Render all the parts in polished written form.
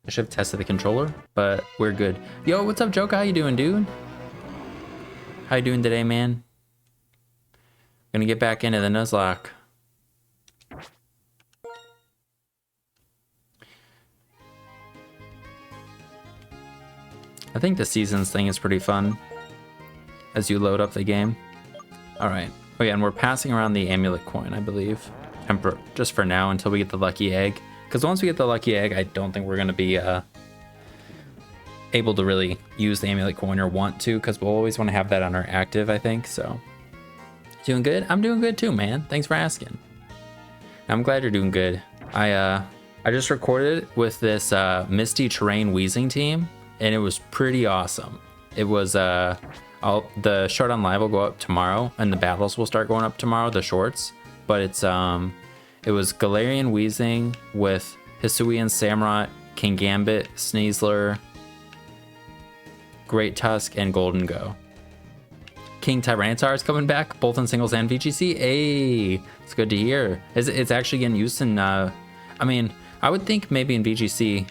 I should have tested the controller, but we're good. Yo, what's up, Joka? How you doing, dude? How you doing today, man? Gonna get back into the Nuzlocke. I think the seasons thing is pretty fun as you load up the game. All right. Oh yeah, and we're passing around the amulet coin, I believe. Just for now until we get the lucky egg. Because once we get the lucky egg, I don't think we're going to be able to really use the amulet coin or want to, because we'll always want to have that on our active, I think. So, doing good? I'm doing good too, man. Thanks for asking. I'm glad you're doing good. I just recorded with this Misty Terrain Wheezing team, and it was pretty awesome. It was the short on live will go up tomorrow, and the battles will start going up tomorrow, the shorts. But it was Galarian Weezing with Hisuian Samurott, King Gambit, Sneasler, Great Tusk, and Golden Go. King Tyranitar is coming back, both in singles and VGC. Hey, it's good to hear. It's actually getting used in, I mean, I would think maybe in VGC,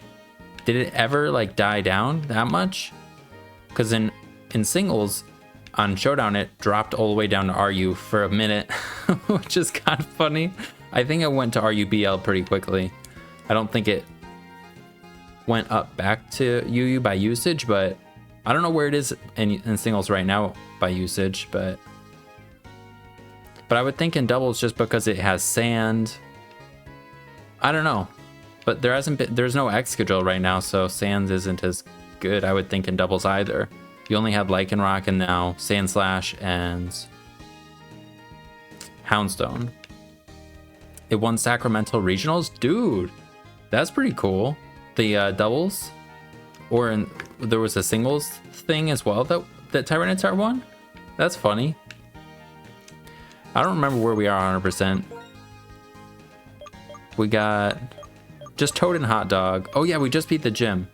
did it ever like die down that much? Because in singles, on Showdown, it dropped all the way down to RU for a minute, which is kind of funny. I think it went to RUBL pretty quickly. I don't think it went up back to UU by usage, but I don't know where it is in singles right now by usage, but I would think in doubles just because it has sand. I don't know, but there's no X schedule right now, so sand isn't as good, I would think, in doubles either. You only have Lycanroc and now Sandslash and Houndstone. It won Sacramento Regionals? Dude, that's pretty cool. The doubles? Or there was a singles thing as well that Tyranitar won? That's funny. I don't remember where we are 100%. We got just Toad and Hot Dog. Oh yeah, we just beat the gym.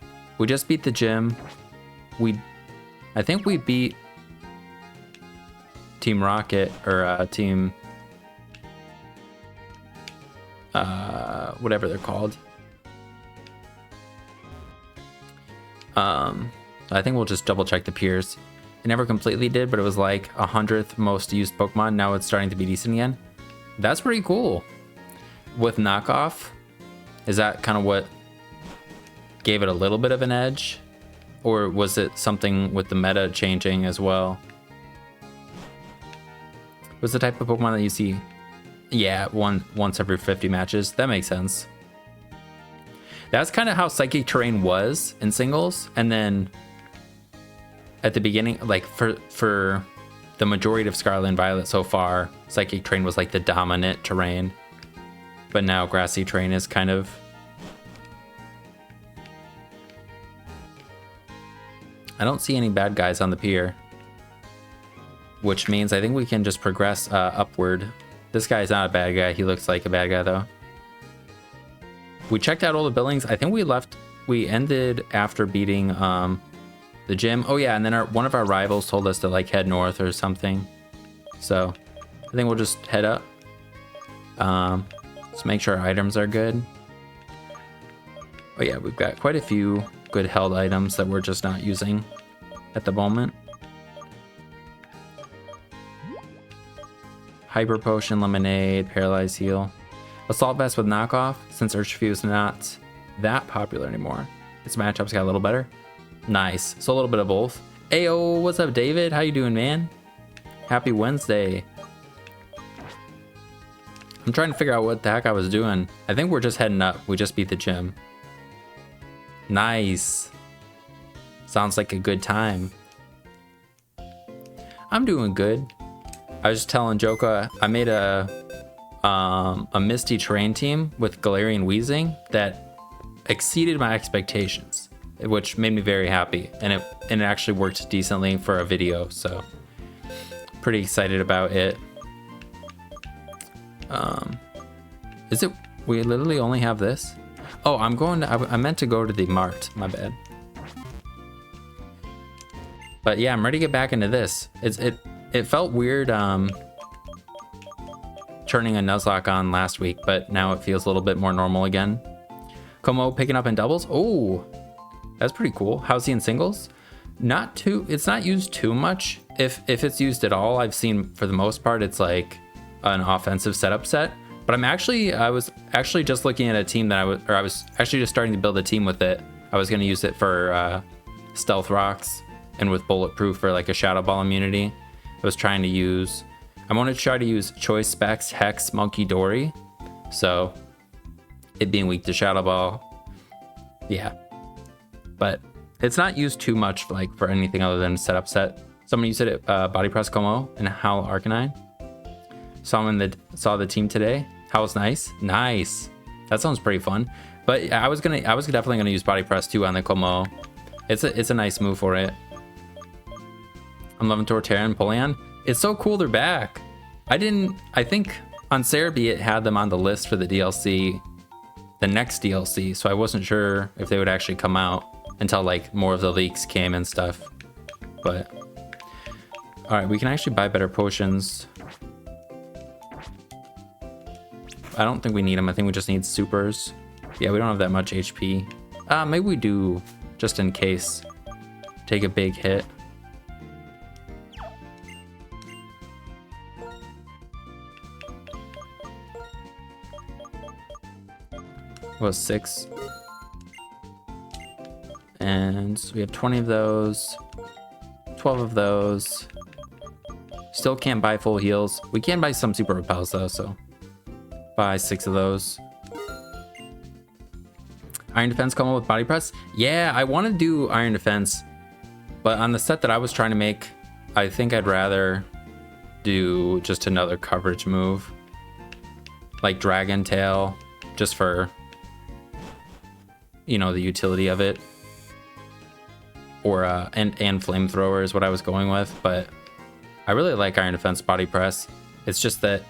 I think we beat Team Rocket, or Team... whatever they're called. I think we'll just double check the peers. It never completely did, but it was like 100th most used Pokemon. Now it's starting to be decent again. That's pretty cool. With knockoff, is that kind of what gave it a little bit of an edge? Or was it something with the meta changing as well? Was the type of Pokemon that you see? Yeah, once every 50 matches. That makes sense. That's kind of how Psychic Terrain was in singles. And then at the beginning, like for the majority of Scarlet and Violet so far, Psychic Terrain was like the dominant terrain. But now Grassy Terrain is kind of... I don't see any bad guys on the pier, which means I think we can just progress upward. This guy's not a bad guy. He looks like a bad guy though. We checked out all the buildings. I think we ended after beating the gym. Oh yeah, and then one of our rivals told us to like head north or something. So I think we'll just head up. Let's make sure our items are good. Oh yeah, we've got quite a few good held items that we're just not using at the moment. Hyper Potion, Lemonade, Paralyze Heal. Assault Vest with knockoff, since Urshifu is not that popular anymore. Its matchups got a little better. Nice, so a little bit of both. Ayo, what's up, David? How you doing, man? Happy Wednesday. I'm trying to figure out what the heck I was doing. I think we're just heading up. We just beat the gym. Nice. Sounds like a good time. I'm doing good. I was just telling Joka, I made a Misty Terrain team with Galarian Weezing that exceeded my expectations, which made me very happy. And it actually worked decently for a video, so pretty excited about it. Is it, we literally only have this? Oh, I meant to go to the mart, my bad. But yeah, I'm ready to get back into this. It felt weird turning a Nuzlocke on last week, but now it feels a little bit more normal again. Como picking up in doubles. Oh, that's pretty cool. How's he in singles? Not too, it's not used too much. If it's used at all, I've seen for the most part, it's like an offensive setup set. But I was actually just looking at a team that I was actually just starting to build a team with it. I was going to use it for stealth rocks and with bulletproof for like a shadow ball immunity. I was trying to use, I wanted to try to use choice specs, hex, monkey, dory. So it being weak to shadow ball. Yeah. But it's not used too much like for anything other than setup set. Someone used it at Body Press Como and Howl Arcanine. Saw the team today. Howl's nice. Nice. That sounds pretty fun. But I was definitely gonna use Body Press too on the Como. It's a nice move for it. I'm loving Torterra and Polion. It's so cool they're back. I think on Cerebi it had them on the list for the DLC, the next DLC, so I wasn't sure if they would actually come out until like more of the leaks came and stuff. But all right, we can actually buy better potions. I don't think we need them. I think we just need supers. Yeah, we don't have that much HP. Maybe we do, just in case. Take a big hit. Was 6. And we have 20 of those, 12 of those. Still can't buy full heals. We can buy some super repels though, so buy 6 of those. Iron Defense combo with Body Press. Yeah, I want to do Iron Defense, but on the set that I was trying to make, I think I'd rather do just another coverage move, like Dragon Tail, just for, you know, the utility of it. Or and Flamethrower is what I was going with, but I really like Iron Defense Body Press. It's just that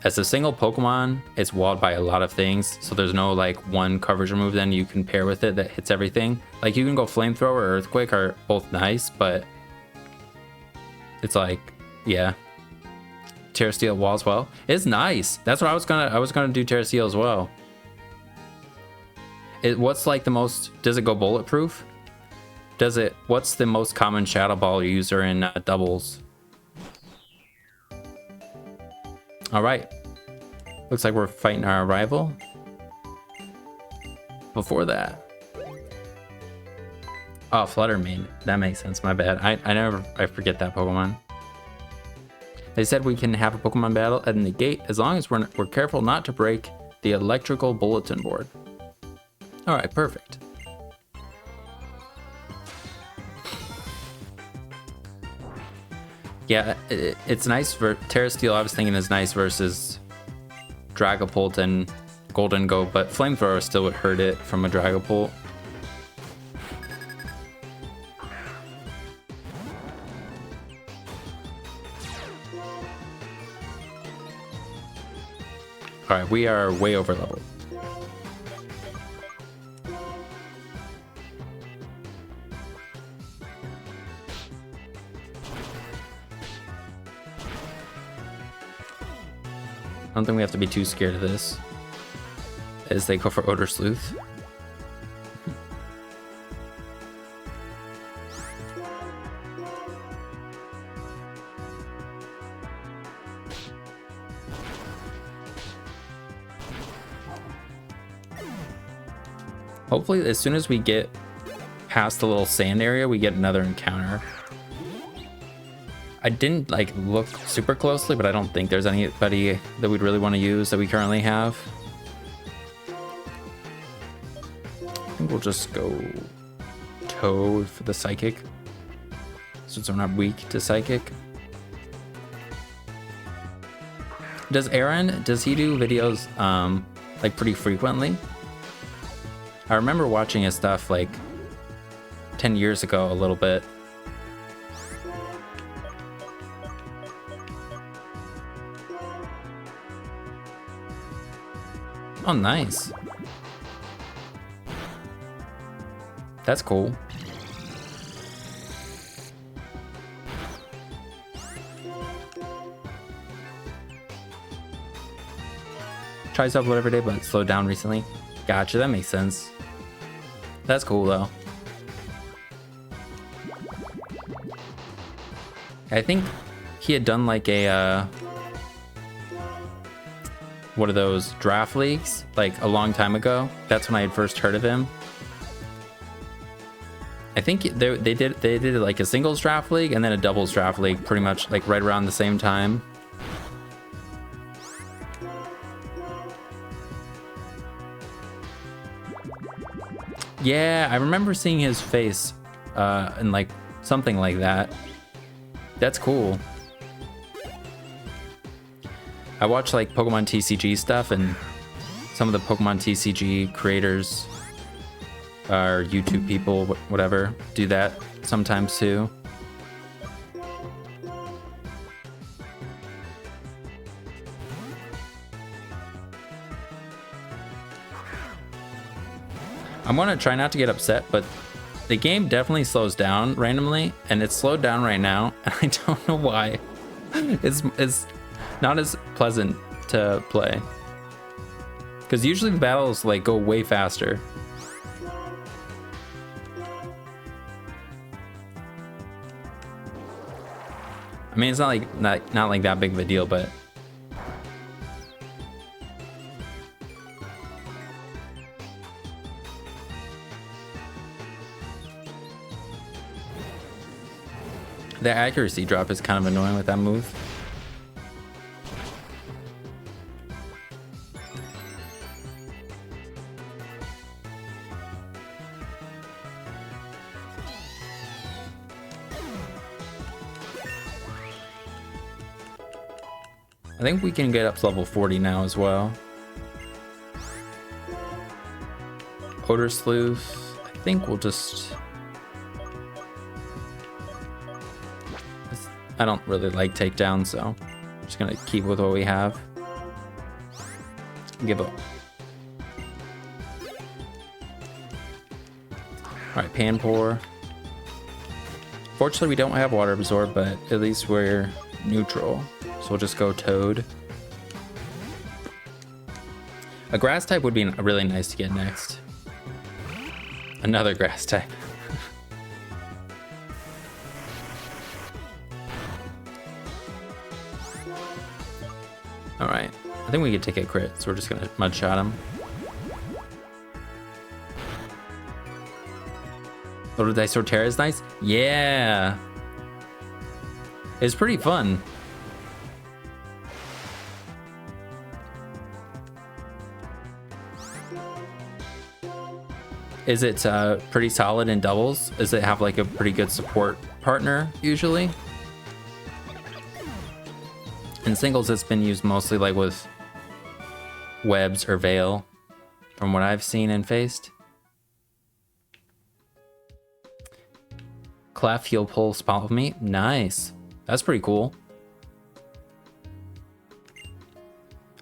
as a single Pokemon, it's walled by a lot of things, so there's no like one coverage move then you can pair with it that hits everything. Like you can go Flamethrower or Earthquake are both nice, but it's like, yeah, Terra Steel walls well. It's nice. That's what I was gonna do, Terra Steel as well. What's like the most? Does it go bulletproof? What's the most common Shadow Ball user in doubles? All right. Looks like we're fighting our rival. Before that. Oh, Fluttermane. That makes sense. My bad. I forget that Pokemon. They said we can have a Pokemon battle at the gate as long as we're careful not to break the electrical bulletin board. All right, perfect. Yeah, it's nice for Terra Steel. I was thinking is nice versus Dragapult and Golden Go, but Flamethrower still would hurt it from a Dragapult. All right, we are way over leveled. I don't think we have to be too scared of this as they go for Odor Sleuth. Hopefully as soon as we get past the little sand area, we get another encounter. I didn't like look super closely, but I don't think there's anybody that we'd really want to use that we currently have. I think we'll just go Toad for the Psychic, since we're not weak to Psychic. Does Aaron, does he do videos like pretty frequently? I remember watching his stuff like 10 years ago a little bit. Oh, nice. That's cool. Tries up every day, but slowed down recently. Gotcha, that makes sense. That's cool though. I think he had done like a what are those, draft leagues, like a long time ago. That's when I had first heard of him. I think they did like a singles draft league and then a doubles draft league, pretty much like right around the same time. Yeah, I remember seeing his face and like something like that. That's cool. I watch like Pokemon TCG stuff, and some of the Pokemon TCG creators or YouTube people, whatever, do that sometimes too. I'm gonna try not to get upset, but the game definitely slows down randomly, and it's slowed down right now, and I don't know why. It's not as pleasant to play, because usually the battles like go way faster. I mean, it's not like that big of a deal, but the accuracy drop is kind of annoying with that move. I think we can get up to level 40 now as well. Odor Sleuth, I think we'll just... I don't really like takedowns, so I'm just gonna keep with what we have. Give up. Alright, Panpour. Fortunately, we don't have Water Absorb, but at least we're neutral. So we'll just go Toad. A grass type would be really nice to get next. Another grass type. Alright, I think we could take a crit, so we're just gonna mud shot him. Loaded Dice Sorterra is nice? Yeah! It's pretty fun. Is it pretty solid in doubles? Does it have like a pretty good support partner usually? In singles, it's been used mostly like with webs or veil, from what I've seen and faced. Clef, heal, pull, spot with me. Nice. That's pretty cool.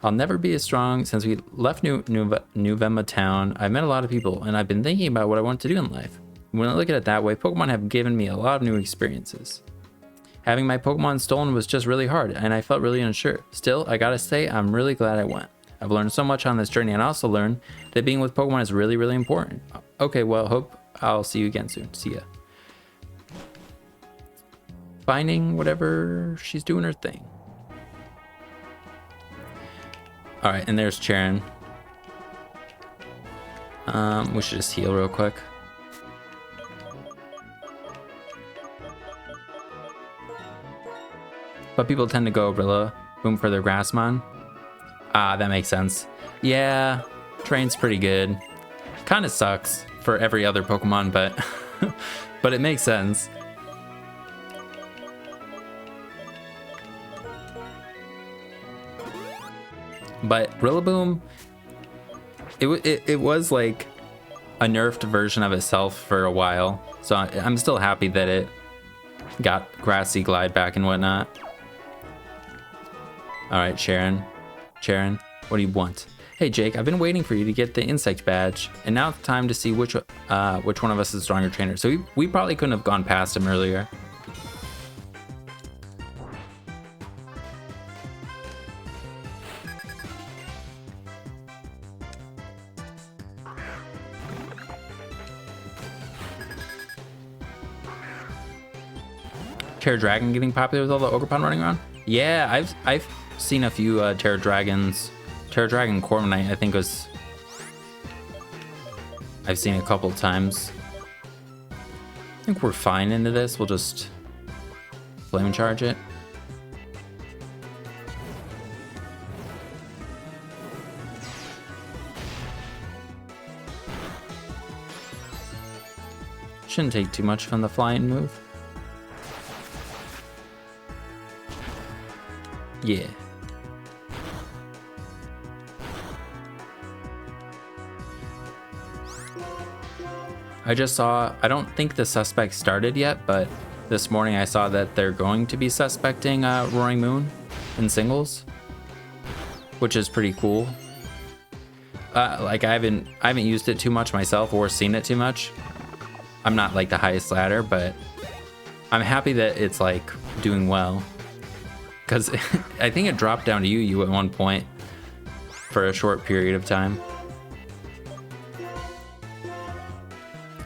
I'll never be as strong. Since we left New Vemma town, I've met a lot of people, and I've been thinking about what I want to do in life. When I look at it that way, Pokemon have given me a lot of new experiences. Having my Pokemon stolen was just really hard, and I felt really unsure. Still, I gotta say, I'm really glad I went. I've learned so much on this journey, and I also learned that being with Pokemon is really, really important. Okay, well, hope I'll see you again soon. See ya. Finding whatever, she's doing her thing. All right, and there's Charon. We should just heal real quick. But people tend to go Rilla Boom for their Grassmon. Ah, that makes sense. Yeah, Train's pretty good. Kind of sucks for every other Pokemon, but but it makes sense. But Rillaboom, it was like a nerfed version of itself for a while, so I'm still happy that it got Grassy Glide back and whatnot. All right, Sharon, what do you want? Hey Jake, I've been waiting for you to get the insect badge, and now it's time to see which one of us is the stronger trainer. So we probably couldn't have gone past him earlier. Terra Dragon getting popular with all the Ogerpon running around? Yeah, I've seen a few Terra Dragons. Terra Dragon Corviknight, I think was... I've seen a couple times. I think we're fine into this. We'll just flame charge it. Shouldn't take too much from the flying move. Yeah. I just saw, I don't think the suspect started yet, but this morning I saw that they're going to be suspecting Roaring Moon in singles, which is pretty cool. Like I haven't used it too much myself or seen it too much. I'm not like the highest ladder, but I'm happy that it's like doing well. Because I think it dropped down to UU at one point for a short period of time.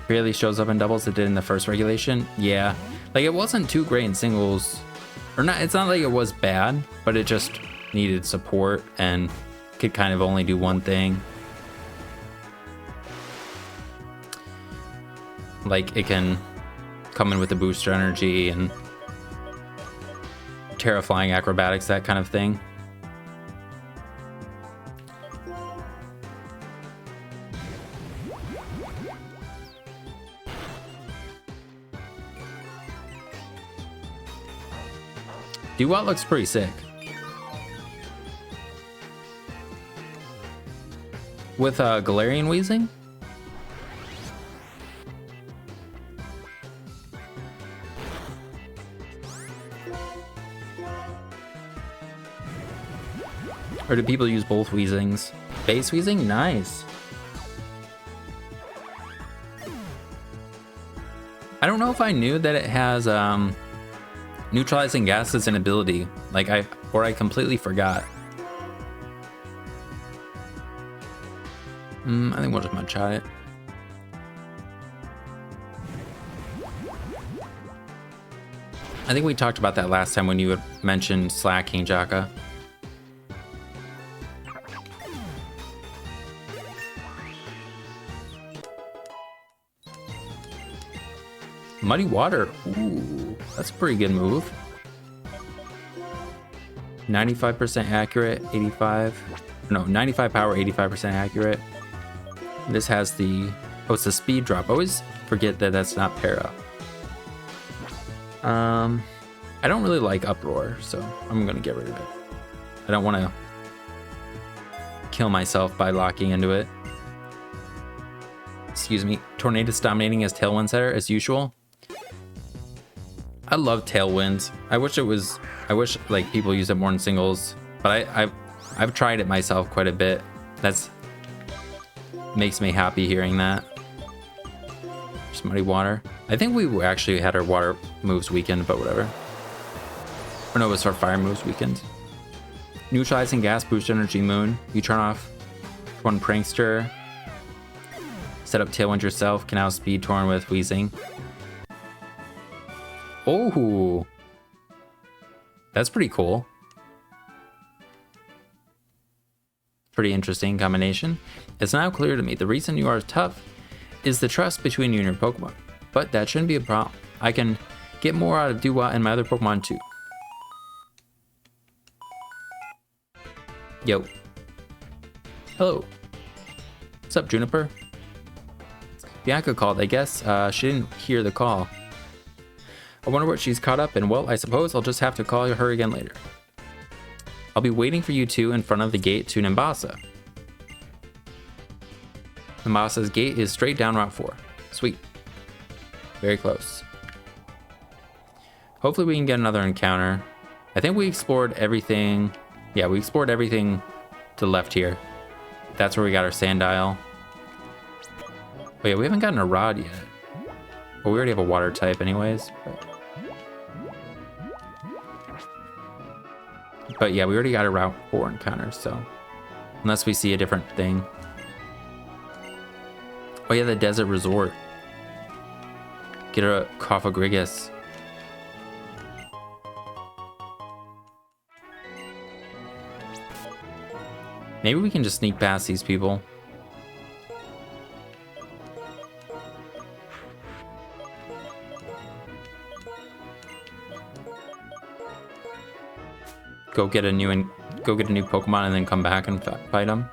Barely shows up in doubles. It did in the first regulation. Yeah, like it wasn't too great in singles, or not. It's not like it was bad, but it just needed support and could kind of only do one thing. Like it can come in with the booster energy and Terra Flying Acrobatics, that kind of thing. Duat looks pretty sick. With Galarian Weezing? Or do people use both Weezings? Base Weezing? Nice. I don't know if I knew that it has neutralizing gas as an ability. Like I completely forgot. I think we'll just one-shot it. I think we talked about that last time when you had mentioned slacking Jaka. Muddy Water. Ooh, that's a pretty good move. 95% accurate, 95 power, 85% accurate. This has the, oh, it's a speed drop. I always forget that that's not para. I don't really like Uproar, so I'm gonna get rid of it. I don't want to kill myself by locking into it. Excuse me. Tornadus dominating as Tailwind setter as usual. I love Tailwinds. I wish like people use it more in singles, but I've tried it myself quite a bit. That's makes me happy hearing that. Just Muddy Water. I think we actually had our water moves weekend, but whatever. Or no, it was our fire moves weekend. Neutralizing gas, boost energy moon. You turn off one prankster. Set up Tailwind yourself. Can now speed Torn with Weezing. Oh, that's pretty cool. Pretty interesting combination. It's now clear to me the reason you are tough is the trust between you and your Pokemon. But that shouldn't be a problem. I can get more out of Duat and my other Pokemon too. Yo. Hello. What's up, Juniper? Bianca called. I guess she didn't hear the call. I wonder what she's caught up in. Well, I suppose I'll just have to call her again later. I'll be waiting for you two in front of the gate to Nimbasa. Nimbasa's gate is straight down Route 4. Sweet. Very close. Hopefully we can get another encounter. I think we explored everything. Yeah, we explored everything to the left here. That's where we got our Sandile. Oh yeah, we haven't gotten a Rod yet. Well, we already have a water type anyways. But yeah, we already got a Route 4 encounter, so... Unless we see a different thing. Oh yeah, the Desert Resort. Get a Cophagrigus. Maybe we can just sneak past these people. Go get a new Pokemon and then come back and fight them.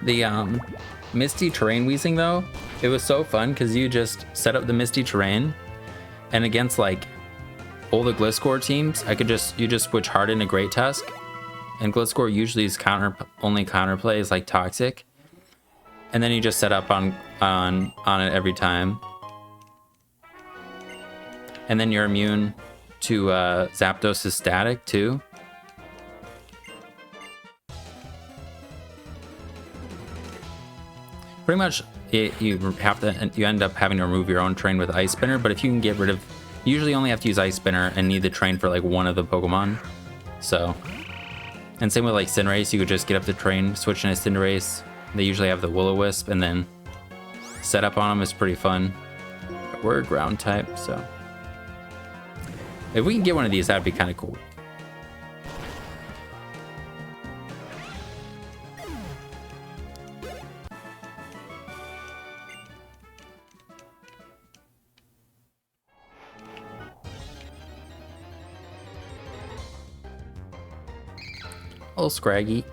The Misty Terrain Weezing though, it was so fun because you just set up the Misty Terrain, and against like all the Gliscor teams, you just switch hard into Great Tusk, and Gliscor usually is only counterplay is like Toxic, and then you just set up on it every time, and then you're immune to Zapdos' static too. Pretty much, you end up having to remove your own train with Ice Spinner, but if you can get rid of, you usually only have to use Ice Spinner and need the train for like one of the Pokemon. So, and same with like Cinderace, you could just get up the train, switch into Cinderace. They usually have the Will-O-Wisp, and then set up on them is pretty fun. But we're a ground type, so if we can get one of these, that'd be kind of cool. A little scraggy.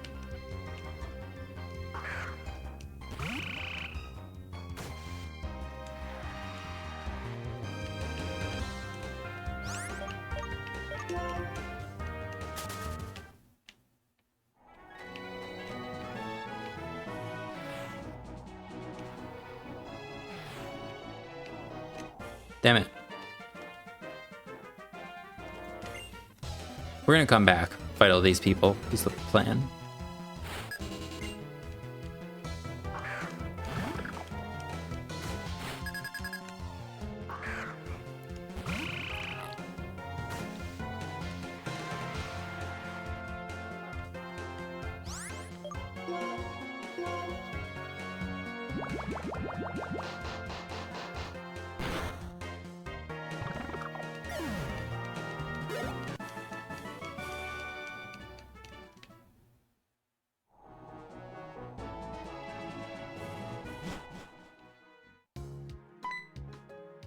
Damn it. We're gonna come back, fight all these people. Is the plan.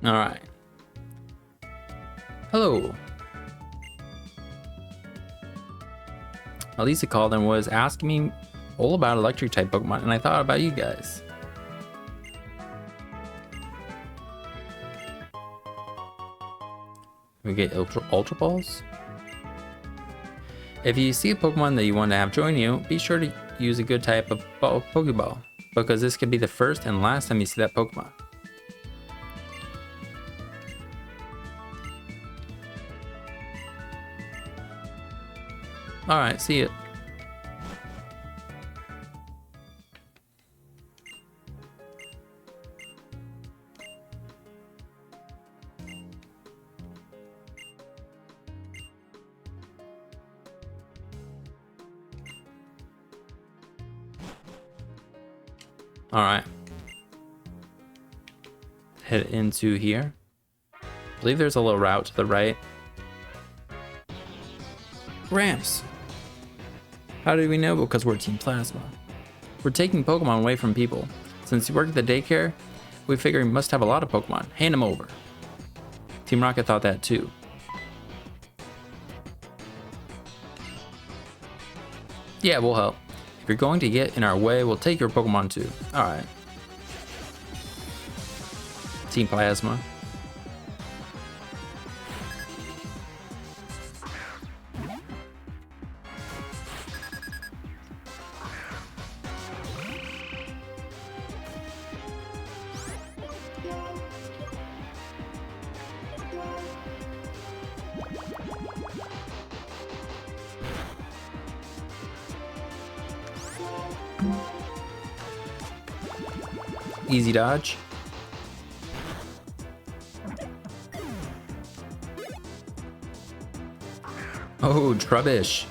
All right. Hello. Elisa called and was asking me all about electric type Pokemon, and I thought about you guys. We get Ultra Balls. If you see a Pokemon that you want to have join you, be sure to use a good type of Pokeball, because this could be the first and last time you see that Pokemon. All right, see you. All right. Head into here. I believe there's a little route to the right. Ramps. How do we know? Because we're Team Plasma. We're taking Pokemon away from people. Since you work at the daycare, we figure we must have a lot of Pokemon. Hand them over. Team Rocket thought that too. Yeah, we'll help. If you're going to get in our way, we'll take your Pokemon too. Alright. Team Plasma. Easy dodge. Oh, Trubbish.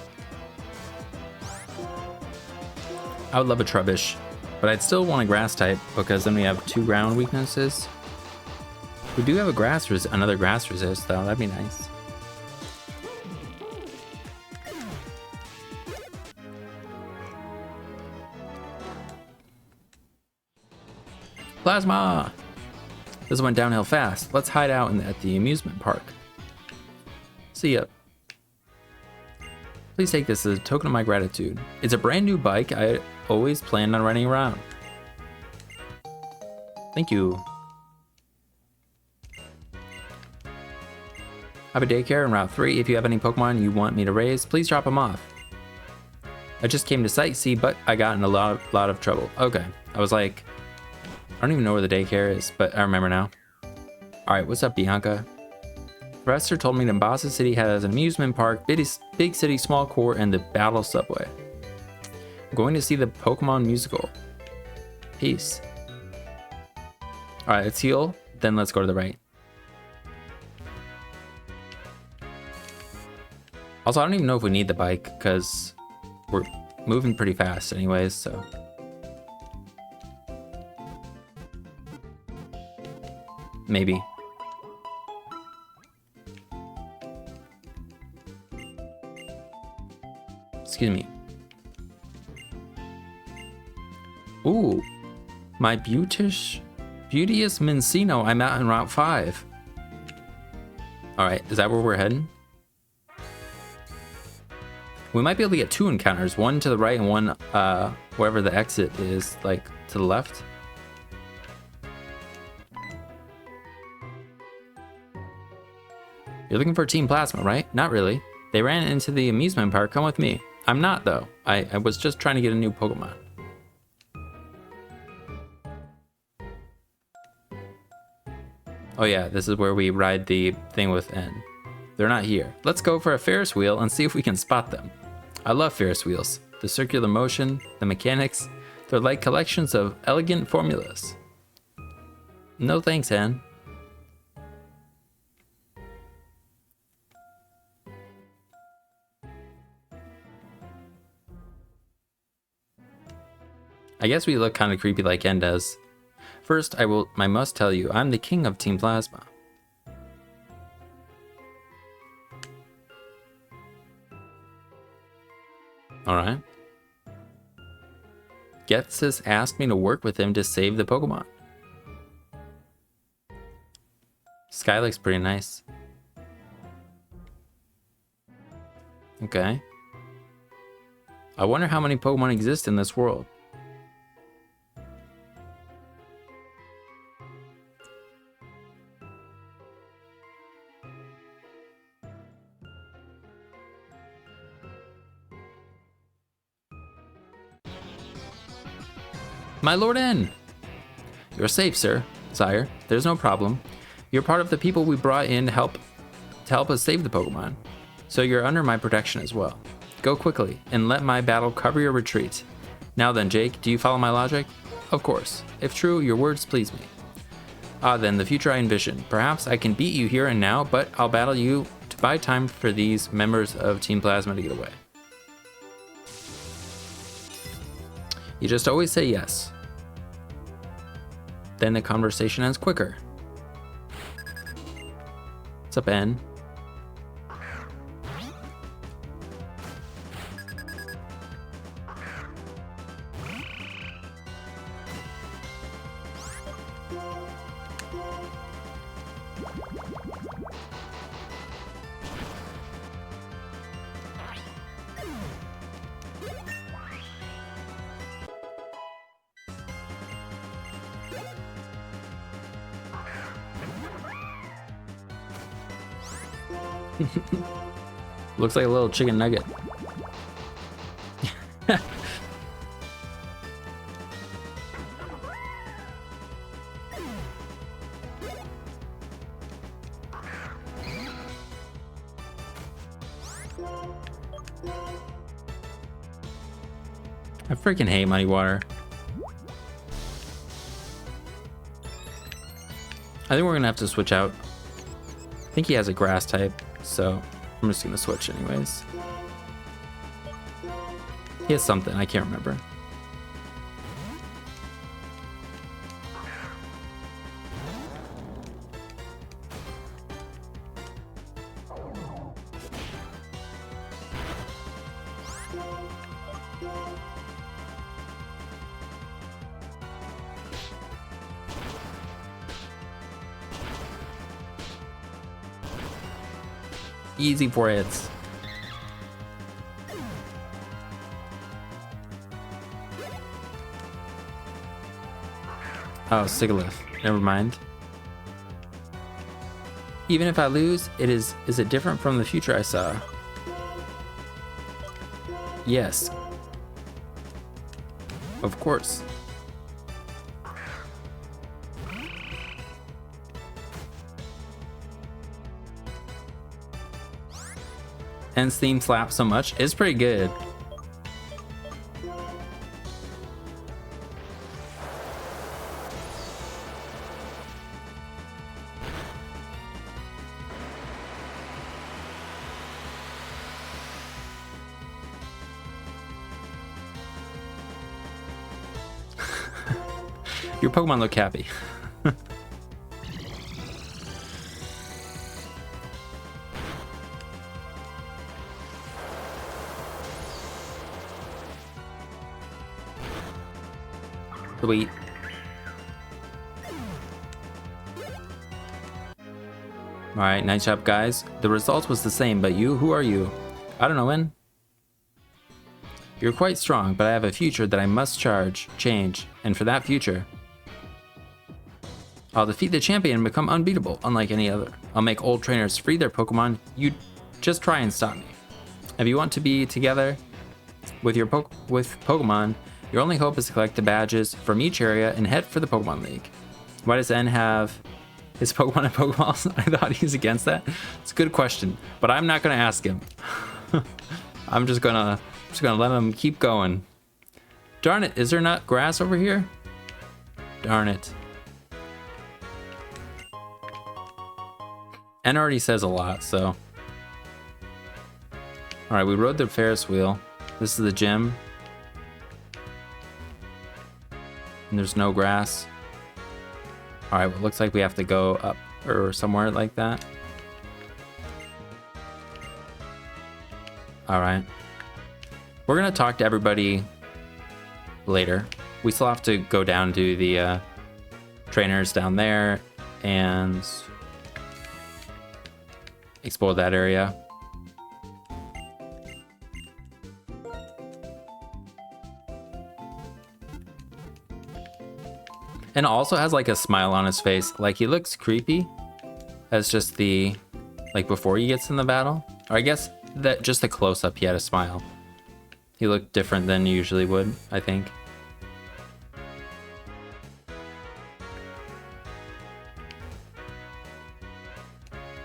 I would love a Trubbish, but I'd still want a grass type because then we have 2 ground weaknesses. We do have another grass resist though, that'd be nice. Plasma! This went downhill fast. Let's hide out at the amusement park. See ya. Please take this as a token of my gratitude. It's a brand new bike I always planned on riding around. Thank you. I have a daycare in Route 3. If you have any Pokemon you want me to raise, please drop them off. I just came to sightsee, but I got in a lot of trouble. Okay. I was like, I don't even know where the daycare is, but I remember now. Alright, what's up, Bianca? Professor told me that Mombasa City has an amusement park, big city, small core, and the battle subway. I'm going to see the Pokemon musical. Peace. Alright, let's heal, then let's go to the right. Also, I don't even know if we need the bike, because we're moving pretty fast anyways, so. Maybe. Excuse me. Ooh, my beauteous Mincino. I'm out in Route 5. All right, is that where we're heading? We might be able to get 2 encounters, one to the right and one wherever the exit is, like to the left. You're looking for Team Plasma, right? Not really. They ran into the amusement park. Come with me. I'm not, though. I was just trying to get a new Pokemon. Oh yeah, this is where we ride the thing with N. They're not here. Let's go for a Ferris wheel and see if we can spot them. I love Ferris wheels. The circular motion, the mechanics, they're like collections of elegant formulas. No thanks, Anne. I guess we look kind of creepy like N does. First, I must tell you, I'm the king of Team Plasma. Alright. Getsus asked me to work with him to save the Pokemon. Sky looks pretty nice. Okay. I wonder how many Pokemon exist in this world. My Lord N! You're safe, sire. There's no problem. You're part of the people we brought in to help us save the Pokemon. So you're under my protection as well. Go quickly, and let my battle cover your retreat. Now then, Jake, do you follow my logic? Of course. If true, your words please me. Ah then, the future I envision. Perhaps I can beat you here and now, but I'll battle you to buy time for these members of Team Plasma to get away. You just always say yes. Then the conversation ends quicker. What's up, N? Looks like a little chicken nugget. I freaking hate muddy water. I think we're gonna have to switch out. I think he has a grass type, so I'm just gonna switch anyways. He has something, I can't remember. Easy 4 hits. Oh, Sigalith. Never mind. Even if I lose, is it different from the future I saw? Yes. Of course. Hence theme slap so much. It's pretty good. Your Pokemon look happy. Sweet. Alright, nice job, guys. The result was the same, but you, who are you? I don't know, Win. You're quite strong, but I have a future that I must change, and for that future, I'll defeat the champion and become unbeatable, unlike any other. I'll make old trainers free their Pokemon. You just try and stop me. If you want to be together with your Pokemon, your only hope is to collect the badges from each area and head for the Pokemon League. Why does N have his Pokemon and Pokeballs? I thought he's against that. It's a good question, but I'm not gonna ask him. I'm just gonna let him keep going. Darn it, is there not grass over here? Darn it. N already says a lot, so. Alright, we rode the Ferris wheel. This is the gym. And there's no grass. Alright, well, it looks like we have to go up or somewhere like that. Alright. We're gonna talk to everybody later. We still have to go down to the trainers down there and explore that area. And also has like a smile on his face. Like he looks creepy. That's just the, like before he gets in the battle. Or I guess that just the close up he had a smile. He looked different than he usually would, I think.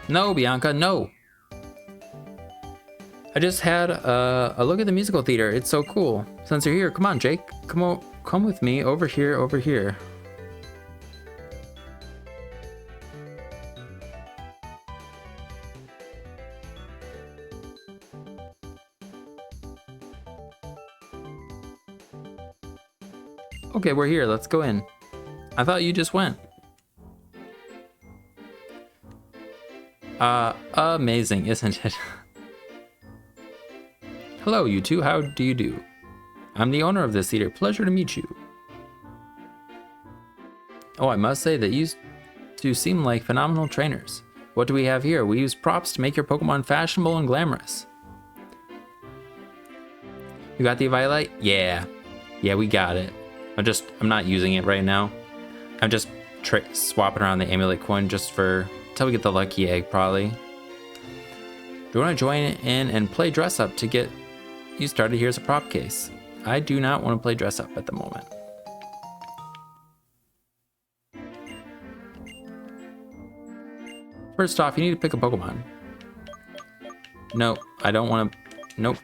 No, Bianca, no. I just had a look at the musical theater. It's so cool. Since you're here, come on, Jake. Come with me over here, over here. Okay, we're here. Let's go in. I thought you just went. Amazing, isn't it? Hello, you two. How do you do? I'm the owner of this theater. Pleasure to meet you. Oh, I must say that you two seem like phenomenal trainers. What do we have here? We use props to make your Pokemon fashionable and glamorous. You got the Violet? Yeah. Yeah, we got it. I'm not using it right now. I'm just swapping around the amulet coin just until we get the lucky egg, probably. Do you want to join in and play dress up to get you started? Here's a prop case. I do not want to play dress up at the moment. First off, you need to pick a Pokemon. No, I don't want to. Nope.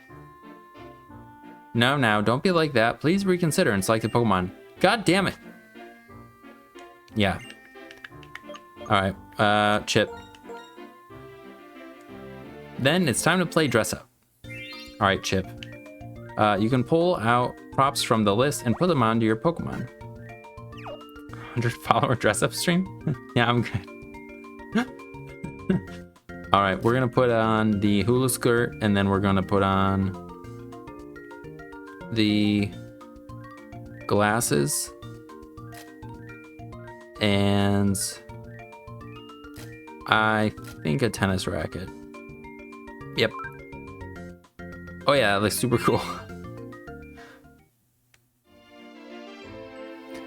No, now, don't be like that. Please reconsider and select a Pokemon. God damn it. Yeah. All right, Chip. Then it's time to play dress up. All right, Chip. You can pull out props from the list and put them onto your Pokemon. 100 follower dress up stream? Yeah, I'm good. All right, we're gonna put on the hula skirt, and then we're gonna put on the glasses and I think a tennis racket. Yep. Oh yeah, that looks super cool.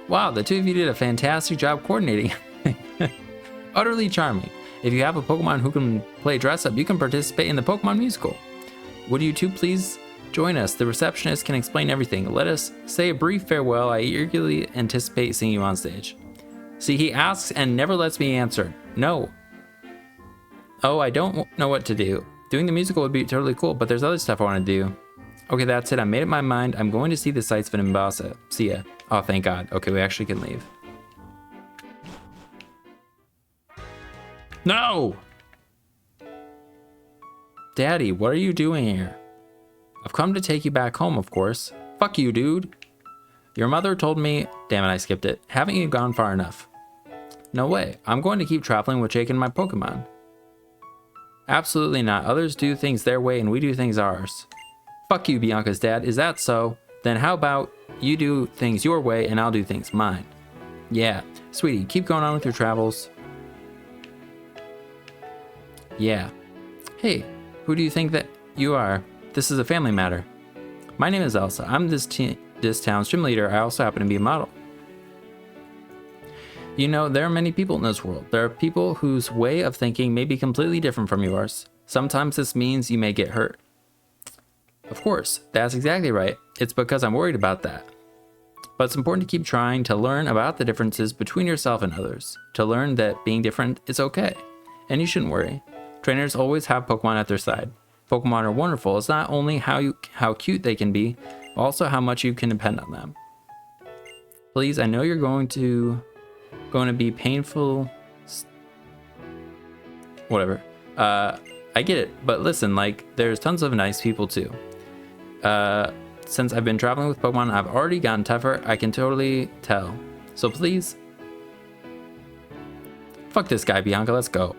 Wow, the two of you did a fantastic job coordinating. Utterly charming. If you have a Pokemon who can play dress up, you can participate in the Pokemon musical. Would you two please join us? The receptionist can explain everything. Let us say a brief farewell. I eagerly anticipate seeing you on stage. See, he asks and never lets me answer. No. Oh, I don't know what to do. Doing the musical would be totally cool, but there's other stuff I want to do. Okay, that's it. I made up my mind. I'm going to see the sights of Nimbasa. See ya. Oh, thank God. Okay, we actually can leave. No! Daddy, what are you doing here? I've come to take you back home, of course. Fuck you, dude. Your mother told me... Damn it, I skipped it. Haven't you gone far enough? No way. I'm going to keep traveling with Jake and my Pokemon. Absolutely not. Others do things their way and we do things ours. Fuck you, Bianca's dad. Is that so? Then how about you do things your way and I'll do things mine? Yeah. Sweetie, keep going on with your travels. Yeah. Hey, who do you think that you are? This is a family matter. My name is Elsa. I'm this town's gym leader. I also happen to be a model. You know, there are many people in this world. There are people whose way of thinking may be completely different from yours. Sometimes this means you may get hurt. Of course, that's exactly right. It's because I'm worried about that. But it's important to keep trying to learn about the differences between yourself and others. To learn that being different is okay. And you shouldn't worry. Trainers always have Pokemon at their side. Pokemon are wonderful. It's not only how cute they can be, but also how much you can depend on them. Please, I know you're going to be painful. Whatever. I get it, but listen, like, there's tons of nice people too. Since I've been traveling with Pokemon, I've already gotten tougher. I can totally tell. So please. Fuck this guy, Bianca. Let's go.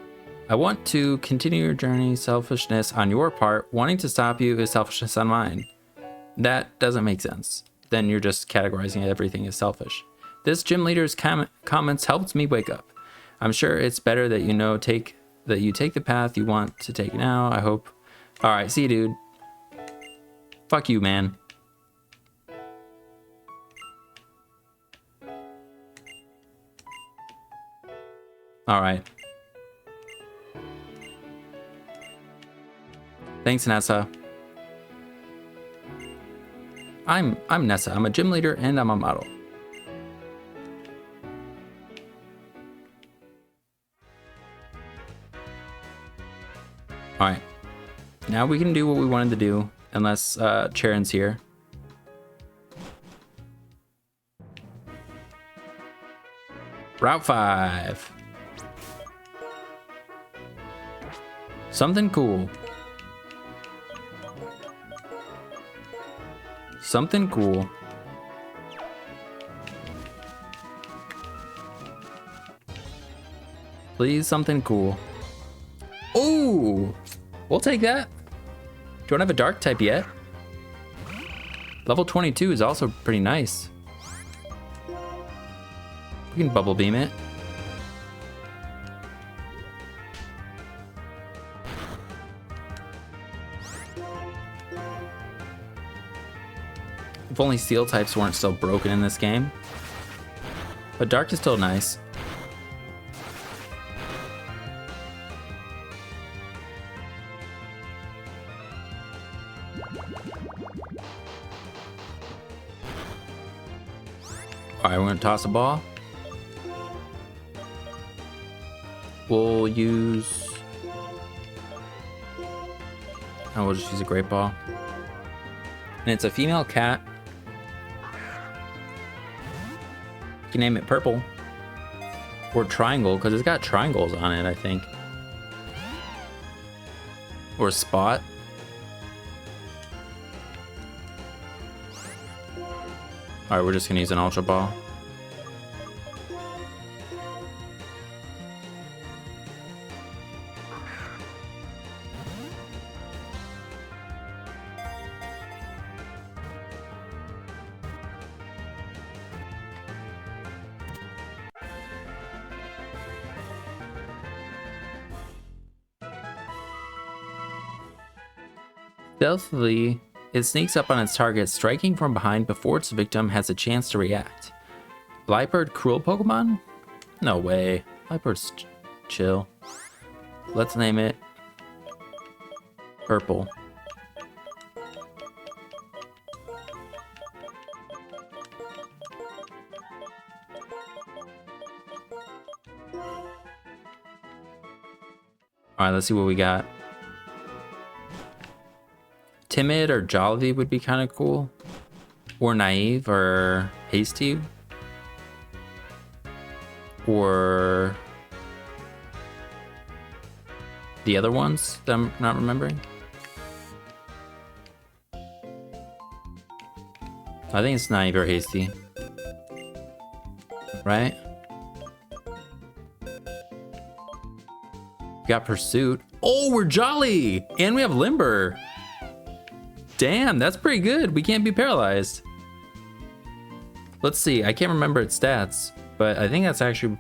I want to continue your journey. Selfishness on your part. Wanting to stop you is selfishness on mine. That doesn't make sense. Then you're just categorizing everything as selfish. This gym leader's comments helped me wake up. I'm sure it's better that you take the path you want to take now. I hope. All right, see you, dude. Fuck you, man. All right. Thanks, Nessa. I'm Nessa. I'm a gym leader and I'm a model. All right. Now we can do what we wanted to do, unless Charon's here. Route 5. Something cool. Something cool. Please, something cool. Ooh! We'll take that. Don't have a dark type yet. Level 22 is also pretty nice. We can bubble beam it. If only steel types weren't so broken in this game. But dark is still nice. Alright, we're gonna toss a ball. We'll use... Oh, we'll just use a great ball. And it's a female cat. You can name it Purple. Or triangle, because it's got triangles on it, I think. Or spot. Alright, we're just gonna use an Ultra Ball. Stealthily, it sneaks up on its target, striking from behind before its victim has a chance to react. Liepard cruel Pokemon? No way. Liepard's chill. Let's name it Purple. Alright, let's see what we got. Timid or jolly would be kind of cool. Or naive or hasty. Or the other ones that I'm not remembering. I think it's naive or hasty. Right? Got pursuit. Oh, we're jolly! And we have limber. Damn, that's pretty good. We can't be paralyzed. Let's see. I can't remember its stats, but I think that's actually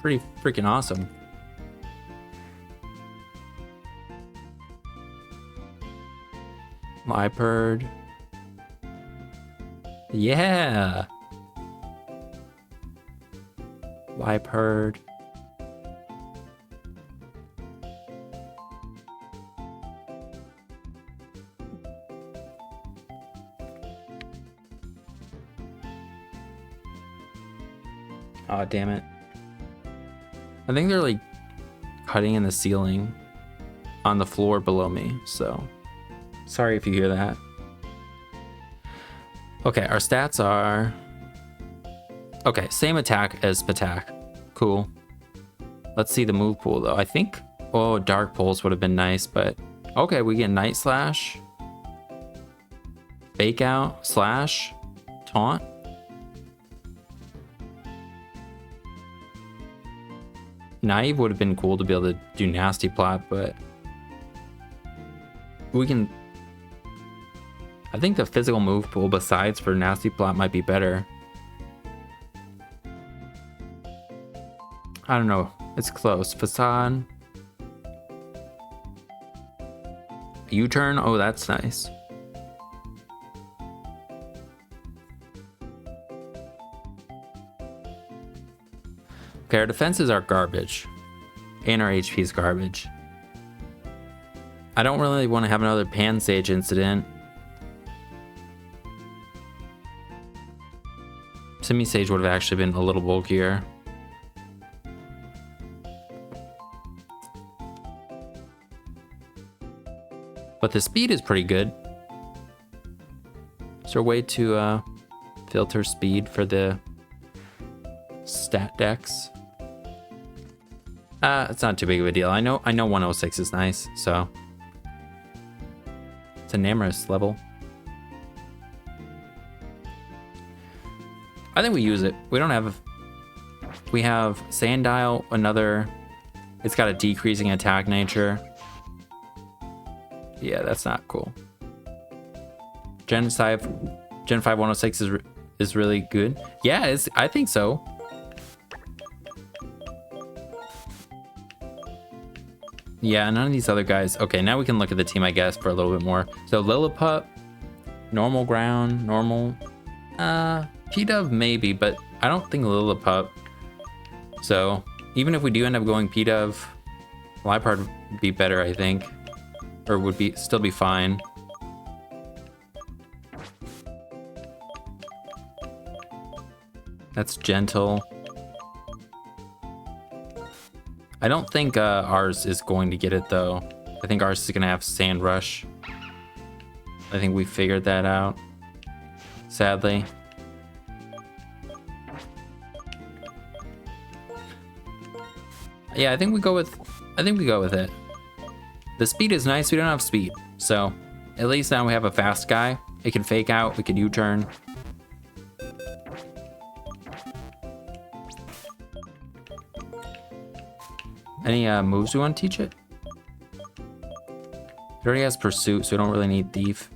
pretty freaking awesome. Liepard. Yeah. Liepard. Oh, damn it. I think they're like cutting in the ceiling on the floor below me, so sorry if you hear that. Okay, our stats are... Okay, same attack as Patak. Cool. Let's see the move pool though. I think... Oh, Dark Pulse would have been nice, but... Okay, we get Night Slash. Fake Out, Slash, Taunt. Naive would have been cool to be able to do Nasty Plot, but we can... I think the physical move pool besides for Nasty Plot might be better. I don't know. It's close. Facade. U-turn. Oh, that's nice. Okay, our defenses are garbage. And our HP is garbage. I don't really want to have another Pansage incident. Simisage would have actually been a little bulkier. But the speed is pretty good. Is there a way to filter speed for the stat decks? It's not too big of a deal. I know 106 is nice, so it's a Namorous level. I think we use it. We don't have... We have Sandile, another... It's got a decreasing attack nature. Yeah, that's not cool. Gen 5 106 is really good. Yeah, I think so. Yeah, none of these other guys. Okay, now we can look at the team, I guess, for a little bit more. So Lillipup, normal ground, normal. P-Dove maybe, but I don't think Lillipup. So even if we do end up going P-Dove, Liepard would be better, I think. Or would be still be fine. That's gentle. I don't think ours is going to get it though. I think ours is gonna have Sand Rush. I think we figured that out, sadly. Yeah, I think we go with it. The speed is nice. We don't have speed, so at least now we have a fast guy. It can fake out. We can U-turn. Any moves we want to teach it? It already has Pursuit, so we don't really need Thief.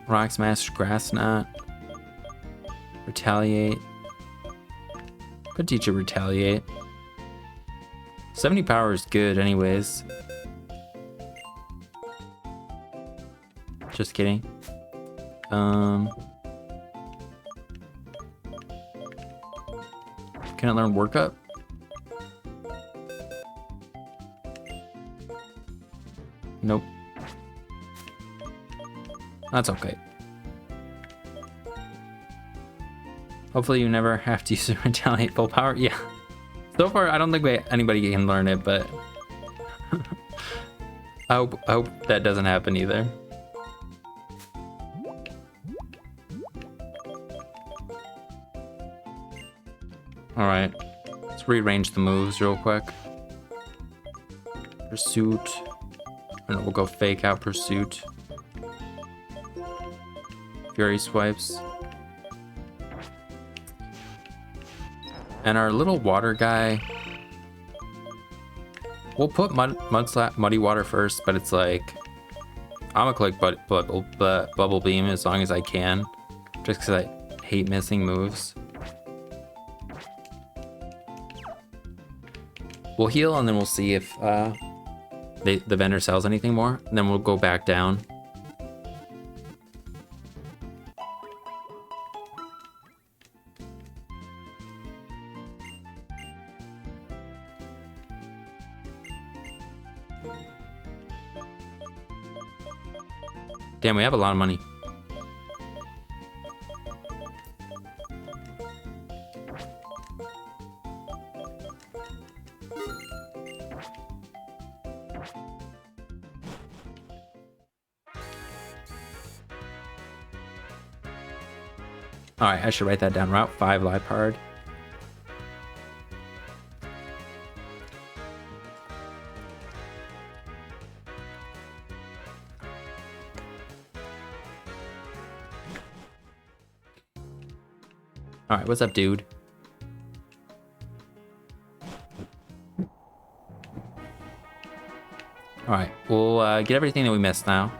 Rock Smash, Grass Knot. Retaliate. Could teach it Retaliate. 70 power is good anyways. Just kidding. Can it learn Work Up? Nope. That's okay. Hopefully you never have to use a Retaliate full power. Yeah. So far, I don't think anybody can learn it, but I hope that doesn't happen either. All right, let's rearrange the moves real quick. Pursuit, and we'll go Fake Out Pursuit. Fury Swipes. And our little water guy, we'll put Muddy Water first, but it's like, I'm gonna click Bubble Beam as long as I can, just because I hate missing moves. We'll heal and then we'll see if the vendor sells anything more, and then we'll go back down. Damn, we have a lot of money. All right, I should write that down. Route 5 Lipard. All right, what's up, dude? All right, we'll get everything that we missed now.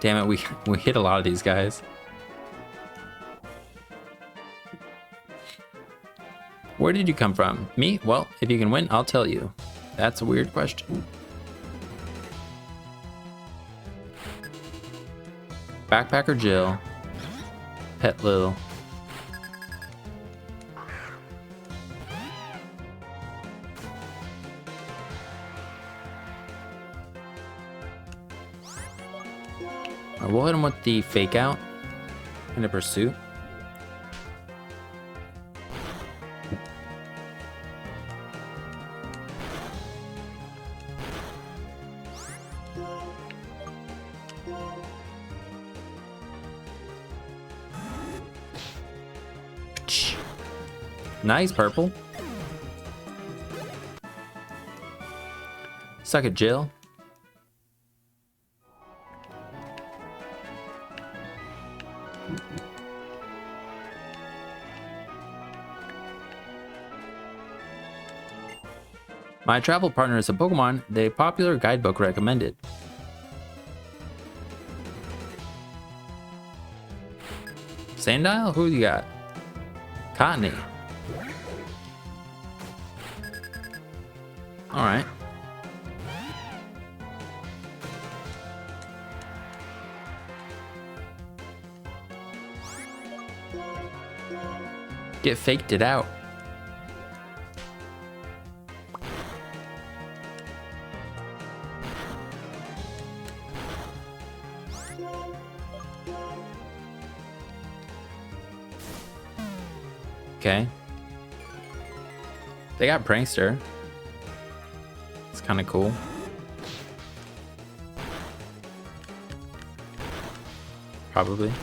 Damn it, we hit a lot of these guys. Where did you come from? Me? Well, if you can win, I'll tell you. That's a weird question. Backpacker Jill. Pet Lil. Alright, we'll hit him with the Fake Out and the Pursuit. Nice, purple. Suck it, Jill. My travel partner is a Pokemon the popular guidebook recommended. Sandile? Who you got? Cottony. All right. Get faked it out. Okay. They got Prankster. It's kind of cool. Probably.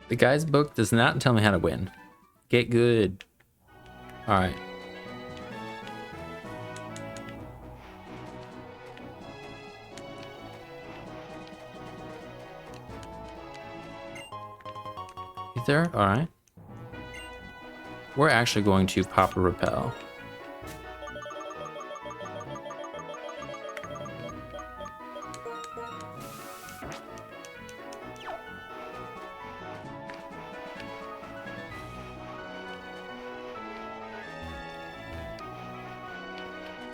The guy's book does not tell me how to win. Get good. All right. You there? All right. We're actually going to pop a repel.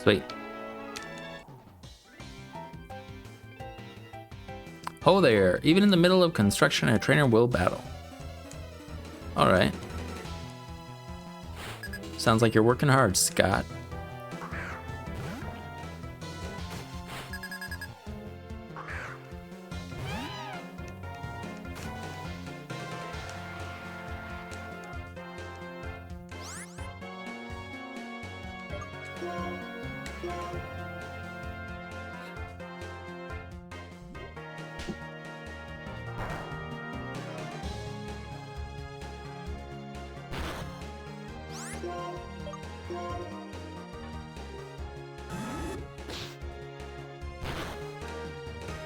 Sweet. Ho there! Even in the middle of construction, a trainer will battle. Alright. Sounds like you're working hard, Scott.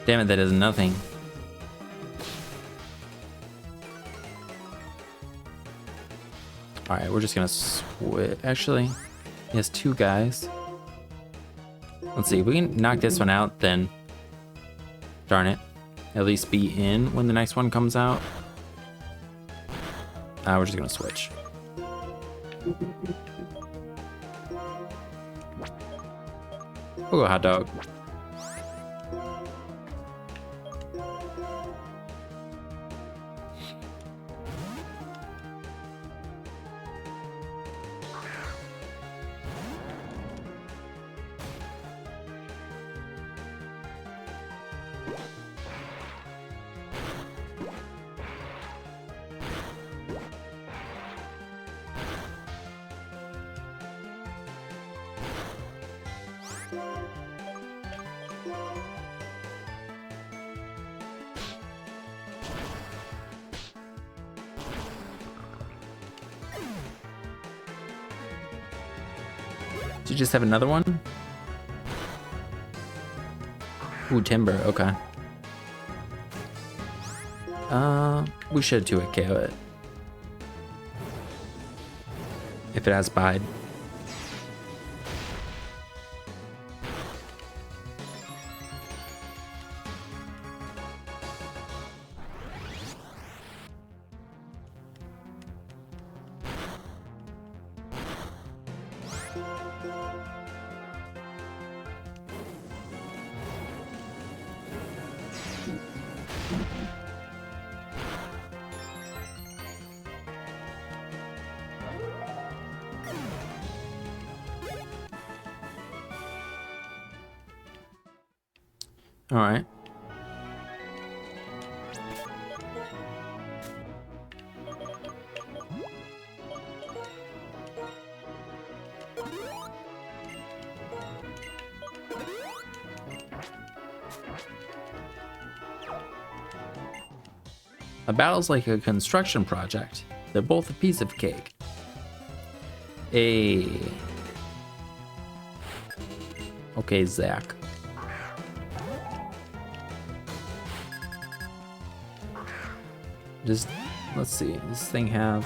Damn it, that is nothing. Alright, we're just gonna switch. Actually, he has two guys. Let's see, if we can knock this one out, then darn it. At least be in when the next one comes out. We're just gonna switch. We'll go hot dog. Did you just have another one? Ooh, timber, okay. We should 2-hit KO it. If it has bide. All right. A battle's like a construction project. They're both a piece of cake. Okay, Zach. Just, let's see, does this thing have...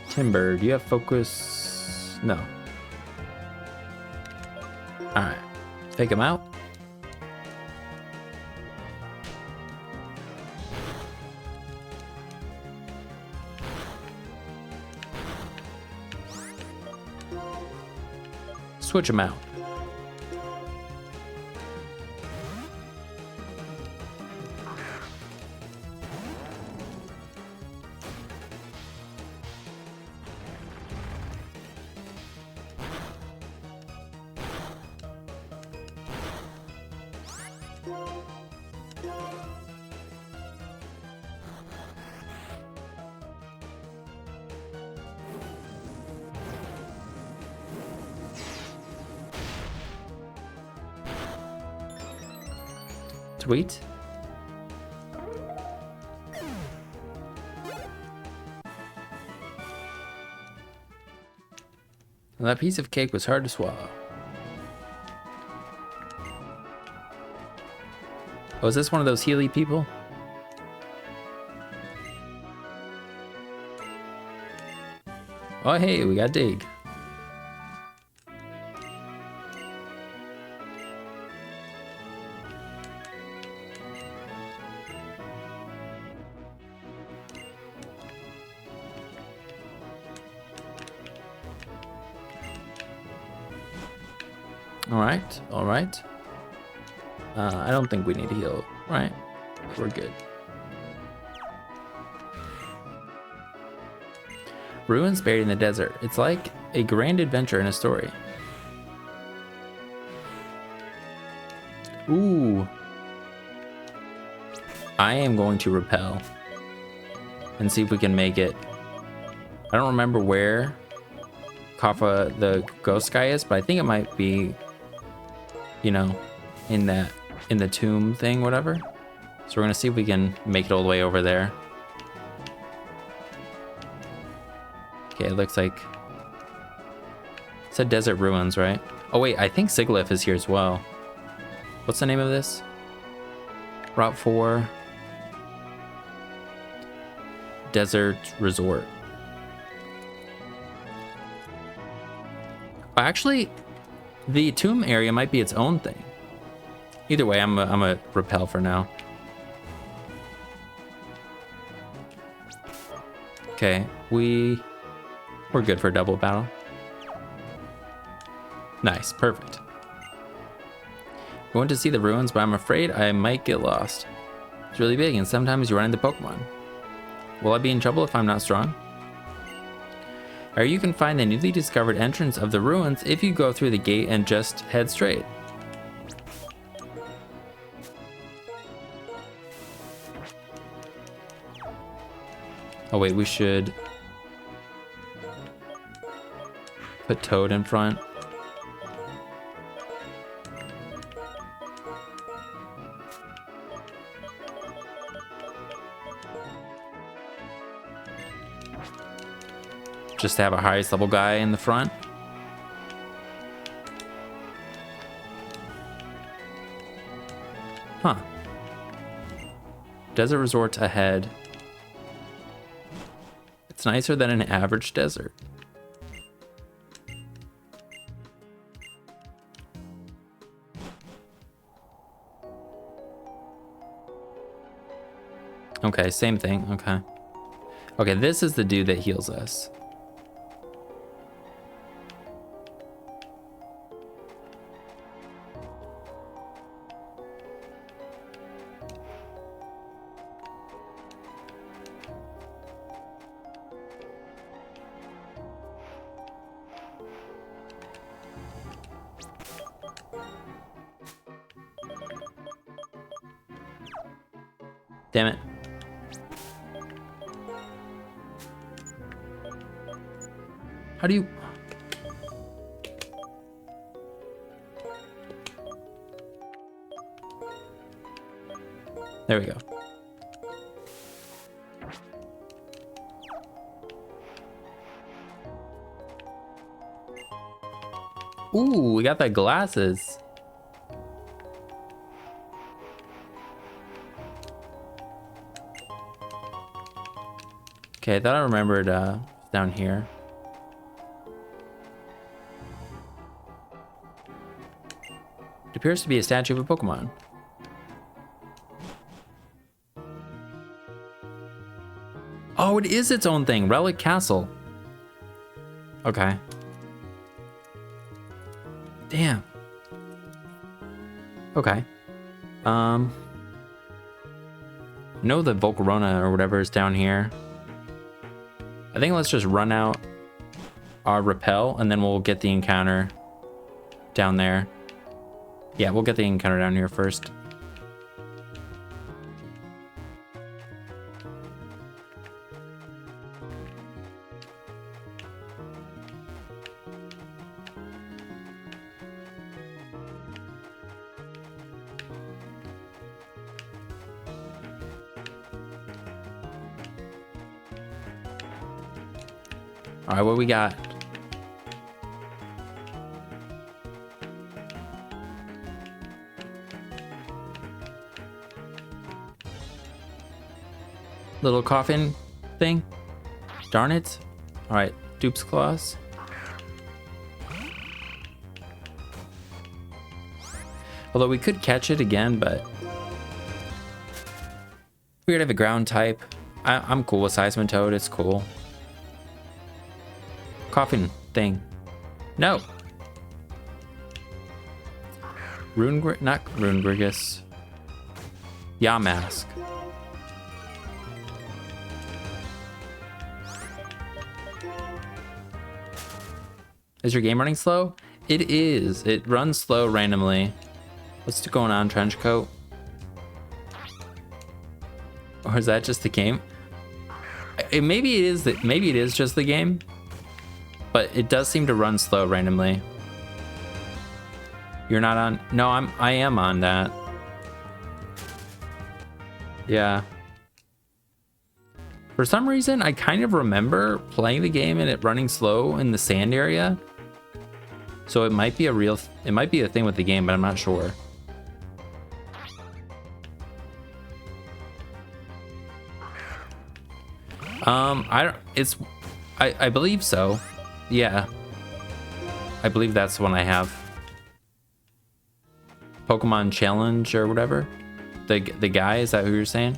Timber, do you have focus? No. Alright, take him out. Switch him out. Sweet. Well, that piece of cake was hard to swallow. Oh, is this one of those Healy people? Oh, hey, we got Dig. All right. I don't think we need to heal, right? We're good. Ruins buried in the desert. It's like a grand adventure in a story. Ooh. I am going to repel and see if we can make it. I don't remember where Kaffa the ghost guy is, but I think it might be, you know, in the tomb thing, whatever. So we're gonna see if we can make it all the way over there. Okay, it looks like it said desert ruins, right? Oh wait, I think Sigilyph is here as well. What's the name of this? Route 4 Desert Resort. Actually, the tomb area might be its own thing. Either way, I'm a repel for now. Okay, we're good for a double battle. Nice, perfect. Going to see the ruins, but I'm afraid I might get lost. It's really big, and sometimes you run into Pokemon. Will I be in trouble if I'm not strong? Or you can find the newly discovered entrance of the ruins if you go through the gate and just head straight. Oh wait, we should put Toad in front. Just to have a highest level guy in the front. Huh. Desert Resort ahead. It's nicer than an average desert. Okay, same thing. Okay. Okay, this is the dude that heals us. Damn it. How do you... There we go. Ooh, we got the glasses. Okay, I thought I remembered down here. It appears to be a statue of a Pokemon. Oh, it is its own thing. Relic Castle. Okay. Damn. Okay. Know that Volcarona or whatever is down here. I think let's just run out our repel and then we'll get the encounter down there. Yeah, we'll get the encounter down here first. All right, what we got? Little coffin thing. Darn it. All right, Dupes Clause. Although we could catch it again, but we're gonna have a ground type. I'm cool with Seismitoad, it's cool. Coffin thing. No. Not Runegrigus. Yamask. Is your game running slow? It is. It runs slow randomly. What's going on, Trenchcoat? Or is that just the game? Maybe it is. Maybe it is just the game. But it does seem to run slow randomly. You're not on. No, I am on that. Yeah. For some reason, I kind of remember playing the game and it running slow in the sand area. So it might be it might be a thing with the game, but I'm not sure. I believe so. Yeah. I believe that's the one I have. Pokemon Challenge or whatever. The guy, is that who you're saying?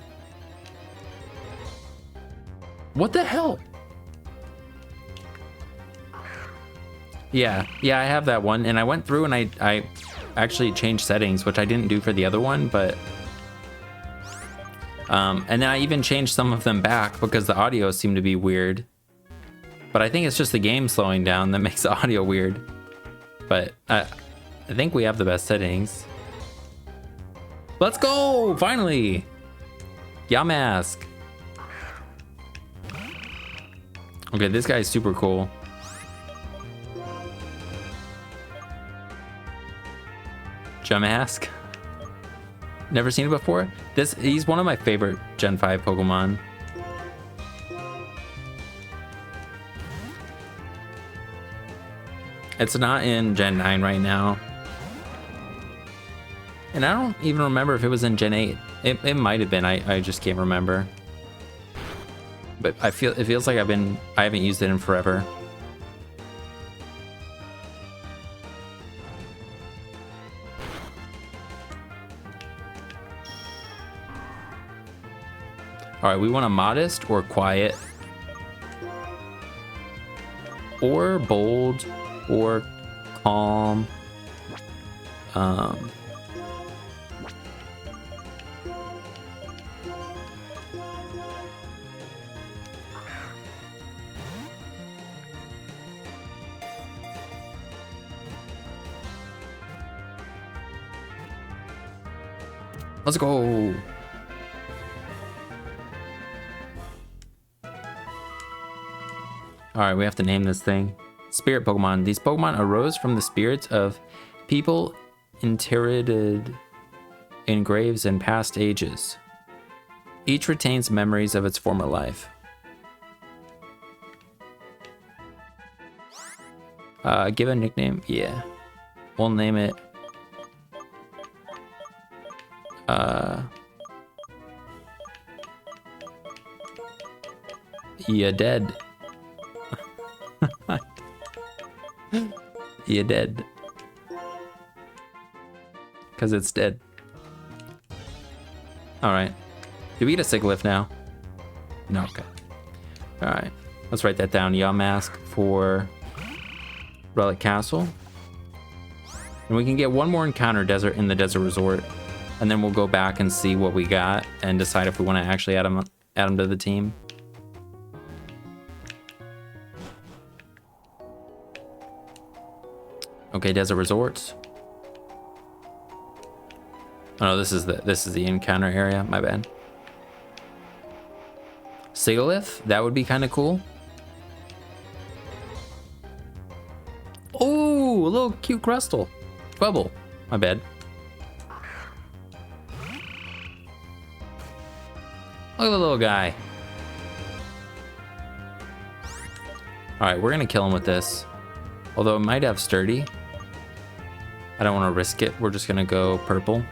What the hell? Yeah, I have that one, and I went through and I actually changed settings, which I didn't do for the other one, but and then I even changed some of them back because the audio seemed to be weird. But I think it's just the game slowing down that makes the audio weird. But I think we have the best settings. Let's go! Finally! Yamask. Okay, this guy's super cool. Yamask. Never seen it before? He's one of my favorite Gen 5 Pokemon. It's not in Gen 9 right now. And I don't even remember if it was in Gen 8. It might have been, I just can't remember. But it feels like I haven't used it in forever. All right, we want a modest or quiet, or bold, or calm. Let's go. All right, we have to name this thing. Spirit Pokemon. These Pokemon arose from the spirits of people interred in graves in past ages. Each retains memories of its former life. Give a nickname? Yeah. We'll name it... You dead. You dead. Because it's dead. Alright. Do we get a Sigilyph now? No, okay. Alright. Let's write that down. Yamask for Relic Castle. And we can get one more encounter in the Desert Resort. And then we'll go back and see what we got and decide if we want to actually add him to the team. Okay, Desert Resorts. Oh no, this is the encounter area. My bad. Sigilyph, that would be kind of cool. Oh, a little cute Crustle. Bubble. My bad. Look at the little guy. Alright, we're gonna kill him with this. Although it might have sturdy. I don't want to risk it. We're just gonna go purple.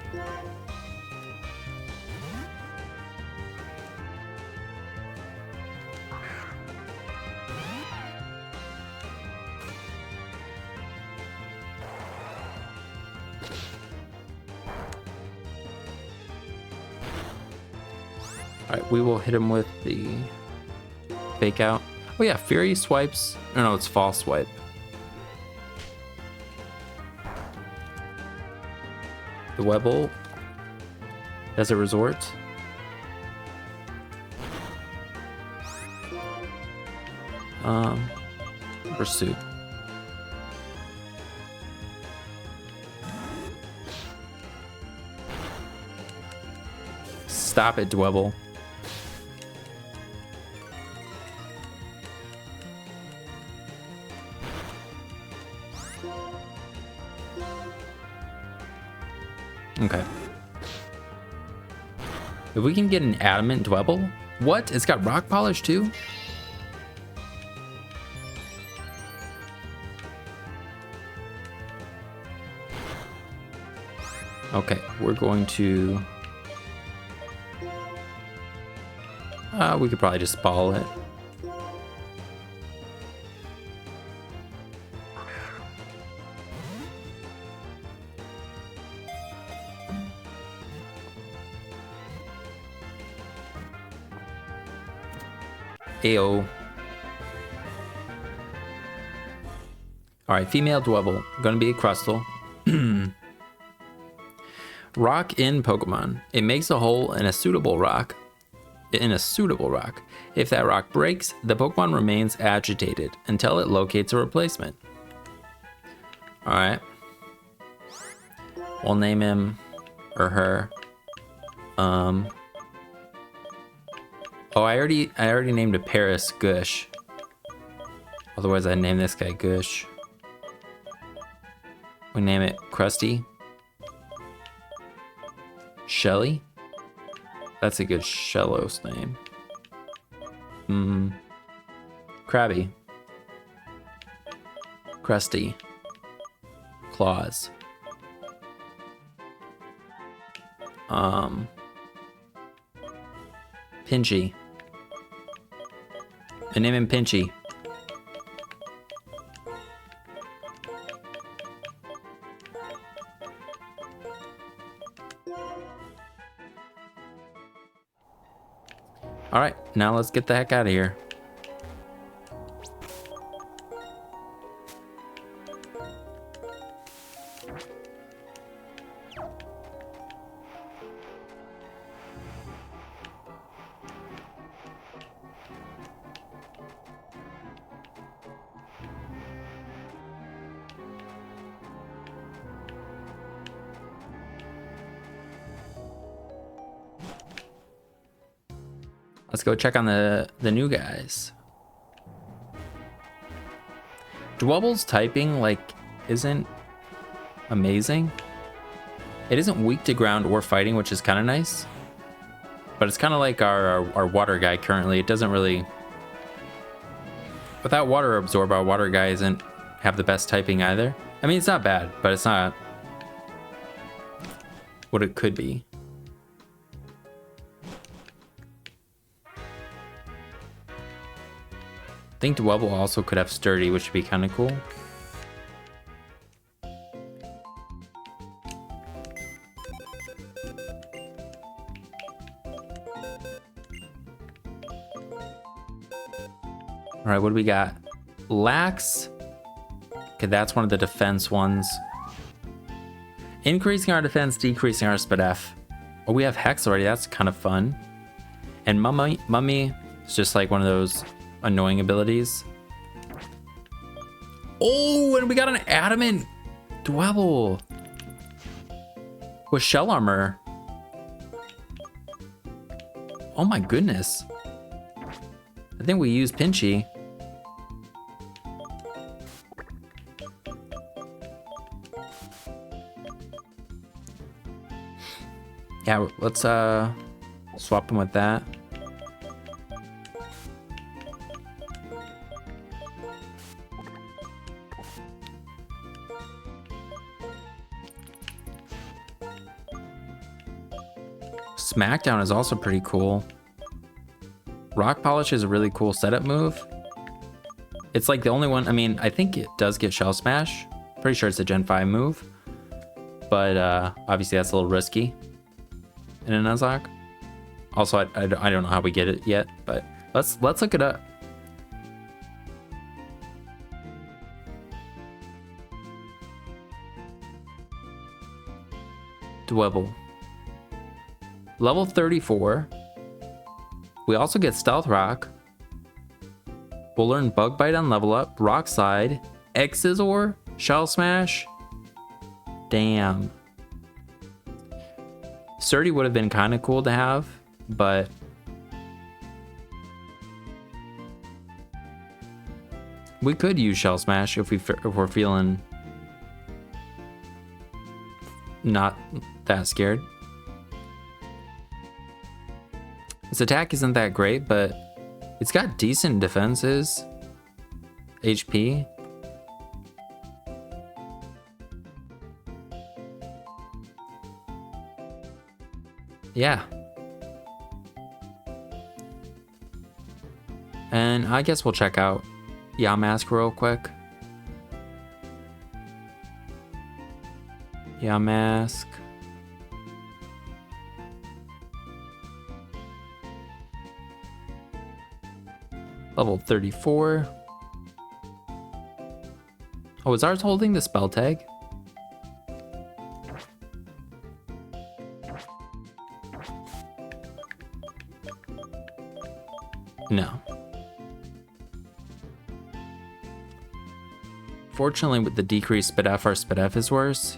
Alright, we will hit him with the fake out. Oh yeah, Fury swipes. No, it's false swipe. The Webble. Desert Resort. Pursuit. Stop it, Dwebble. Okay. If we can get an adamant Dwebble. What? It's got rock polish too? Okay, we're going to... we could probably just ball it. Ayo. Alright, female Dwebble. Gonna be a Crustle. Rock in Pokemon. It makes a hole in a suitable rock. If that rock breaks, the Pokemon remains agitated until it locates a replacement. Alright. We'll name him or her. Oh, I already named a Paris Gush. Otherwise I'd name this guy Gush. We name it Krusty. Shelly? That's a good Shellos name. Krabby. Krusty. Claus. Pinchy. I name him Pinchy. All right, now let's get the heck out of here. Let's go check on the new guys. Dwebble's typing, like, isn't amazing. It isn't weak to ground or fighting, which is kind of nice. But it's kind of like our water guy currently. It doesn't really... Without water absorb, our water guy isn't have the best typing either. I mean, it's not bad, but it's not what it could be. I think Dwebble also could have Sturdy, which would be kind of cool. All right, what do we got? Lax. Okay, that's one of the defense ones. Increasing our defense, decreasing our SpDef. Oh, we have Hex already. That's kind of fun. And Mummy is just like one of those annoying abilities. Oh, and we got an adamant Dwebble with shell armor. Oh my goodness. I think we used Pinchy. Yeah, let's swap him with that. Smackdown is also pretty cool. Rock Polish is a really cool setup move. It's like the only one, I mean, I think it does get Shell Smash. Pretty sure it's a Gen 5 move. But obviously that's a little risky in a Nuzlocke. Also, I don't know how we get it yet, but let's look it up. Dwebble. Level 34. We also get Stealth Rock. We'll learn Bug Bite on level up, Rock Slide, X-Scissor, Shell Smash. Damn. Sturdy would have been kind of cool to have, but we could use Shell Smash if we're feeling not that scared. Its attack isn't that great, but it's got decent defenses. HP. Yeah. And I guess we'll check out Yamask real quick. Yamask. Level 34. Oh, is ours holding the spell tag? No. Fortunately, with the decreased SpDef, our SpDef is worse.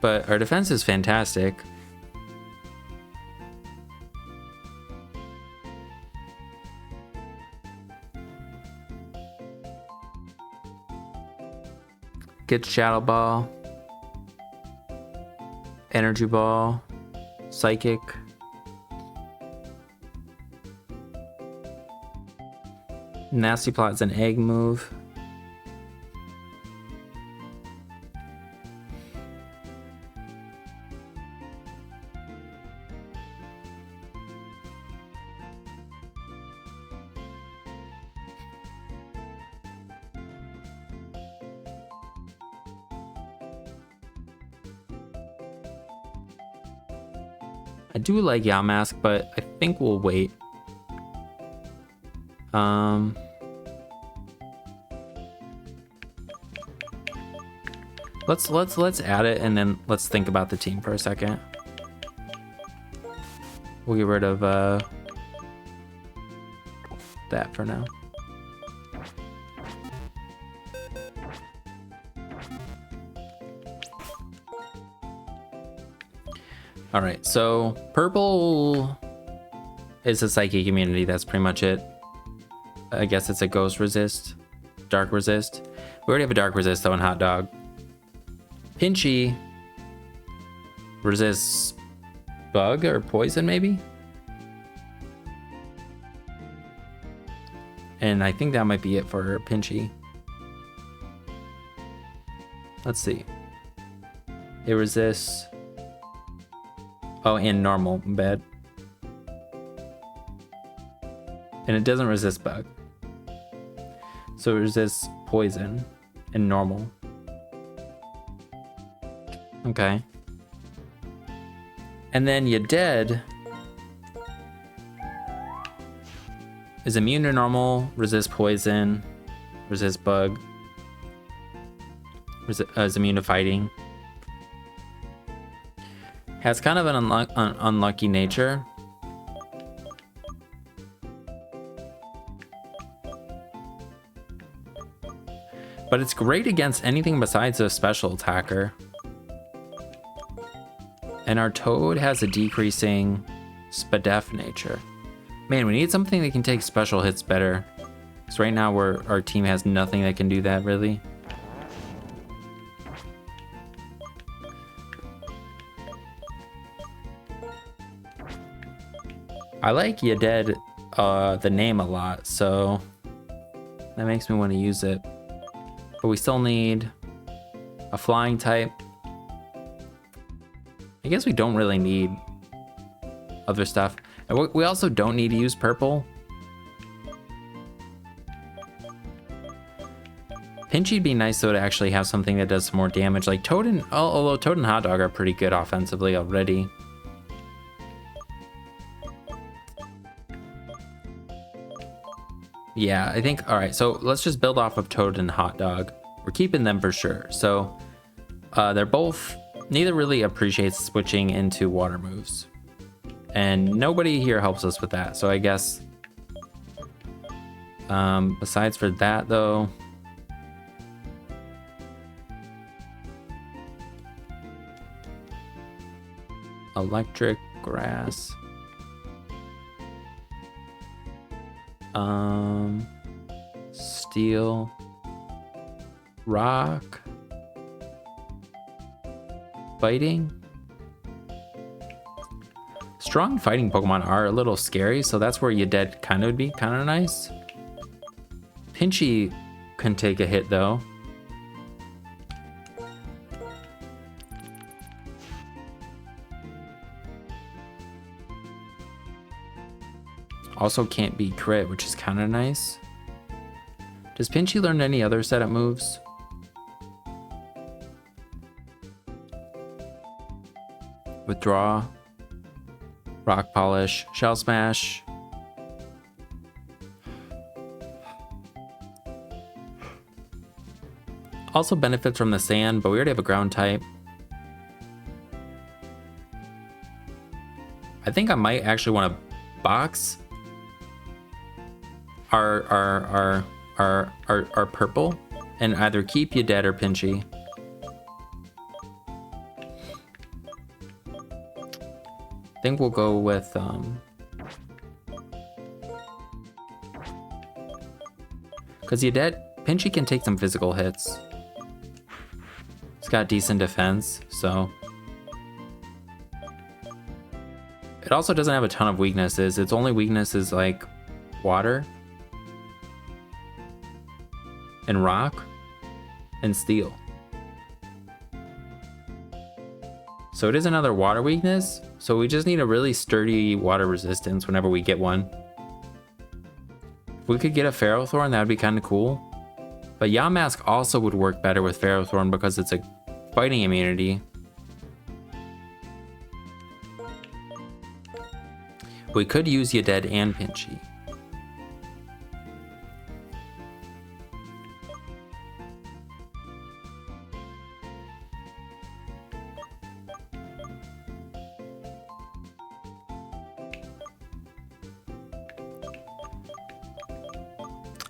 But our defense is fantastic. Get Shadow Ball. Energy Ball. Psychic. Nasty Plot's an egg move. I do like Yamask, but I think we'll wait. Let's add it and then let's think about the team for a second. We'll get rid of that for now. All right, so purple is a psychic immunity. That's pretty much it. I guess it's a ghost resist, dark resist. We already have a dark resist though in Hot Dog. Pinchy resists bug or poison maybe. And I think that might be it for Pinchy. Let's see. It resists. Oh, and normal, bad. And it doesn't resist bug. So it resists poison and normal. Okay. And then your dead is immune to normal, resist poison, resist bug, is immune to fighting. Has kind of an unlucky nature. But it's great against anything besides a special attacker. And our Toad has a decreasing SpDef nature. Man, we need something that can take special hits better. Because right now our team has nothing that can do that really. I like Ya Dead, the name a lot, so that makes me want to use it. But we still need a flying type. I guess we don't really need other stuff. And we also don't need to use purple. Pinchy'd be nice though to actually have something that does some more damage. Like Toad and, although Toad and Hot Dog are pretty good offensively already. Yeah, I think, all right, so let's just build off of Toad and Hot Dog. We're keeping them for sure. So they're both, neither really appreciates switching into water moves. And nobody here helps us with that. So I guess, besides for that though, electric, grass. Steel, rock, fighting. Strong fighting Pokemon are a little scary, so that's where Undead kind of would be kind of nice. Pinchy can take a hit though. Also can't be crit, which is kind of nice. Does Pinchy learn any other setup moves? Withdraw, Rock Polish, Shell Smash. Also benefits from the sand, but we already have a ground type. I think I might actually want to box our purple and either keep you dead or Pinchy. I think we'll go with because you dead, Pinchy can take some physical hits. It's got decent defense, so it also doesn't have a ton of weaknesses. Its only weakness is like water and rock and steel. So it is another water weakness, so we just need a really sturdy water resistance whenever we get one. If we could get a Ferrothorn, that would be kind of cool. But Yamask also would work better with Ferrothorn because it's a fighting immunity. We could use Undead and Pinchy.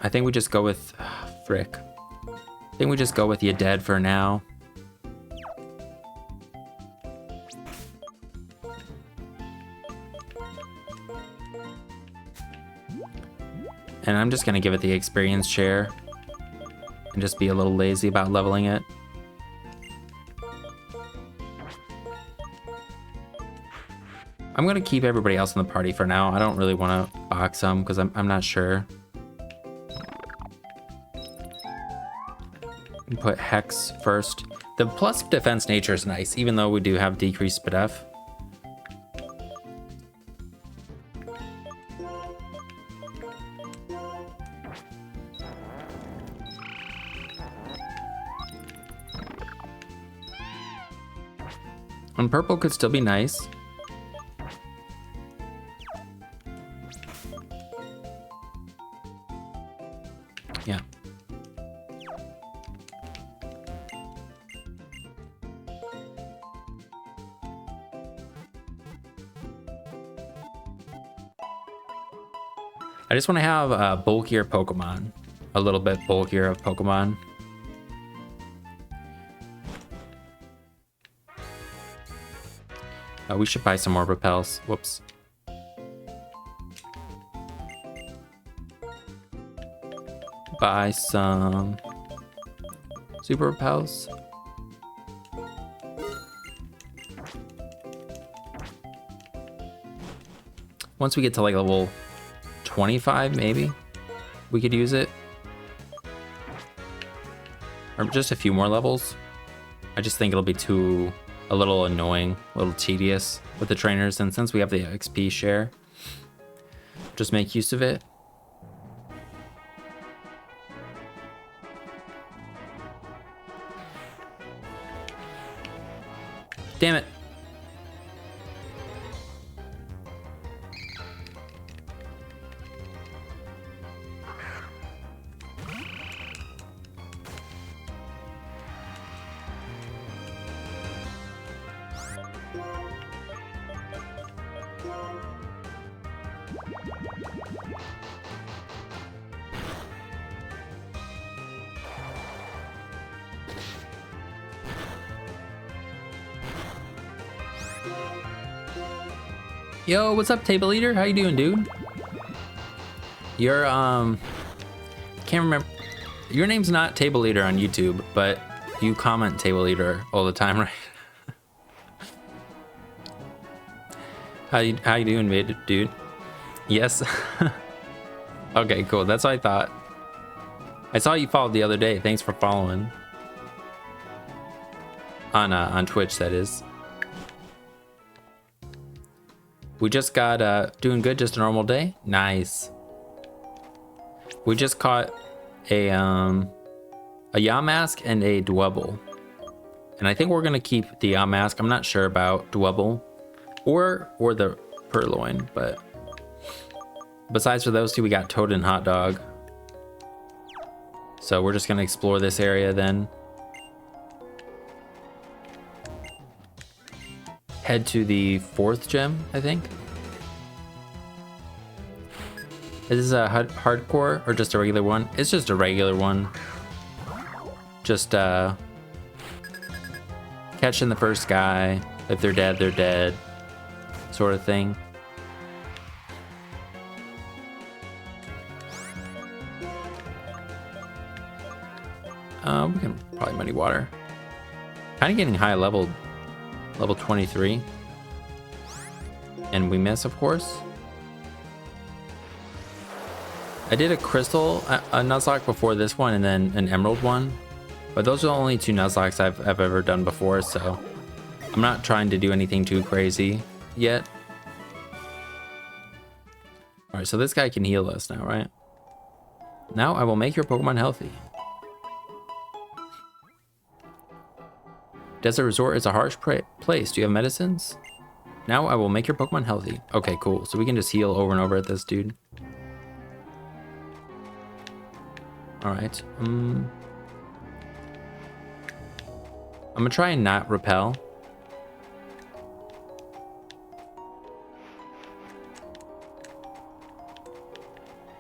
I think we just go with frick. I think we just go with Undead for now. And I'm just gonna give it the experience share and just be a little lazy about leveling it. I'm gonna keep everybody else in the party for now. I don't really want to box them because I'm not sure. Put Hex first. The plus defense nature is nice, even though we do have decreased SPDF. And purple could still be nice. Yeah. I just want to have a bulkier Pokemon. A little bit bulkier of Pokemon. We should buy some more repels. Whoops. Buy some super repels. Once we get to like level 25, maybe we could use it. Or just a few more levels. I just think it'll be too a little annoying, a little tedious with the trainers, and since we have the XP share, just make use of it. Damn it. Yo, what's up, table leader? How you doing, dude? You're can't remember. Your name's not table leader on YouTube, but you comment table leader all the time, right? How you doing, dude? Yes. Okay, cool. That's what I thought. I saw you followed the other day. Thanks for following. On Twitch, that is. We just got doing good, just a normal day. Nice. We just caught a Yamask and a Dwebble, and I think we're gonna keep the Yamask. I'm not sure about Dwebble or the Purloin, but besides for those two, we got Toad and Hot Dog. So we're just gonna explore this area then. Head to the 4th gem, I think. Is this a hardcore or just a regular one? It's just a regular one. Just catching the first guy. If they're dead, sort of thing. We can probably muddy water. Kind of getting high level 23, and we miss, of course. I did a crystal a Nuzlocke before this one, and then an emerald one, but those are the only 2 Nuzlocks I've ever done before, so I'm not trying to do anything too crazy yet. All right, so this guy can heal us now, right? Now I will make your Pokemon healthy. Desert Resort is a harsh place. Do you have medicines? Now I will make your Pokemon healthy. Okay, cool. So we can just heal over and over at this dude. All right. I'm gonna try and not repel.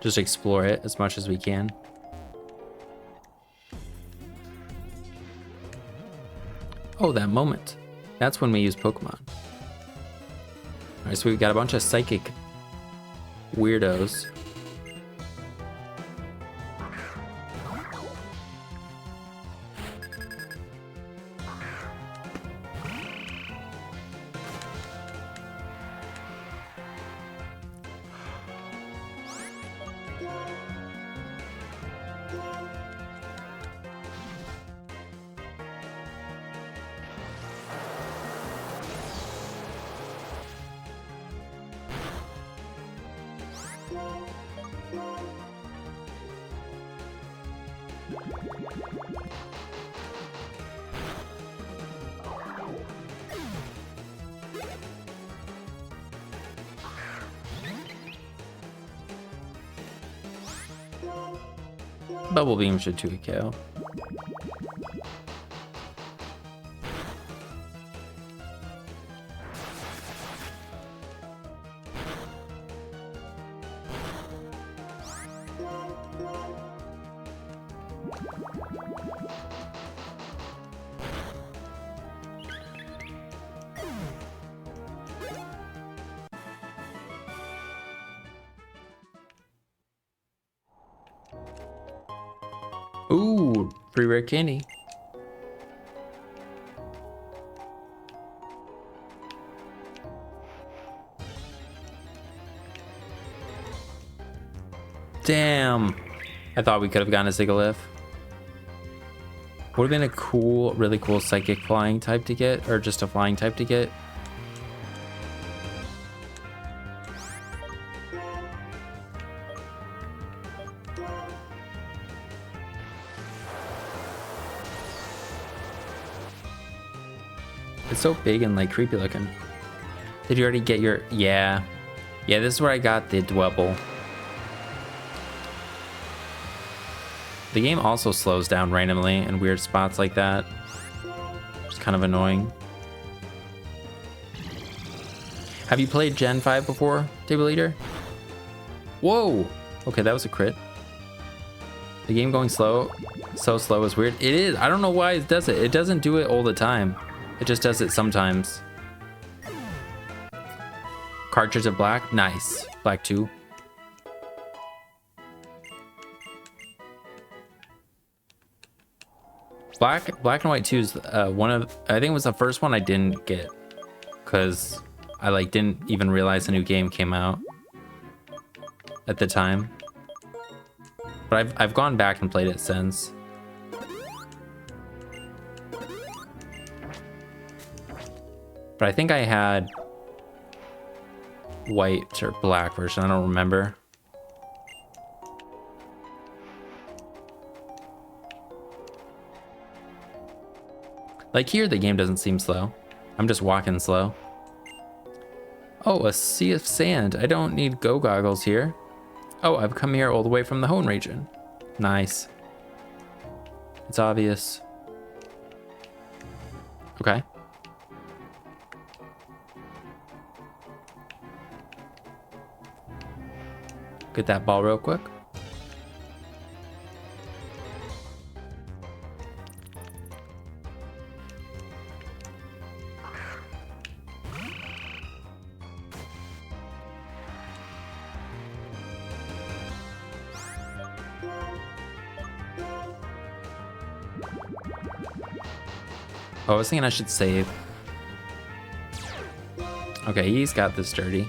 Just explore it as much as we can. Oh, that moment. That's when we use Pokemon. Alright, so we've got a bunch of psychic weirdos. Bubble Beam should 2 KO. Ooh, free rare candy. Damn. I thought we could have gotten a Sigilyph. Would have been a cool, really cool psychic flying type to get, or just a flying type to get. It's so big and like creepy looking. Did you already get your, yeah, this is where I got the Dwebble. The game also slows down randomly in weird spots like that. It's kind of annoying. Have you played Gen 5 before, Table Leader? Whoa! Okay, that was a crit. The game going slow, so slow is weird. It is. I don't know why it does it. It doesn't do it all the time. It just does it sometimes. Cartridge of black, nice. Black 2. Black and white 2 is one of, I think it was the first one I didn't get because I like didn't even realize a new game came out at the time. But I've gone back and played it since. But I think I had white or black version, I don't remember. Like here, the game doesn't seem slow. I'm just walking slow. Oh, a sea of sand. I don't need go goggles here. Oh, I've come here all the way from the home region. Nice. It's obvious. Okay. Get that ball real quick. Oh, I was thinking I should save. Okay, he's got this dirty.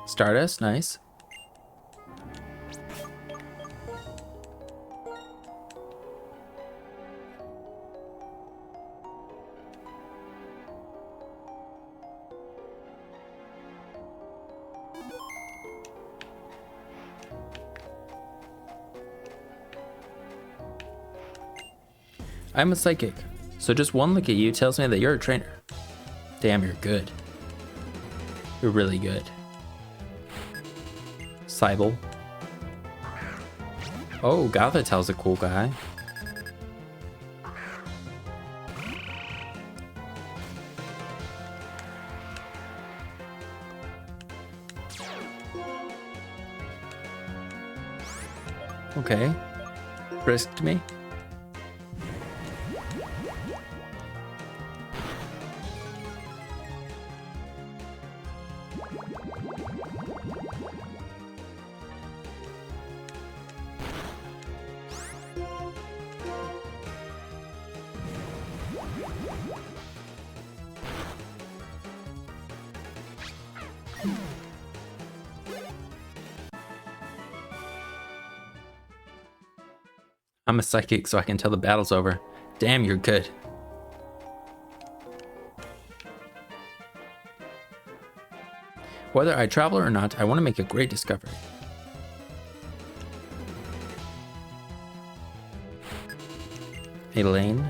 Stardust, nice. I'm a psychic, so just one look at you tells me that you're a trainer. Damn, you're good. You're really good. Cybele. Oh, Gothitel's a cool guy. Okay. Brisked me. I'm a psychic, so I can tell the battle's over. Damn, you're good. Whether I travel or not, I want to make a great discovery. Elaine.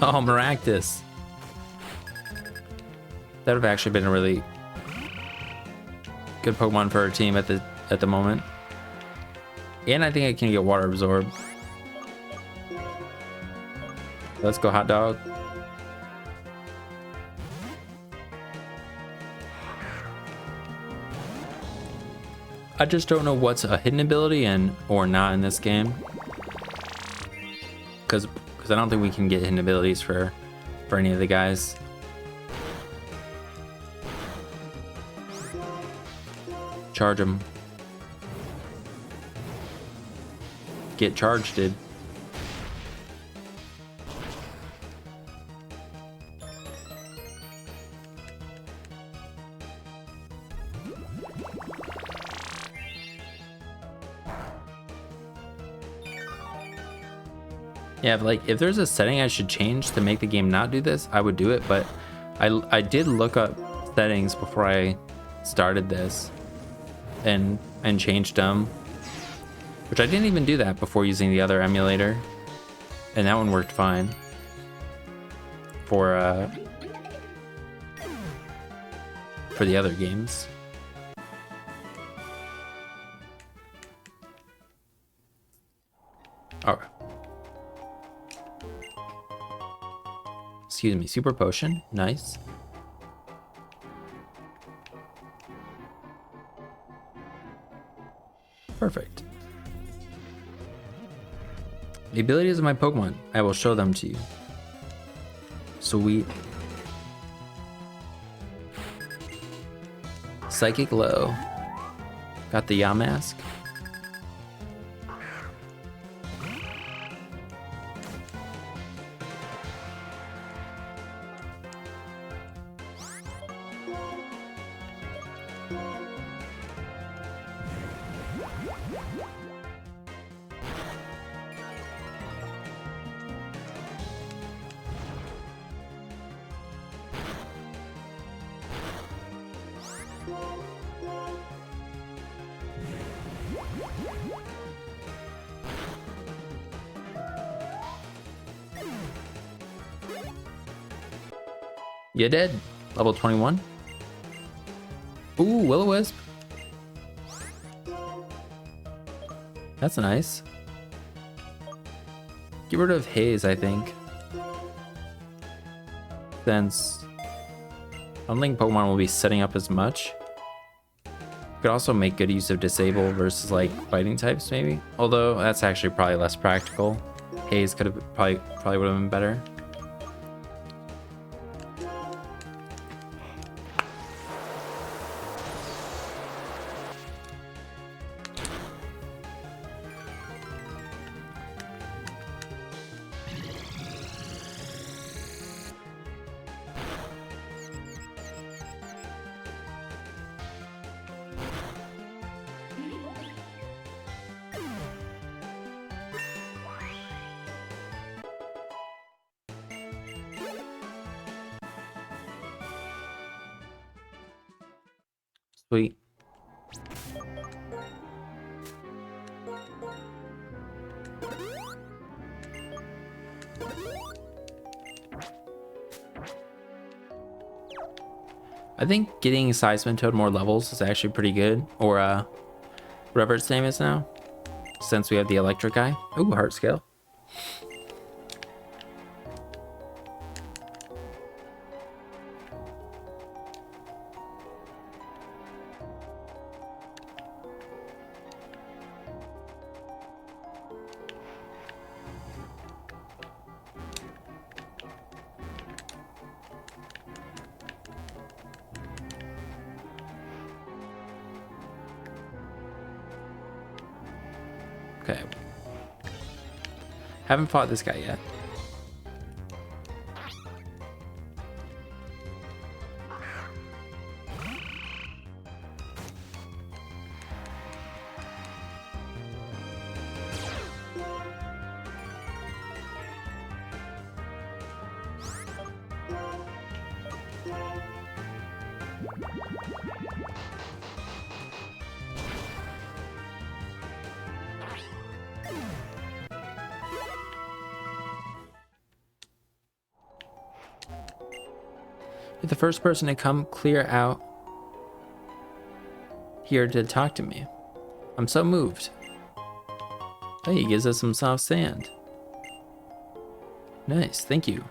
Oh, Maractus. That would have actually been a really good Pokemon for our team at the moment. And I think I can get water absorb. Let's go, hot dog. I just don't know what's a hidden ability or not in this game. Because I don't think we can get hidden abilities for any of the guys. Charge him. Get charged, dude. Yeah, like if there's a setting I should change to make the game not do this, I would do it, but I did look up settings before I started this and changed them, which I didn't even do that before using the other emulator, and that one worked fine for the other games. All right. Excuse me, super potion, nice. Perfect. The abilities of my Pokemon, I will show them to you. Sweet. Psychic Low. Got the Yamask. You did. Level 21. Ooh, Will-O-Wisp. That's nice. Get rid of Haze, I think. Since I don't think Pokemon will be setting up as much. Could also make good use of Disable versus like fighting types, maybe. Although that's actually probably less practical. Haze could have probably would have been better. Sweet. I think getting Seismitoad more levels is actually pretty good, or whatever its name is now, since we have the electric guy. Ooh, heart scale. Okay. Haven't fought this guy yet. You're the first person to come clear out here to talk to me. I'm so moved. Hey, he gives us some soft sand. Nice, thank you.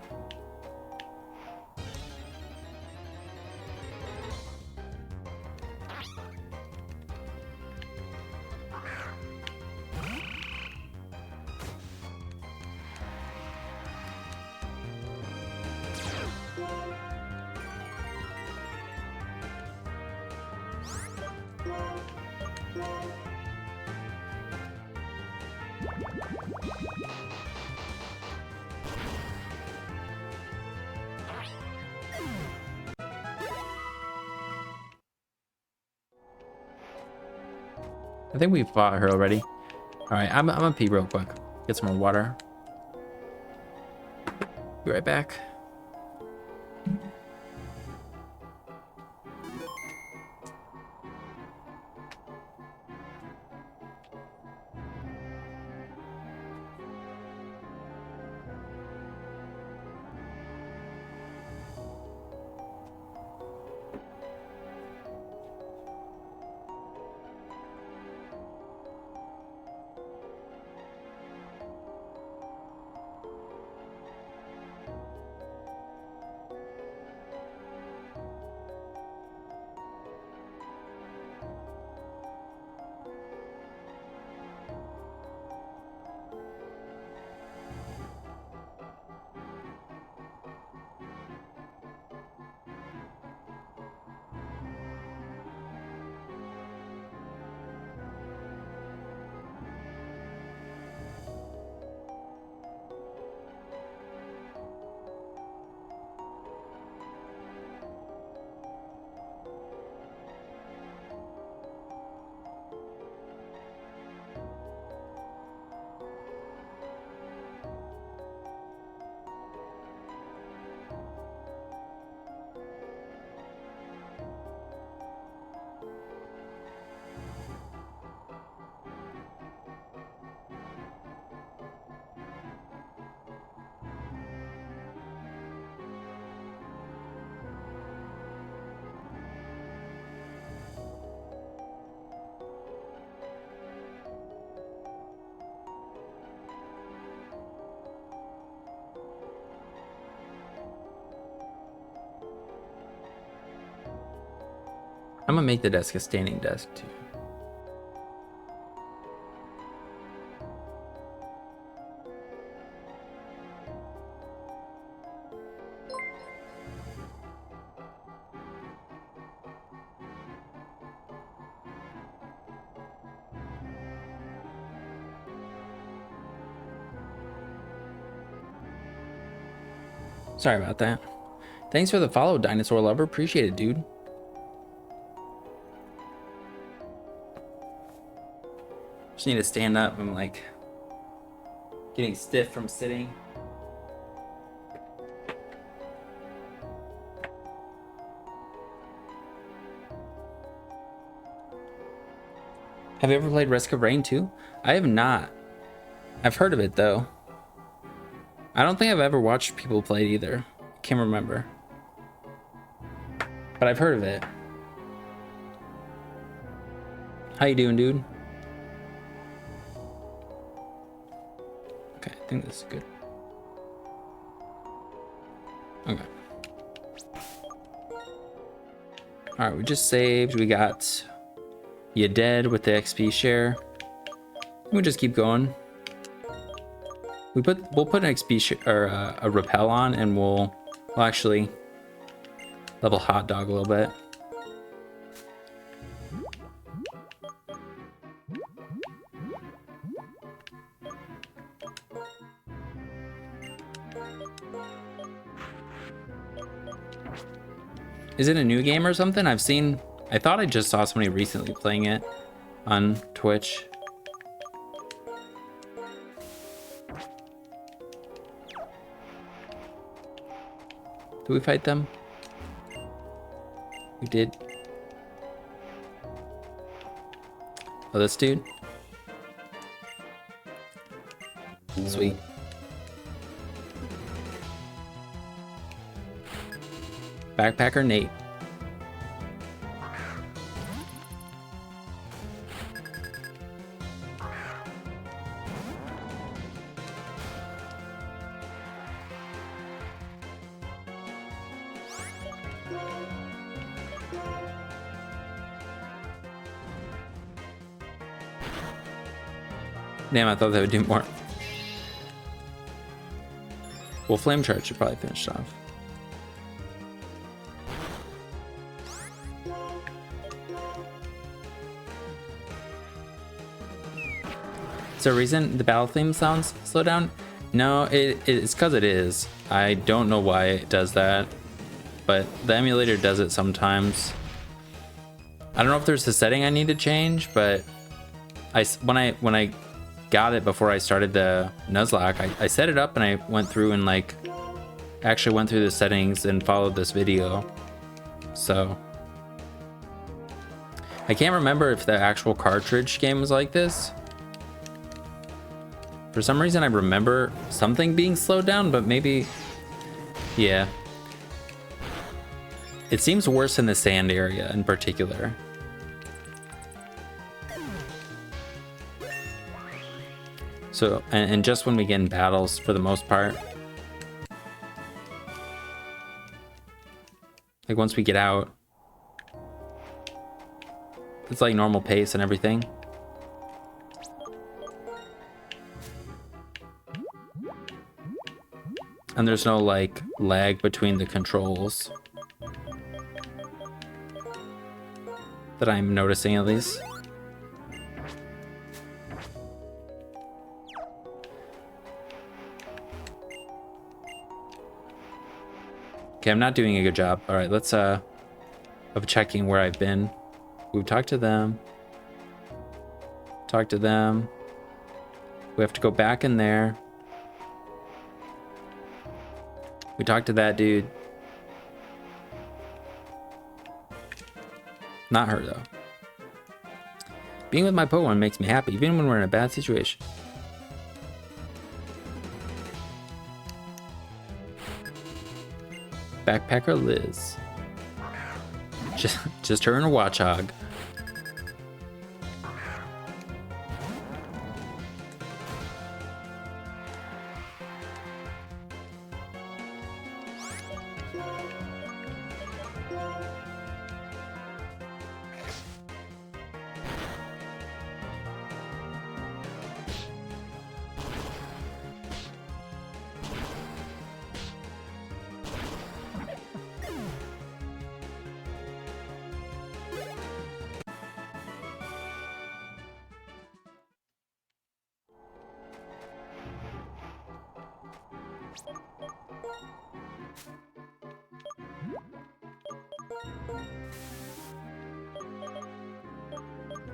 I think we fought her already. All right, I'm gonna pee real quick. Get some more water. Be right back. I'm gonna make the desk a standing desk too. Sorry about that. Thanks for the follow, Dinosaur Lover. Appreciate it, dude. Just need to stand up. I'm like getting stiff from sitting. Have you ever played Risk of Rain 2? I have not. I've heard of it though. I don't think I've ever watched people play it either. Can't remember. But I've heard of it. How you doing, dude? Okay, I think this is good. Okay. Alright, we just saved. We got You Dead with the XP share. We'll just keep going. We'll put an XP or a repel on, and we'll actually level Hot Dog a little bit. Is it a new game or something? I thought I just saw somebody recently playing it on Twitch. Did we fight them? We did. Oh, this dude? Sweet. Backpacker Nate. Damn, I thought they would do more. Well, Flame Charge should probably finish it off. Is there a reason the battle theme sounds slow down? No, it's because it is. I don't know why it does that, but the emulator does it sometimes. I don't know if there's a setting I need to change, but when I got it before I started the Nuzlocke, I set it up and I went through and like actually went through the settings and followed this video. So I can't remember if the actual cartridge game was like this. For some reason I remember something being slowed down, but maybe, yeah. It seems worse in the sand area in particular. So, and just when we get in battles for the most part. Like once we get out, it's like normal pace and everything. And there's no like lag between the controls that I'm noticing at least. Okay, I'm not doing a good job. All right, let's of checking where I've been. We've talked to them. Talk to them. We have to go back in there. We talked to that dude. Not her though. Being with my Pokemon makes me happy, even when we're in a bad situation. Backpacker Liz. Just her and a Watchog.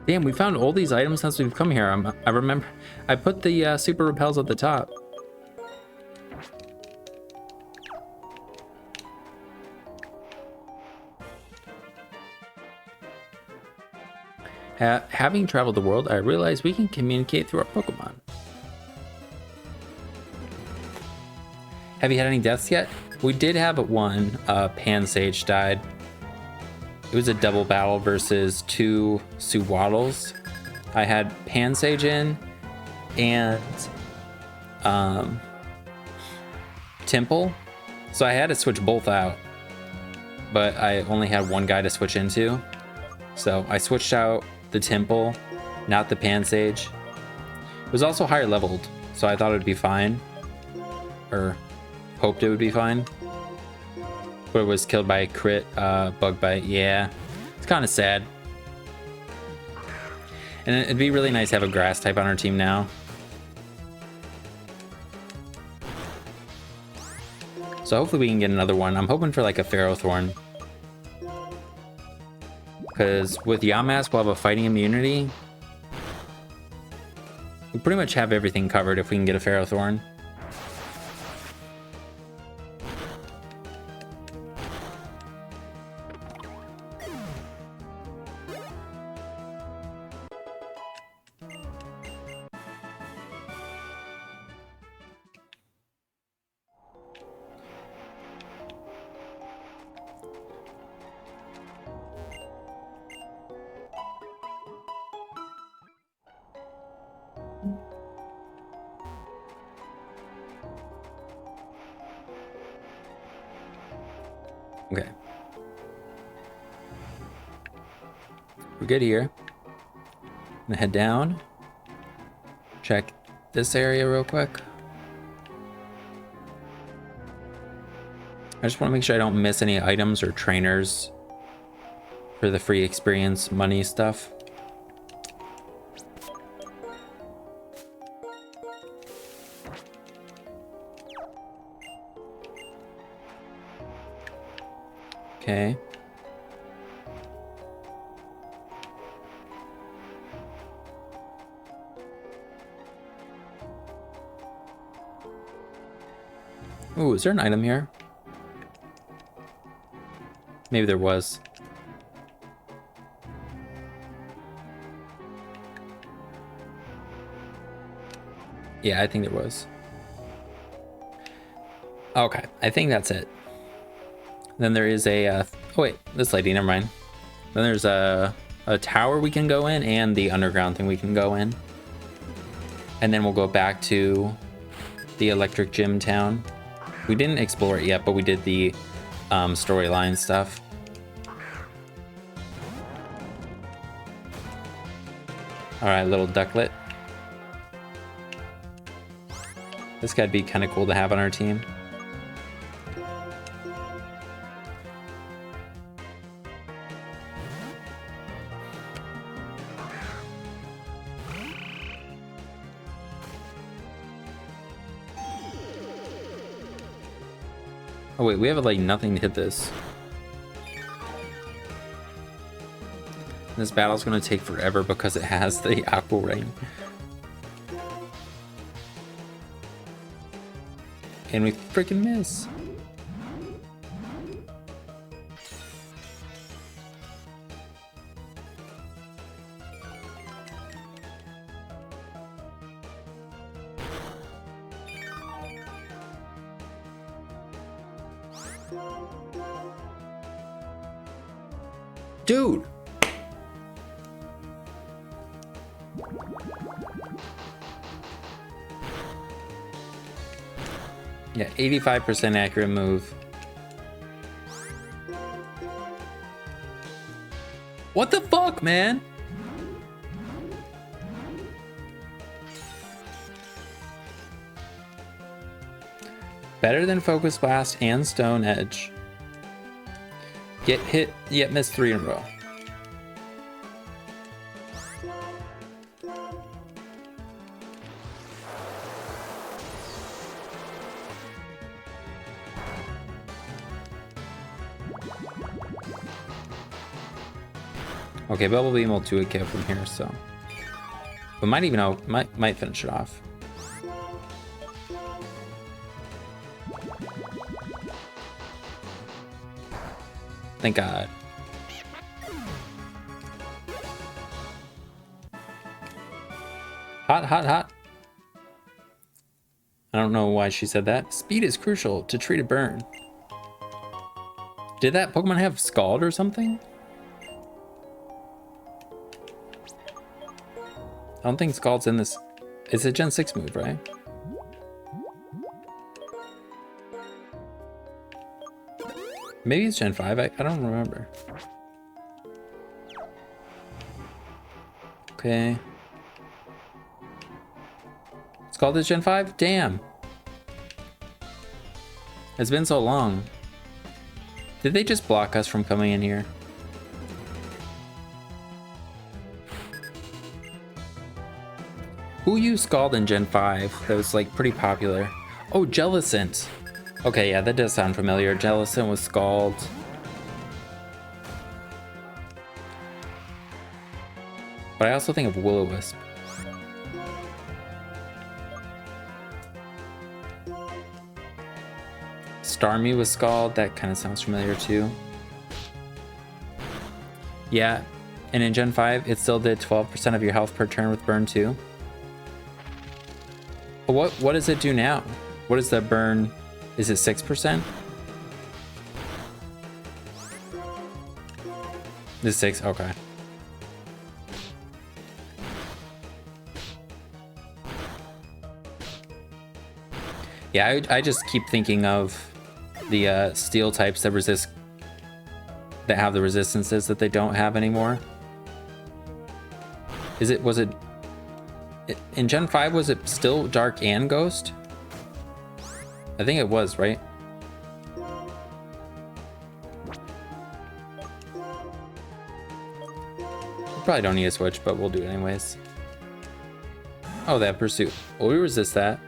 Damn, we found all these items since we've come here. I remember I put the super repels at the top. Having traveled the world, I realized we can communicate through our Pokemon. Have you had any deaths yet? We did have one. Pansage died. It was a double battle versus 2 Suwaddles. I had Pansage in and Temple. So I had to switch both out. But I only had one guy to switch into. So I switched out the Temple, not the Pansage. It was also higher leveled, so I thought it would be fine. Or hoped it would be fine. But it was killed by a crit bug bite. Yeah, it's kind of sad. And it'd be really nice to have a grass type on our team now. So hopefully we can get another one. I'm hoping for like a Ferrothorn. Because with Yamask we'll have a fighting immunity. We pretty much have everything covered if we can get a Ferrothorn. Okay. We're good here. I'm gonna head down. Check this area real quick. I just want to make sure I don't miss any items or trainers for the free experience money stuff. Okay. Ooh, is there an item here? Maybe there was. Yeah, I think there was. Okay, I think that's it. Then there is a, oh wait, this lady, never mind. Then there's a tower we can go in and the underground thing we can go in. And then we'll go back to the electric gym town. We didn't explore it yet, but we did the storyline stuff. All right, little ducklet. This guy'd be kind of cool to have on our team. Oh wait, we have like nothing to hit this. This battle's gonna take forever because it has the Aqua Ring. And we freaking miss. Dude. Yeah, 85% accurate move. What the fuck, man? Better than Focus Blast and Stone Edge. Get hit, yet miss 3 in a row. Okay, Bubble Beam will do a kill from here, so we might even might finish it off. Thank God. Hot, hot, hot. I don't know why she said that. Speed is crucial to treat a burn. Did that Pokemon have Scald or something? I don't think Scald's in this. It's a Gen 6 move, right? Maybe it's Gen 5. I don't remember. Okay. Scald is Gen 5? Damn. It's been so long. Did they just block us from coming in here? Who used Scald in Gen 5? That was like pretty popular. Oh, Jellicent. Okay, yeah, that does sound familiar. Jellicent was Scald. But I also think of Will-O-Wisp. Starmie was Scald. That kind of sounds familiar too. Yeah, and in Gen 5, it still did 12% of your health per turn with Burn 2. What does it do now? What is the burn? Is it 6%? This is 6, okay. Yeah, I just keep thinking of the steel types that have the resistances that they don't have anymore. Was it in Gen 5, was it still Dark and Ghost? I think it was, right? We probably don't need a switch, but we'll do it anyways. Oh, that Pursuit. Well, we resist that.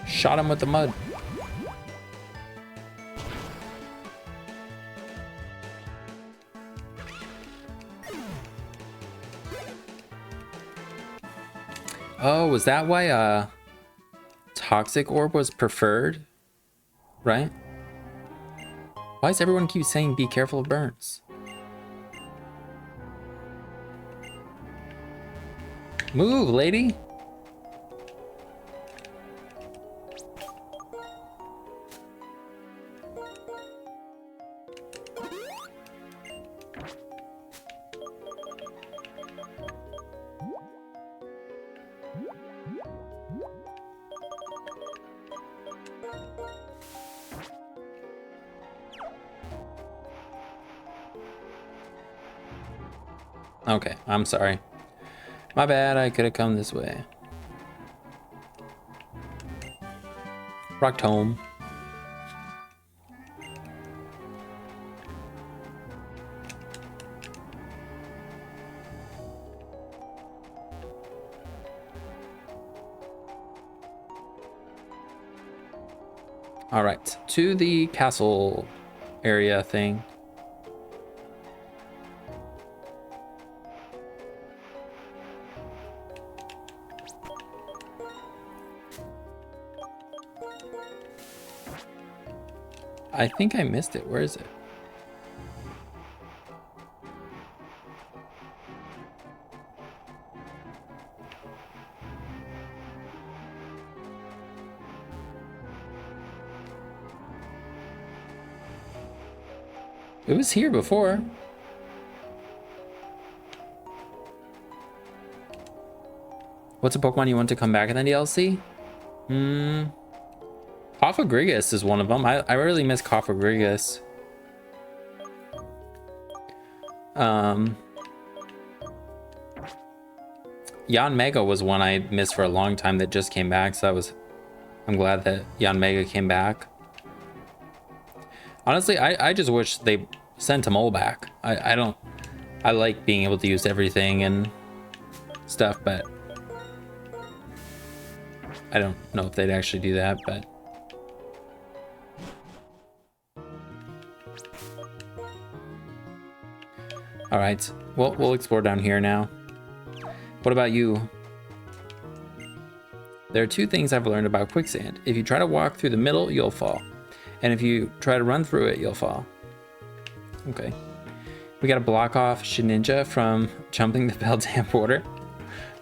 Shot him with the mud. Oh, was that why Toxic Orb was preferred? Right? Why does everyone keep saying be careful of burns? Move, lady! Okay, I'm sorry. My bad, I could have come this way. Rocked home. All right, to the castle area thing. I think I missed it. Where is it? It was here before. What's a Pokemon you want to come back in the DLC? Coffagrigus is one of them. I really miss Coffagrigus. Yanmega was one I missed for a long time that just came back, so I'm glad that Yanmega came back. Honestly, I just wish they sent them all back. I like being able to use everything and stuff, but I don't know if they'd actually do that, but all right, well, we'll explore down here now. What about you? There are two things I've learned about quicksand. If you try to walk through the middle, you'll fall. And if you try to run through it, you'll fall. Okay. We gotta block off Shedinja from jumping the Beldam border.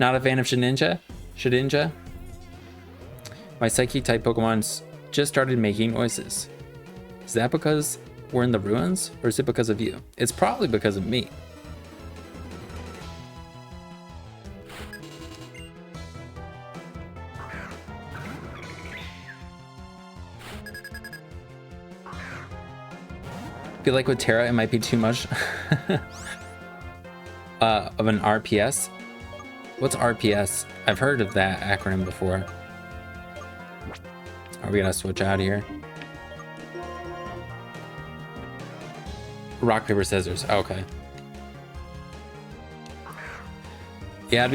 Not a fan of Shedinja. My Psychic-type Pokemon's just started making noises. Is that because we're in the ruins, or is it because of you? It's probably because of me. I feel like with Terra, it might be too much of an RPS. What's RPS? I've heard of that acronym before. Are we gonna switch out here? Rock, paper, scissors. Okay. Yeah,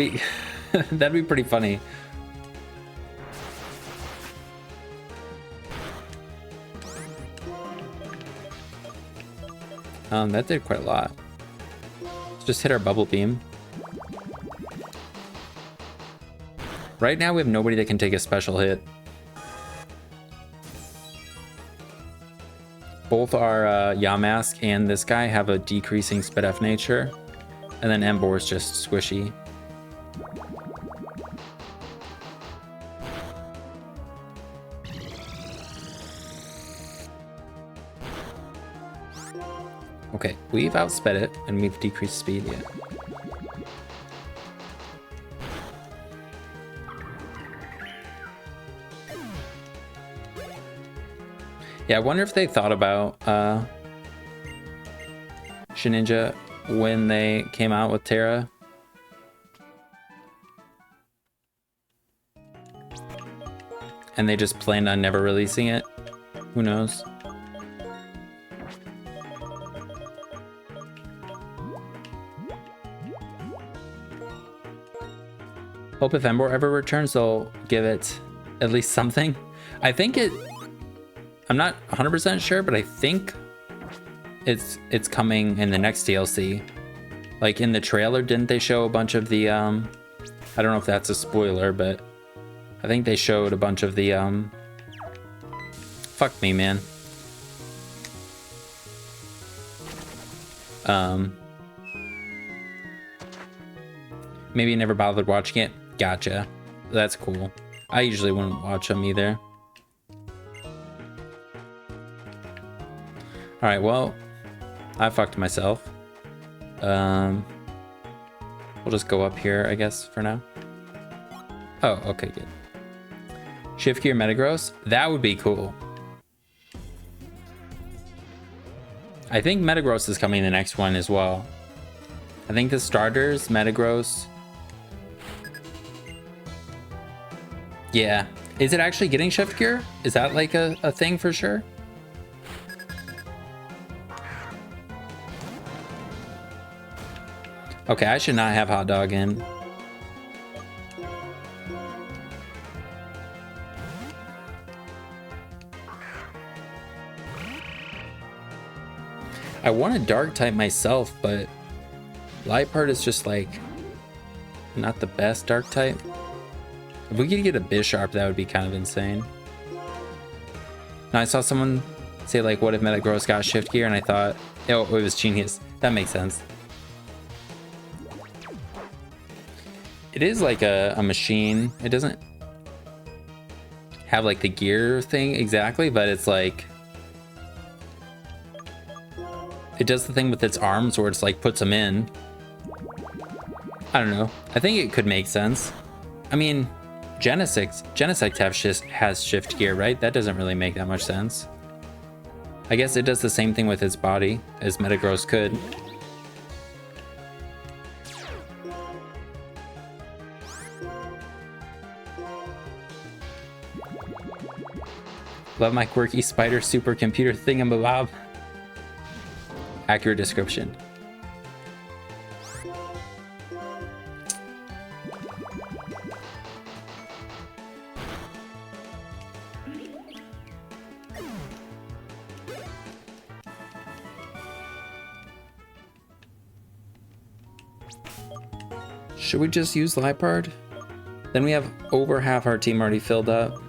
that'd be pretty funny. That did quite a lot. Let's just hit our bubble beam. Right now we have nobody that can take a special hit. Both our Yamask and this guy have a decreasing Spidef nature, and then Embor is just squishy. Okay, we've outsped it, and we've decreased speed yet. Yeah, I wonder if they thought about Shedinja when they came out with Terra. And they just planned on never releasing it. Who knows? Hope if Embor ever returns, they'll give it at least something. I think I'm not 100% sure, but I think it's coming in the next DLC. Like in the trailer, didn't they show a bunch of the I don't know if that's a spoiler, but I think they showed a bunch of the, fuck me, man. Maybe you never bothered watching it. Gotcha. That's cool. I usually wouldn't watch them either. Alright, well, I fucked myself. We'll just go up here, I guess, for now. Oh, okay, good. Shift gear Metagross? That would be cool. I think Metagross is coming in the next one as well. I think the starters, Metagross. Yeah. Is it actually getting shift gear? Is that like a thing for sure? Okay, I should not have hot dog in. I want a dark type myself, but Liepard is just like not the best dark type. If we could get a Bisharp, that would be kind of insane. Now I saw someone say like, what if Metagross got shift gear? And I thought, oh, it was genius. That makes sense. It is like a machine. It doesn't have like the gear thing exactly, but it's like, it does the thing with its arms where it's like puts them in. I don't know. I think it could make sense. I mean, Genesect has shift gear, right? That doesn't really make that much sense. I guess it does the same thing with its body as Metagross could. Love my quirky spider supercomputer thingamabob. Accurate description. Should we just use Liepard? Then we have over half our team already filled up.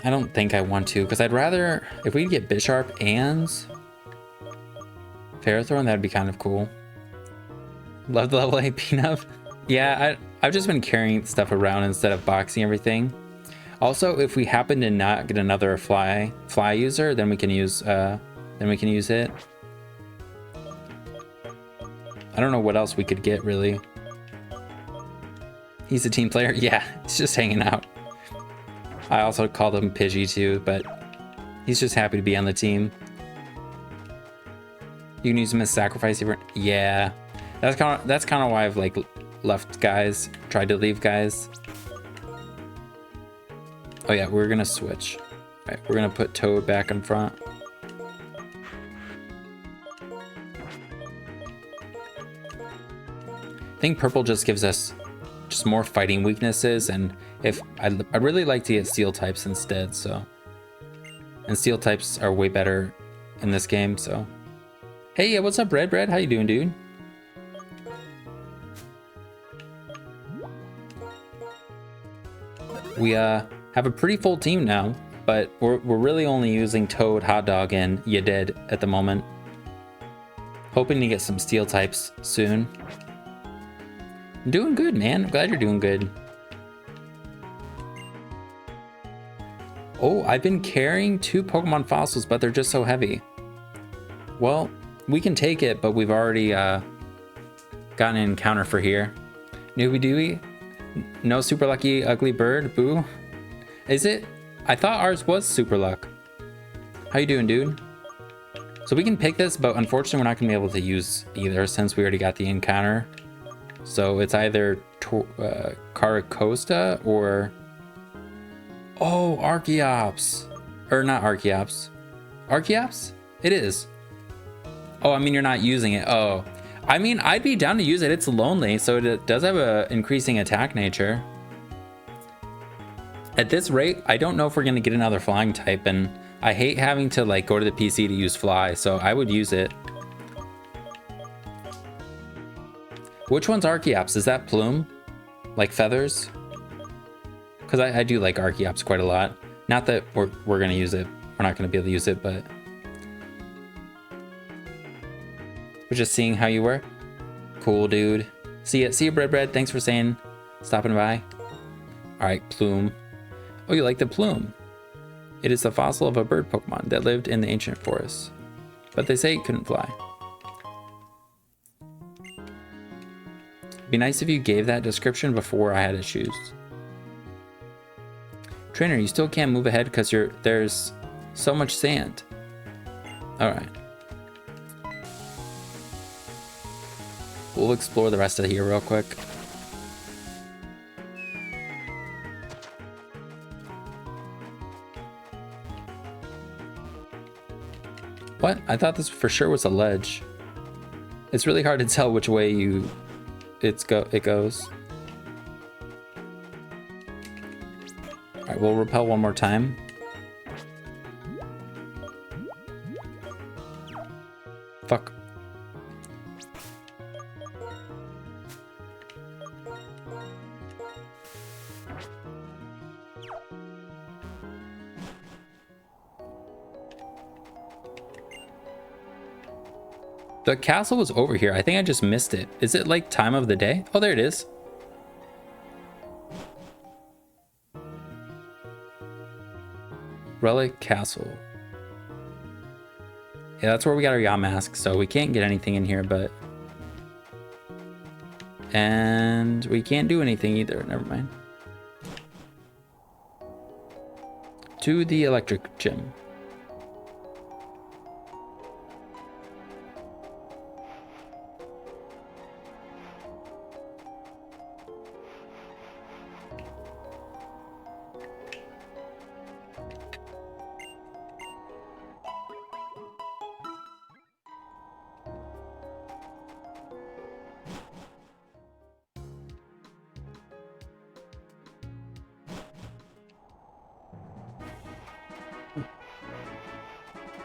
I don't think I want to, because I'd rather, if we get Bisharp and Ferrothorn, that'd be kind of cool. Love the level 8 peanut. Yeah, I've just been carrying stuff around instead of boxing everything. Also, if we happen to not get another fly user, then we can use it. I don't know what else we could get really. He's a team player. Yeah, he's just hanging out. I also called him Pidgey too, but he's just happy to be on the team. You can use him as sacrifice. Yeah, that's kind of why I've like left guys, tried to leave guys. Oh yeah, we're gonna switch. All right, we're gonna put Toad back in front. I think purple just gives us just more fighting weaknesses, and if I'd really like to get steel types instead, so. And steel types are way better in this game, so. Hey, what's up, Red? How you doing, dude? We have a pretty full team now, but we're really only using Toad, Hot Dog, and Yedid at the moment. Hoping to get some steel types soon. I'm doing good, man. I'm glad you're doing good. Oh, I've been carrying 2 Pokemon fossils, but they're just so heavy. Well, we can take it, but we've already gotten an encounter for here. Newbie Dewey? No super lucky ugly bird? Boo. Is it? I thought ours was super luck. How you doing, dude? So we can pick this, but unfortunately we're not going to be able to use either since we already got the encounter. So it's either Caracosta or... Oh, Archeops. Or not Archeops. Archeops? It is. Oh, I mean, you're not using it. Oh. I mean, I'd be down to use it. It's lonely, so it does have a increasing attack nature. At this rate, I don't know if we're going to get another flying type, and I hate having to like go to the PC to use fly, so I would use it. Which one's Archeops? Is that plume? Like feathers? Because I do like Archeops quite a lot. Not that we're gonna use it. We're not gonna be able to use it, but we're just seeing how you were. Cool, dude. See ya, Bread. Thanks for stopping by. All right, plume. Oh, you like the plume? It is the fossil of a bird Pokemon that lived in the ancient forests, but they say it couldn't fly. It'd be nice if you gave that description before I had to choose. Trainer, you still can't move ahead because there's so much sand. All right. We'll explore the rest of here real quick. What? I thought this for sure was a ledge. It's really hard to tell which way it goes. All right, we'll repel one more time. Fuck. The castle was over here. I think I just missed it. Is it like time of the day? Oh, there it is. Relic Castle. Yeah, that's where we got our Yamask, so we can't get anything in here, but... And we can't do anything either. Never mind. To the electric gym.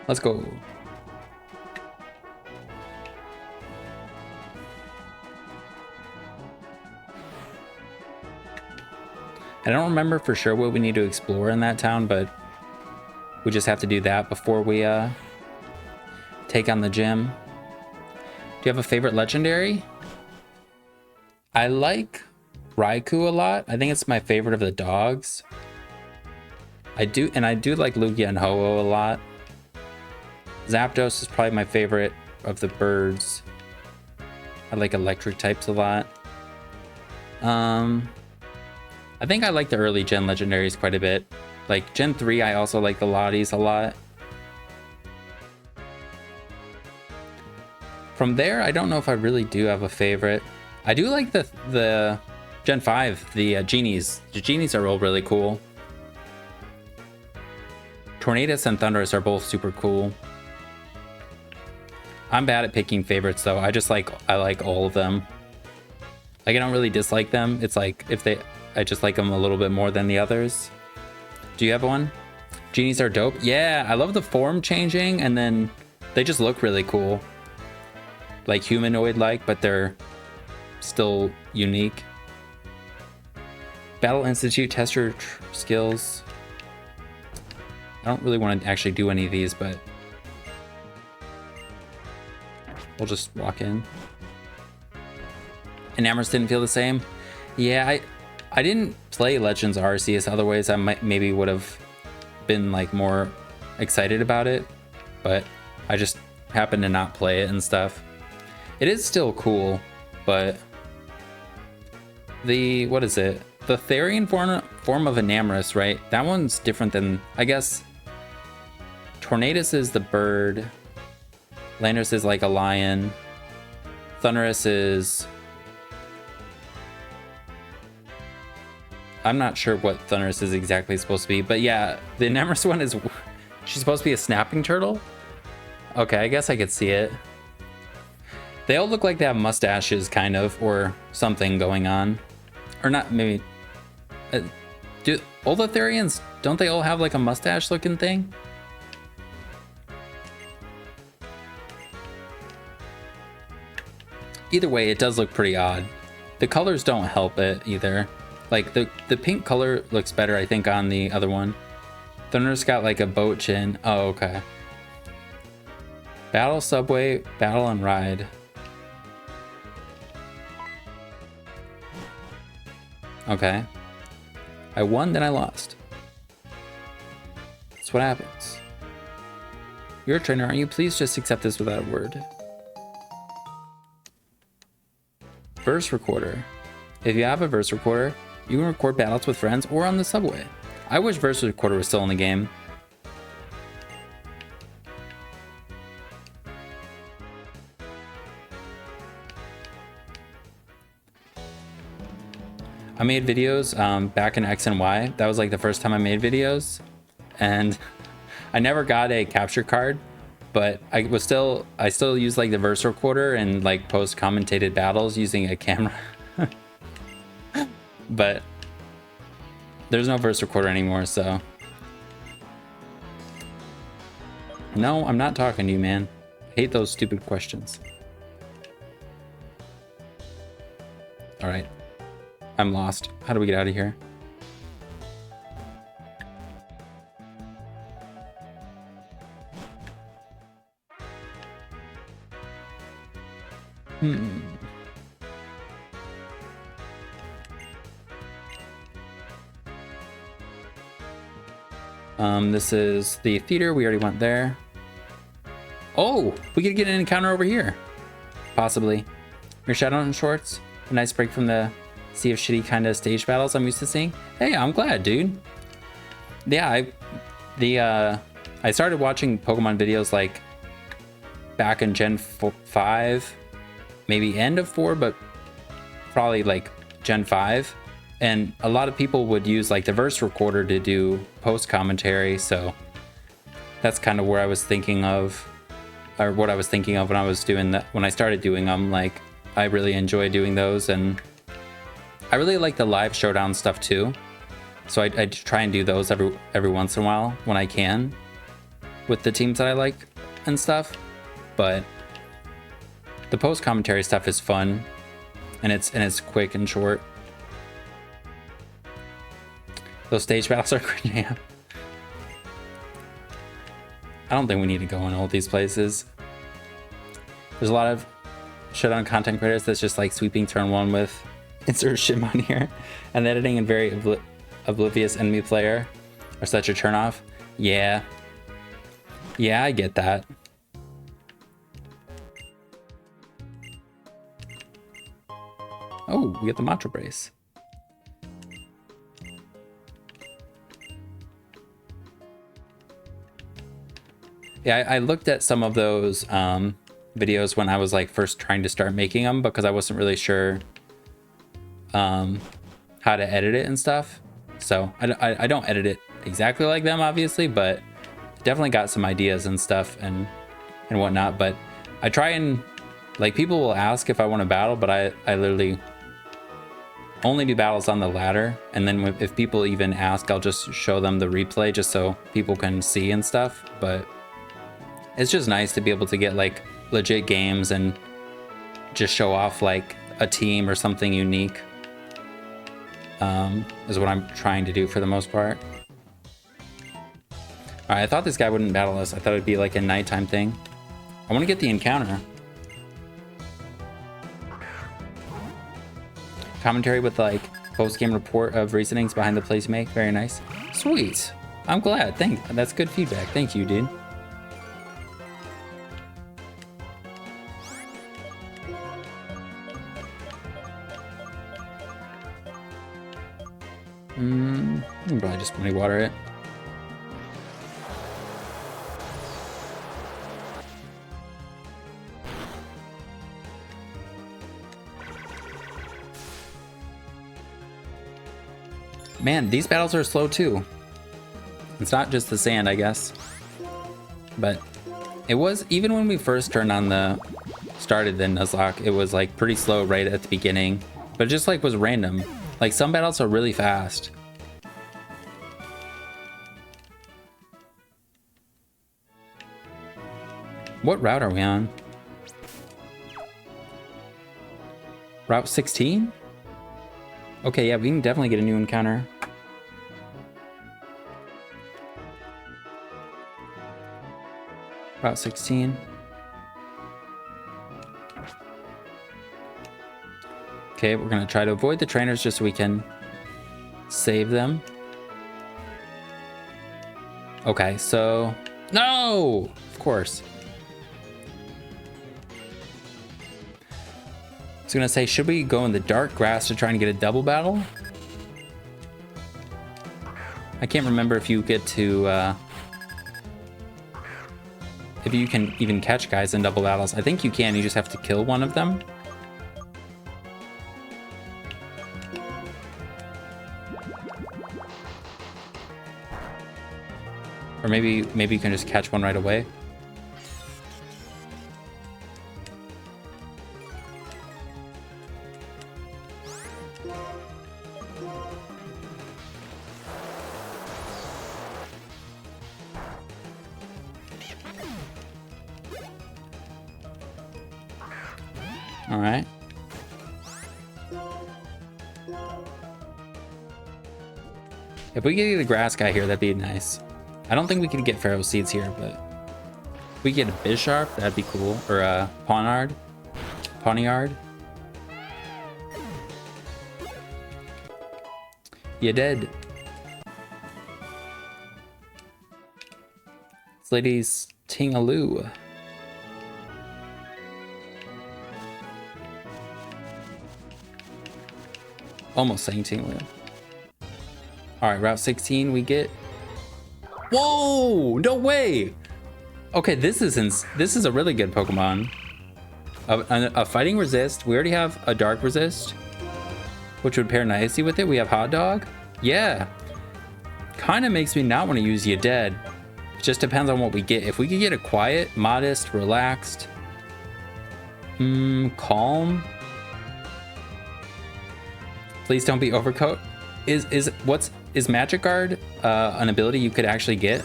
Let's go. I don't remember for sure what we need to explore in that town, but we just have to do that before we take on the gym. Do you have a favorite legendary? I like Raikou a lot. I think it's my favorite of the dogs. I do like Lugia and Ho-Oh a lot. Zapdos is probably my favorite of the birds. I like electric types a lot. I think I like the early gen legendaries quite a bit. Like Gen 3, I also like the Lotties a lot. From there, I don't know if I really do have a favorite. I do like the Gen 5, the Genies. The Genies are all really cool. Tornadus and Thundurus are both super cool. I'm bad at picking favorites though. I like all of them. Like I don't really dislike them. It's like I just like them a little bit more than the others. Do you have one? Genies are dope. Yeah, I love the form changing and then they just look really cool. Like humanoid-like, but they're still unique. Battle Institute, test your skills. I don't really want to actually do any of these, but we'll just walk in. And Amherst didn't feel the same. Yeah, I didn't play Legends Arceus. Otherwise, I maybe would have been like more excited about it, but I just happened to not play it and stuff. It is still cool, but what is it? The Therian form of Enamorus, right? That one's different than, I guess, Tornadus is the bird. Landorus is like a lion. Thundurus is... I'm not sure what Thundurus is exactly supposed to be, but yeah, the Enamorus one is... She's supposed to be a snapping turtle? Okay, I guess I could see it. They all look like they have mustaches, kind of, or something going on. Or not, maybe... do all the Therians, don't they all have like a mustache looking thing? either way, it does look pretty odd. The colors don't help it either. Like the pink color looks better, I think, on the other one. Thunder's got like a boat chin. Oh, okay. Battle, subway, battle, and ride. Okay. I won, then I lost. That's what happens. You're a trainer, aren't you? Please just accept this without a word. Verse recorder. If you have a verse recorder, you can record battles with friends or on the subway. I wish verse recorder was still in the game. I made videos back in X and Y. That was like the first time I made videos, and I never got a capture card, but I still use like the verse recorder and like post commentated battles using a camera. But there's no verse recorder anymore, so no, I'm not talking to you, man. I hate those stupid questions. All right. I'm lost. How do we get out of here? This is the theater. We already went there. Oh, we could get an encounter over here. Possibly. Your shadow and shorts. A nice break from the sea of shitty kind of stage battles I'm used to seeing. Hey, I'm glad, dude. Yeah, I started watching Pokemon videos like back in Gen 5, maybe end of 4, but probably like Gen 5. And a lot of people would use like the verse recorder to do post commentary, so that's kind of where I was thinking of, or what I was thinking of when I was doing that, when I started doing them. Like, I really enjoy doing those, and I really like the live showdown stuff too. So I try and do those every once in a while when I can with the teams that I like and stuff. But the post commentary stuff is fun, and it's quick and short. Those stage battles are great. Yeah. I don't think we need to go in all these places. There's a lot of showdown content creators that's just like sweeping turn 1 with insert Shimon here, and editing and very oblivious enemy player are such a turnoff. Yeah, I get that. Oh, we get the Mantra Brace. Yeah, I looked at some of those videos when I was like first trying to start making them, because I wasn't really sure how to edit it and stuff. So I don't edit it exactly like them, obviously, but definitely got some ideas and stuff and whatnot. But I try and, like, people will ask if I want to battle, but I literally only do battles on the ladder, and then if people even ask, I'll just show them the replay just so people can see and stuff. But it's just nice to be able to get like legit games and just show off like a team or something unique, is what I'm trying to do for the most part. All right, I thought this guy wouldn't battle us. I thought it'd be like a nighttime thing. I want to get the encounter. Commentary with like post-game report of reasonings behind the plays you make. Very nice. Sweet. I'm glad. That's good feedback. Thank you, dude. I can probably just money water it. Man, these battles are slow too. It's not just the sand, I guess. But it was, even when we first started the Nuzlocke, it was like pretty slow right at the beginning. But it just like was random. Like some battles are really fast. What route are we on? Route 16? Okay, yeah, we can definitely get a new encounter. Route 16. Okay, we're gonna try to avoid the trainers just so we can save them. Okay, so... No! Of course. I was gonna say, should we go in the dark grass to try and get a double battle? I can't remember if you get to, if you can even catch guys in double battles. I think you can, you just have to kill one of them. Or maybe you can just catch one right away. All right. If we get the grass guy here, that'd be nice. I don't think we could get Pharaoh Seeds here, but if we get a Bisharp, that'd be cool. Or a Pawniard. You dead. This lady's Tingaloo. Almost saying Tingaloo. All right, Route 16 we get. Whoa! No way! Okay, this is a really good Pokemon. A fighting resist. We already have a dark resist, which would pair nicely with it. We have Hot Dog. Yeah. Kind of makes me not want to use You Dead. It just depends on what we get. If we could get a quiet, modest, relaxed, calm. Please don't be Overcoat. Is Magic Guard an ability you could actually get?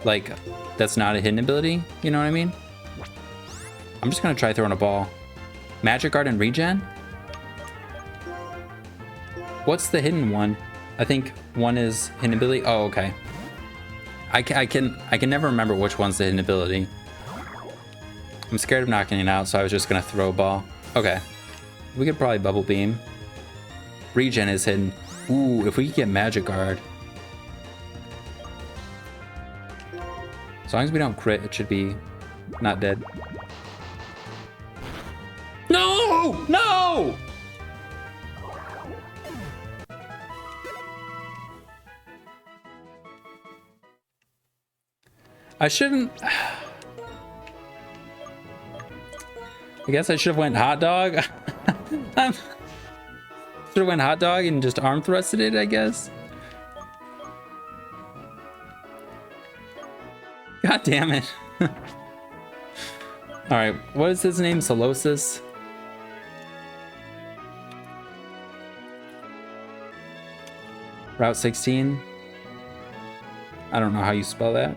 Like, that's not a hidden ability? You know what I mean? I'm just gonna try throwing a ball. Magic Guard and Regen? What's the hidden one? I think one is hidden ability. Oh, okay. I can never remember which one's the hidden ability. I'm scared of knocking it out, so I was just gonna throw a ball. Okay. We could probably Bubble Beam. Regen is hidden. Ooh, if we could get Magic Guard. As long as we don't crit, it should be not dead. No! No! I shouldn't... I guess I should have went Hot Dog. Should have went Hot Dog and just arm thrusted it, I guess. God damn it. Alright, what is his name? Solosis? Route 16? I don't know how you spell that.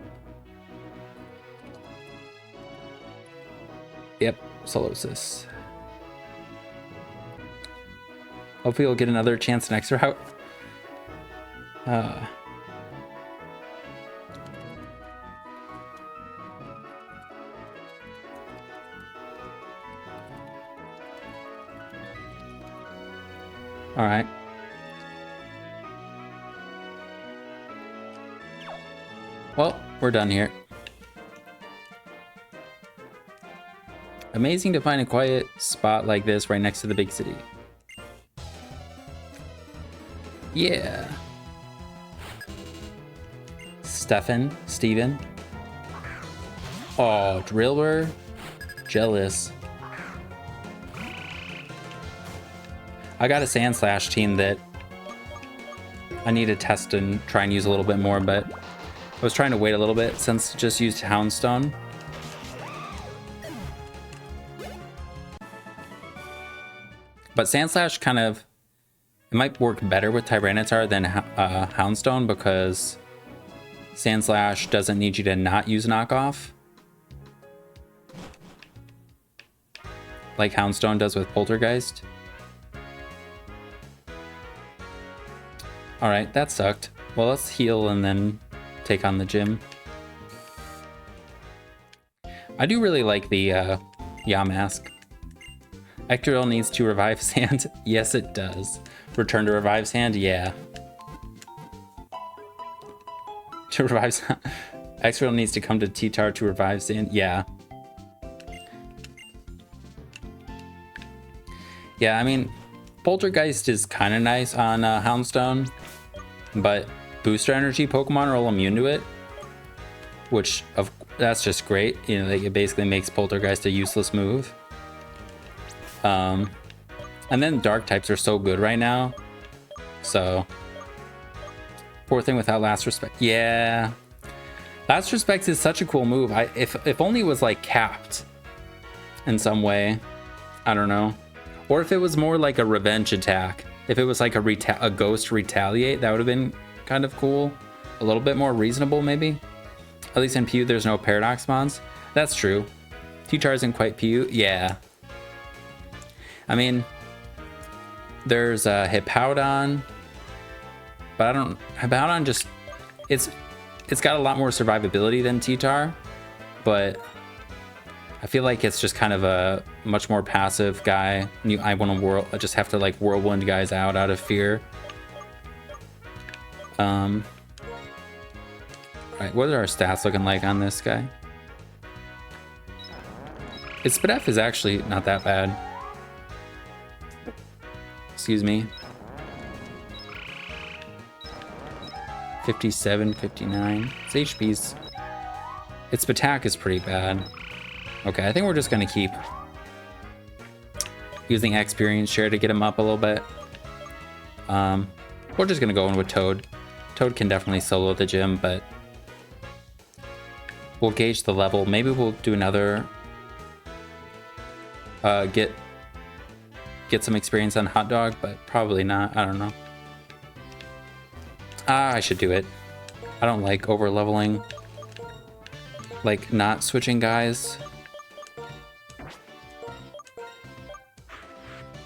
Yep, Solosis. Hopefully we'll get another chance next route. All right. Well, we're done here. Amazing to find a quiet spot like this right next to the big city. Yeah. Steven. Oh, Driller. Jealous. I got a Sand Slash team that I need to test and try and use a little bit more, but I was trying to wait a little bit since just used Houndstone. But Sand Slash kind of, it might work better with Tyranitar than Houndstone because Sand Slash doesn't need you to not use knockoff. like Houndstone does with Poltergeist. Alright, that sucked. Well, let's heal and then take on the gym. I do really like the Yamask. Ectrodil needs to revive Sand. Yes, it does. Return to revive Sand? Yeah. To revive Sand. Ectrodil needs to come to T-Tar to revive Sand? Yeah. Yeah, I mean, Poltergeist is kind of nice on Houndstone, but booster energy Pokemon are all immune to it, which that's just great. You know, like, it basically makes Poltergeist a useless move. And then Dark types are so good right now. So, poor thing without Last Respect. Yeah, Last Respect is such a cool move. If only it was like capped in some way. I don't know. Or if it was more like a revenge attack. If it was like a ghost retaliate, that would have been kind of cool. A little bit more reasonable, maybe. At least in Pew, there's no Paradox Mons. That's true. T-Char isn't quite Pew. Yeah. I mean, there's Hippowdon. But I don't... Hippowdon just... It's got a lot more survivability than T-Tar. But... I feel like it's just kind of a much more passive guy. I just have to like whirlwind guys out of fear. Right, what are our stats looking like on this guy? Its SPDF is actually not that bad. Excuse me. 57, 59. Its HP's... Its attack is pretty bad. Okay, I think we're just gonna keep using experience share to get him up a little bit. We're just gonna go in with Toad. Toad can definitely solo the gym, but we'll gauge the level. Maybe we'll do another get some experience on Hot Dog, but probably not. I don't know. I should do it. I don't like over leveling, like not switching guys.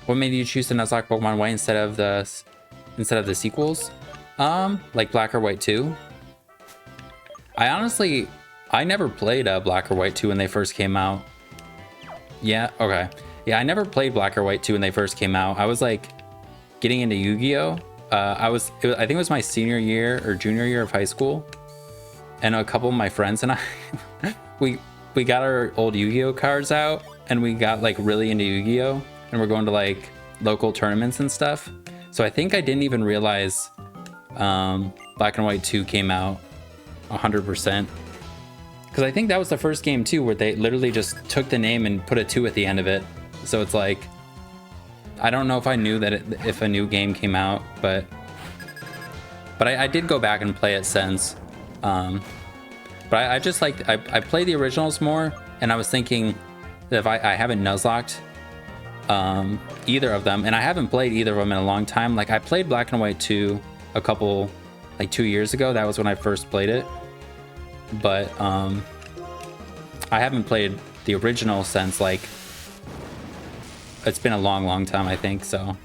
What made you choose to Nuzlocke Pokemon White instead of the sequels? Like Black or White 2? I never played Black or White 2 when they first came out. Yeah, okay. Yeah, I never played Black or White 2 when they first came out. I was like getting into Yu-Gi-Oh! I think it was my senior year or junior year of high school. And a couple of my friends and I, we got our old Yu-Gi-Oh! Cards out and we got like really into Yu-Gi-Oh! And we're going to like local tournaments and stuff. So I think I didn't even realize Black and White 2 came out 100%. Because I think that was the first game too where they literally just took the name and put a 2 at the end of it. So it's like, I don't know if I knew that if a new game came out, but I did go back and play it since. But I just like, I played the originals more, and I was thinking that if I haven't Nuzlocked either of them, and I haven't played either of them in a long time. Like I played Black and White 2 a couple, like 2 years ago. That was when I first played it. But I haven't played the original since like, it's been a long time, I think, so.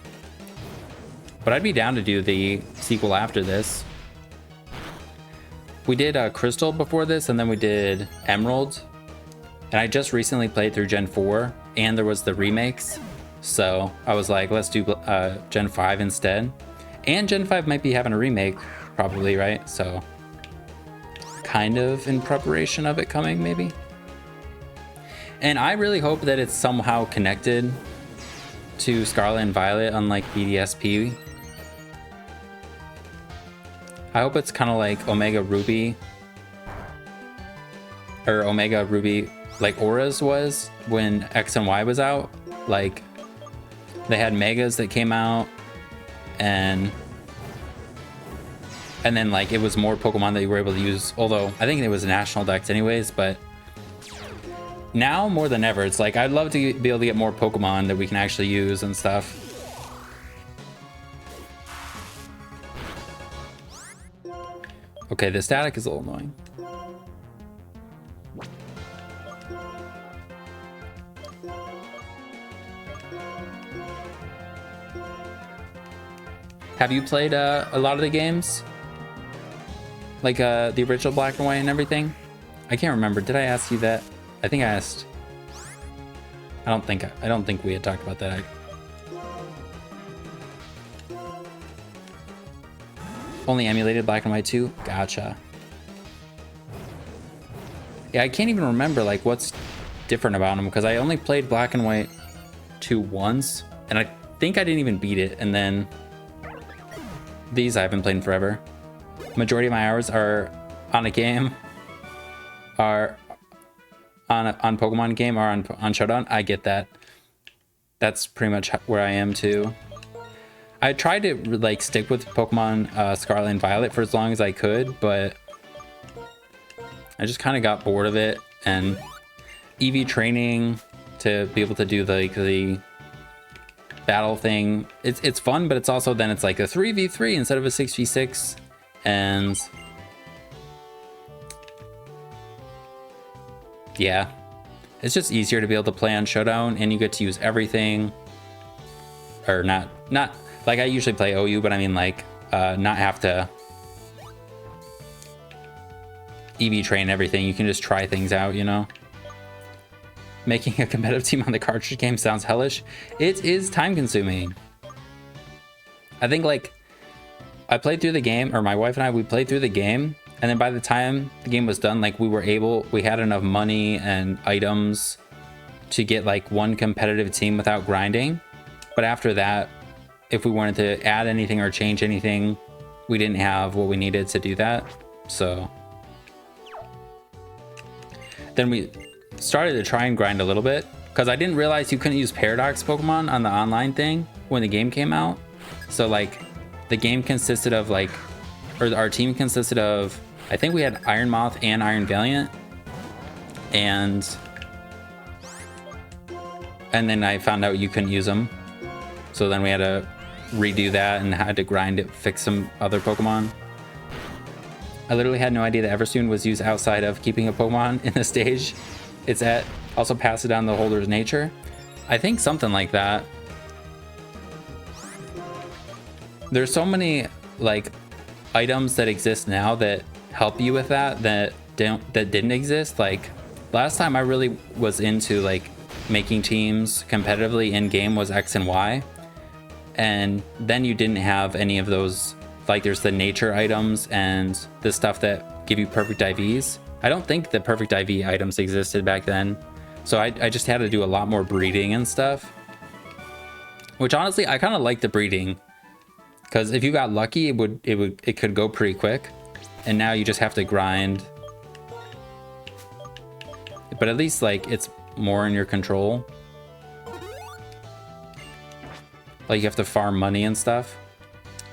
But I'd be down to do the sequel after this. We did Crystal before this, and then we did Emerald. And I just recently played through Gen 4, and there was the remakes. So I was like, let's do Gen 5 instead. And Gen 5 might be having a remake, probably, right? So kind of in preparation of it coming, maybe. And I really hope that it's somehow connected to Scarlet and Violet, unlike BDSP. I hope it's kind of like Omega Ruby. Or Omega Ruby, like Aura's was when X and Y was out. Like, they had Megas that came out, and then like it was more Pokemon that you were able to use, although I think it was national decks anyways. But now more than ever, it's like I'd love to be able to get more Pokemon that we can actually use and stuff. Okay, the static is a little annoying. Have you played a lot of the games? Like the original Black and White and everything? I can't remember. Did I ask you that? I think I asked. I don't think we had talked about that. Only emulated Black and White 2? Gotcha. Yeah, I can't even remember like what's different about them because I only played Black and White 2 once, and I think I didn't even beat it. And then these I've been playing forever. Majority of my hours are on a game, are on Pokemon game, or on Showdown. I get that. That's pretty much where I am too. I tried to like stick with Pokemon Scarlet and Violet for as long as I could, but I just kind of got bored of it. And EV training to be able to do the battle thing, it's fun, but it's also then it's like a 3v3 instead of a 6v6, and yeah, it's just easier to be able to play on Showdown, and you get to use everything, or not like I usually play OU, but I mean like not have to EV train everything. You can just try things out, you know. Making a competitive team on the cartridge game sounds hellish. It is time consuming. I think like I played through the game, or my wife and I, we played through the game, and then by the time the game was done, like we had enough money and items to get like one competitive team without grinding. But after that, if we wanted to add anything or change anything, we didn't have what we needed to do that. So then we started to try and grind a little bit, because I didn't realize you couldn't use Paradox Pokemon on the online thing when the game came out. So like the game consisted of like, or our team consisted of, I think we had Iron Moth and Iron Valiant, and then I found out you couldn't use them. So then we had to redo that and had to grind it, fix some other Pokemon. I literally had no idea that Everstone was used outside of keeping a Pokemon in the stage it's at. Also pass it down the holder's nature. I think something like that. There's so many like items that exist now that help you with that didn't exist. Like last time I really was into like making teams competitively in game was X and Y, and then you didn't have any of those. Like there's the nature items and the stuff that give you perfect IVs. I don't think the perfect IV items existed back then, so I just had to do a lot more breeding and stuff, which honestly I kind of like the breeding, because if you got lucky it could go pretty quick, and now you just have to grind. But at least like it's more in your control. Like you have to farm money and stuff.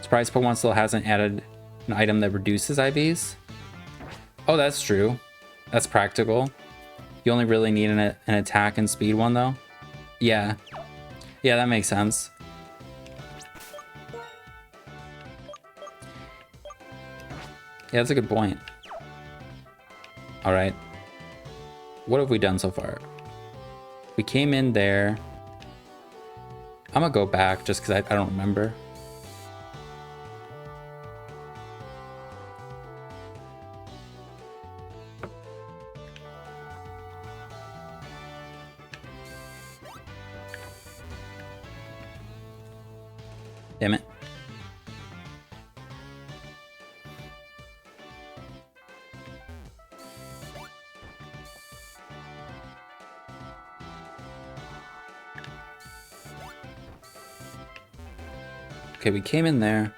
Surprised Pokemon still hasn't added an item that reduces IVs. Oh, that's true. That's practical. You only really need an attack and speed one though. Yeah. Yeah, that makes sense. Yeah, that's a good point. All right. What have we done so far? We came in there. I'm gonna go back just because I don't remember. Damn it. Okay, we came in there.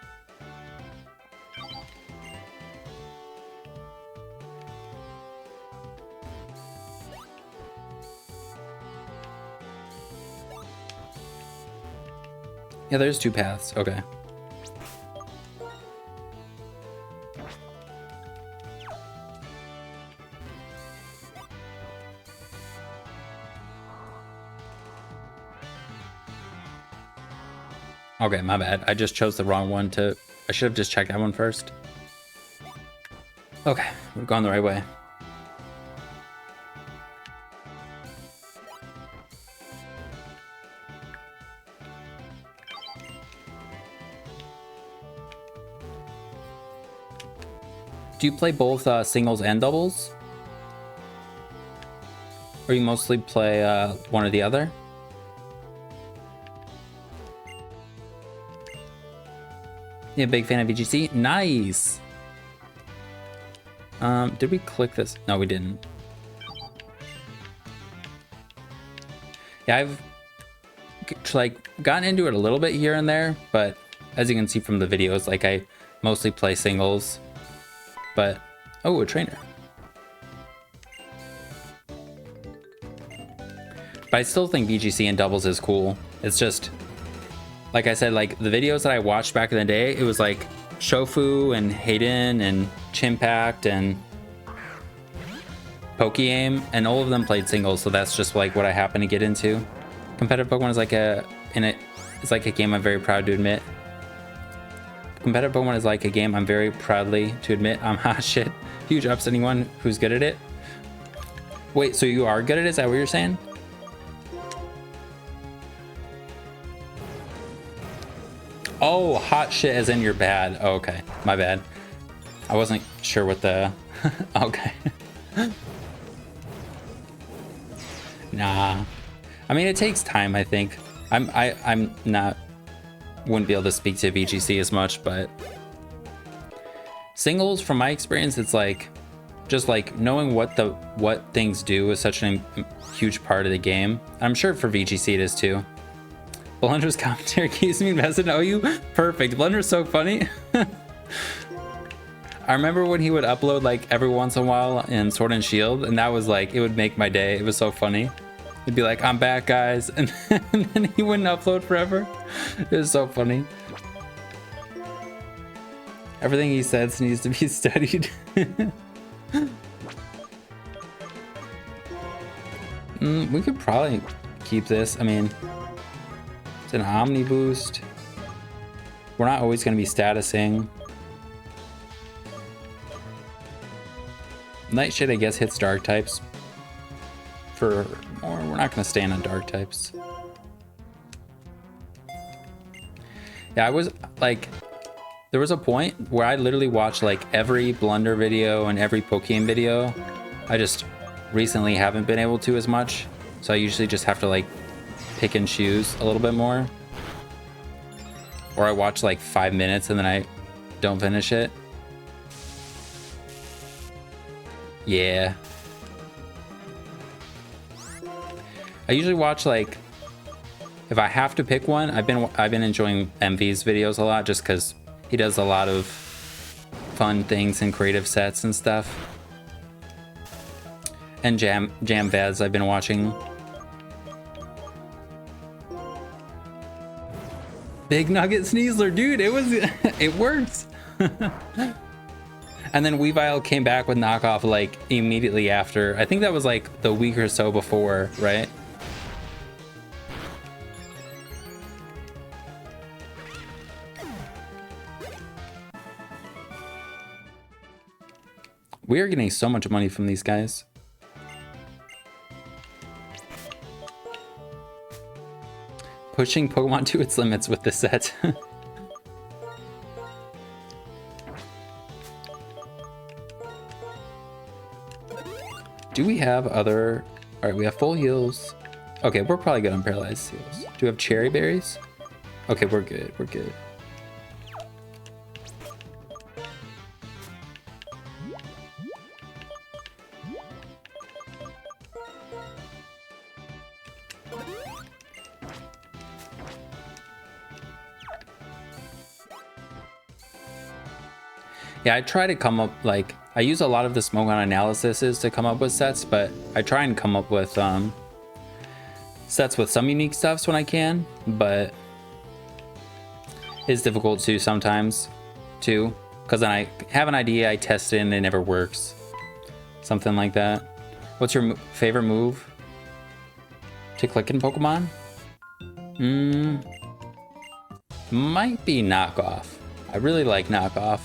Yeah, there's two paths. Okay. Okay, my bad. I just chose the wrong one to... I should have just checked that one first. Okay, we've gone the right way. Do you play both singles and doubles? Or you mostly play one or the other? Yeah, big fan of VGC. Nice. Did we click this? No, we didn't. Yeah, I've like gotten into it a little bit here and there, but as you can see from the videos, like I mostly play singles. But oh, a trainer. But I still think VGC and doubles is cool. It's just, like I said, like the videos that I watched back in the day, it was like Shofu and Hayden and Chimpact and Pokeaim, and all of them played singles, so that's just like what I happen to get into. Competitive Pokemon is like it's like a game I'm very proud to admit. Competitive Pokemon is like a game I'm very proudly to admit I'm hot shit. Huge ups to anyone who's good at it. Wait, so you are good at it? Is that what you're saying? Oh, hot shit as in you're bad. Oh, okay, my bad. I wasn't sure what the... Okay. Nah. I mean, it takes time, I think. I'm not... Wouldn't be able to speak to VGC as much, but... Singles, from my experience, it's like... Just like knowing what things do is such a huge part of the game. I'm sure for VGC it is too. Blunder's commentary keeps me invested in OU. Perfect. Blunder's so funny. I remember when he would upload like every once in a while in Sword and Shield, and that was like, it would make my day. It was so funny. He'd be like, I'm back, guys. And then he wouldn't upload forever. It was so funny. Everything he says needs to be studied. We could probably keep this. I mean, it's an Omni boost. We're not always going to be statusing. Nightshade, I guess, hits dark types. Or we're not going to stand on dark types. Yeah, I was like, there was a point where I literally watched like every Blunder video and every Pokemon video. I just recently haven't been able to as much. So I usually just have to like pick and choose a little bit more. Or I watch like 5 minutes and then I don't finish it. Yeah. I usually watch like, if I have to pick one, I've been enjoying MV's videos a lot just because he does a lot of fun things and creative sets and stuff. And Jam Vez I've been watching. Big Nugget Sneasler, dude, it works. And then Weavile came back with knockoff like immediately after. I think that was like the week or so before, right? We are getting so much money from these guys. Pushing Pokemon to its limits with this set. Do we have other... All right, we have full heals. Okay, we're probably good on paralyzed heals. Do we have cherry berries? Okay, we're good. We're good. Yeah, I try to come up, like, I use a lot of the smoke on analysis to come up with sets, but I try and come up with sets with some unique stuffs when I can, but it's difficult to sometimes too, because then I have an idea, I test it, and it never works. Something like that. What's your favorite move to click in Pokemon? Might be knockoff. I really like knockoff.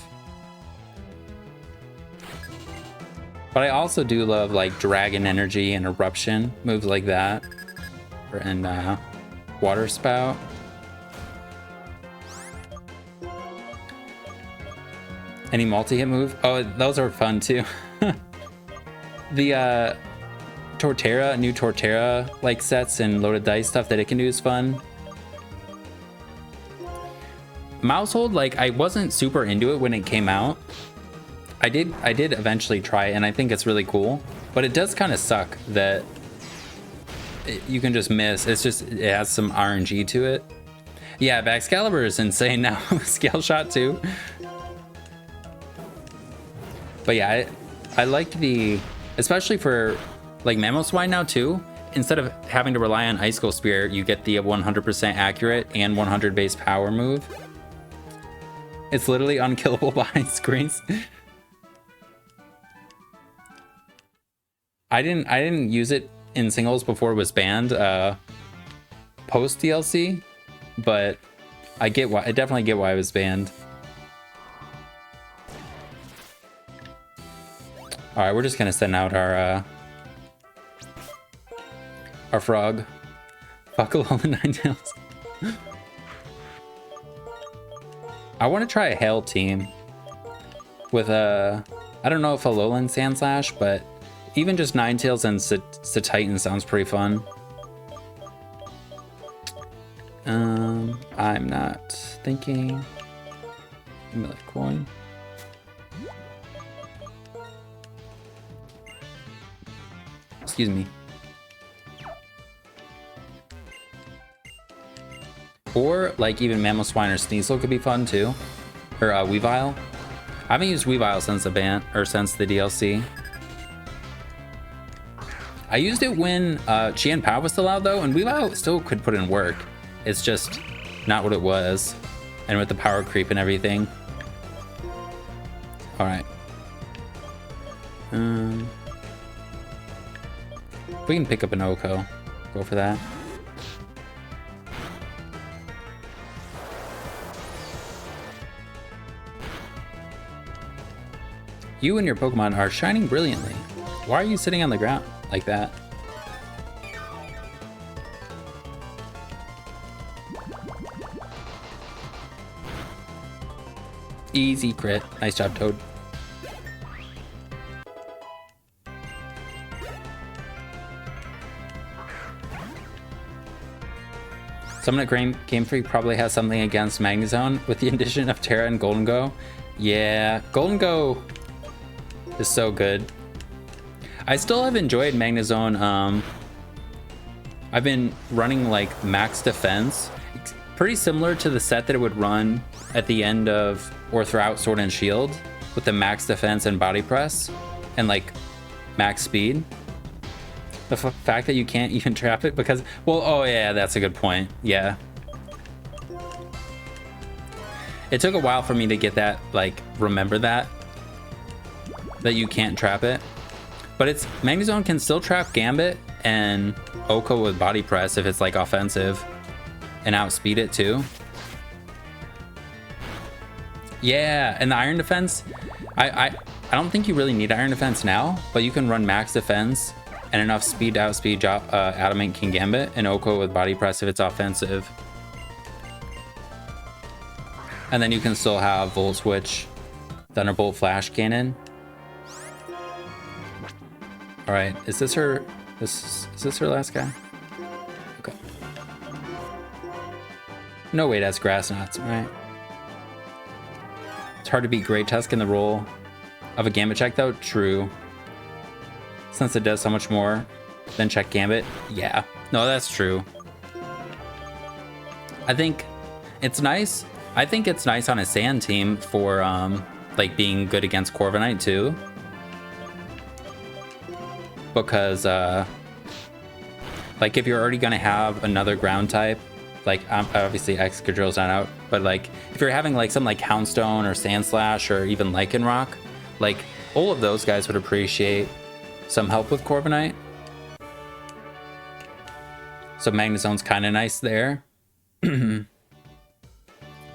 But I also do love like Dragon Energy and Eruption, moves like that. And Water Spout. Any multi-hit move? Oh, those are fun too. The Torterra, new Torterra like sets and loaded dice stuff that it can do is fun. Mousehold, like I wasn't super into it when it came out. I did eventually try it, and I think it's really cool, but it does kind of suck that you can just miss. It's just, it has some RNG to it. Yeah, but Excalibur is insane now. Scale shot too. But yeah, I like the, especially for like Mamoswine now too, instead of having to rely on Icicle Spear, you get the 100% accurate and 100 base power move. It's literally unkillable behind screens. I didn't use it in singles before it was banned, post DLC, but I definitely get why it was banned. All right, we're just gonna send out our frog. Fuck all the Ninetales. I want to try a Hail team with I don't know if a Alolan Sandslash, but even just Ninetales and Titan sounds pretty fun. I'm not thinking. Give me that coin. Excuse me. Or like even Mamoswine or Sneasel could be fun too, or Weavile. I haven't used Weavile since the ban or since the DLC. I used it when Qian Pao was still out though, and Weavile still could put in work. It's just not what it was, and with the power creep and everything. All right. We can pick up an Oko. Go for that. You and your Pokemon are shining brilliantly. Why are you sitting on the ground like that? Easy crit. Nice job, Toad. Someone at Game Freak probably has something against Magnezone with the addition of Terra and Golden Go. Yeah, Golden Go is so good. I still have enjoyed Magnezone. I've been running like max defense. It's pretty similar to the set that it would run at the end of or throughout Sword and Shield with the max defense and body press and like max speed. The fact that you can't even trap it because, well, oh yeah, that's a good point. Yeah. It took a while for me to get that, like, remember that you can't trap it. But it's, Magnezone can still trap Gambit and Oko with body press if it's like offensive and outspeed it too. Yeah, and the Iron Defense, I don't think you really need Iron Defense now, but you can run max defense and enough speed to outspeed Adamant King Gambit and Oko with body press if it's offensive. And then you can still have Volt Switch, Thunderbolt Flash Cannon. All right, is this her? Is this her last guy? Okay. No, wait, that's Grass Knots, right? It's hard to beat Great Tusk in the role of a Gambit check, though. True. Since it does so much more than check Gambit. Yeah. No, that's true. I think it's nice. I think it's nice on a Sand team for like being good against Corviknight too. Because like if you're already gonna have another ground type, like obviously Excadrill's not out, but like if you're having like something like Houndstone or Sandslash or even Lycanroc, like all of those guys would appreciate some help with Corviknight. So Magnezone's kind of nice there.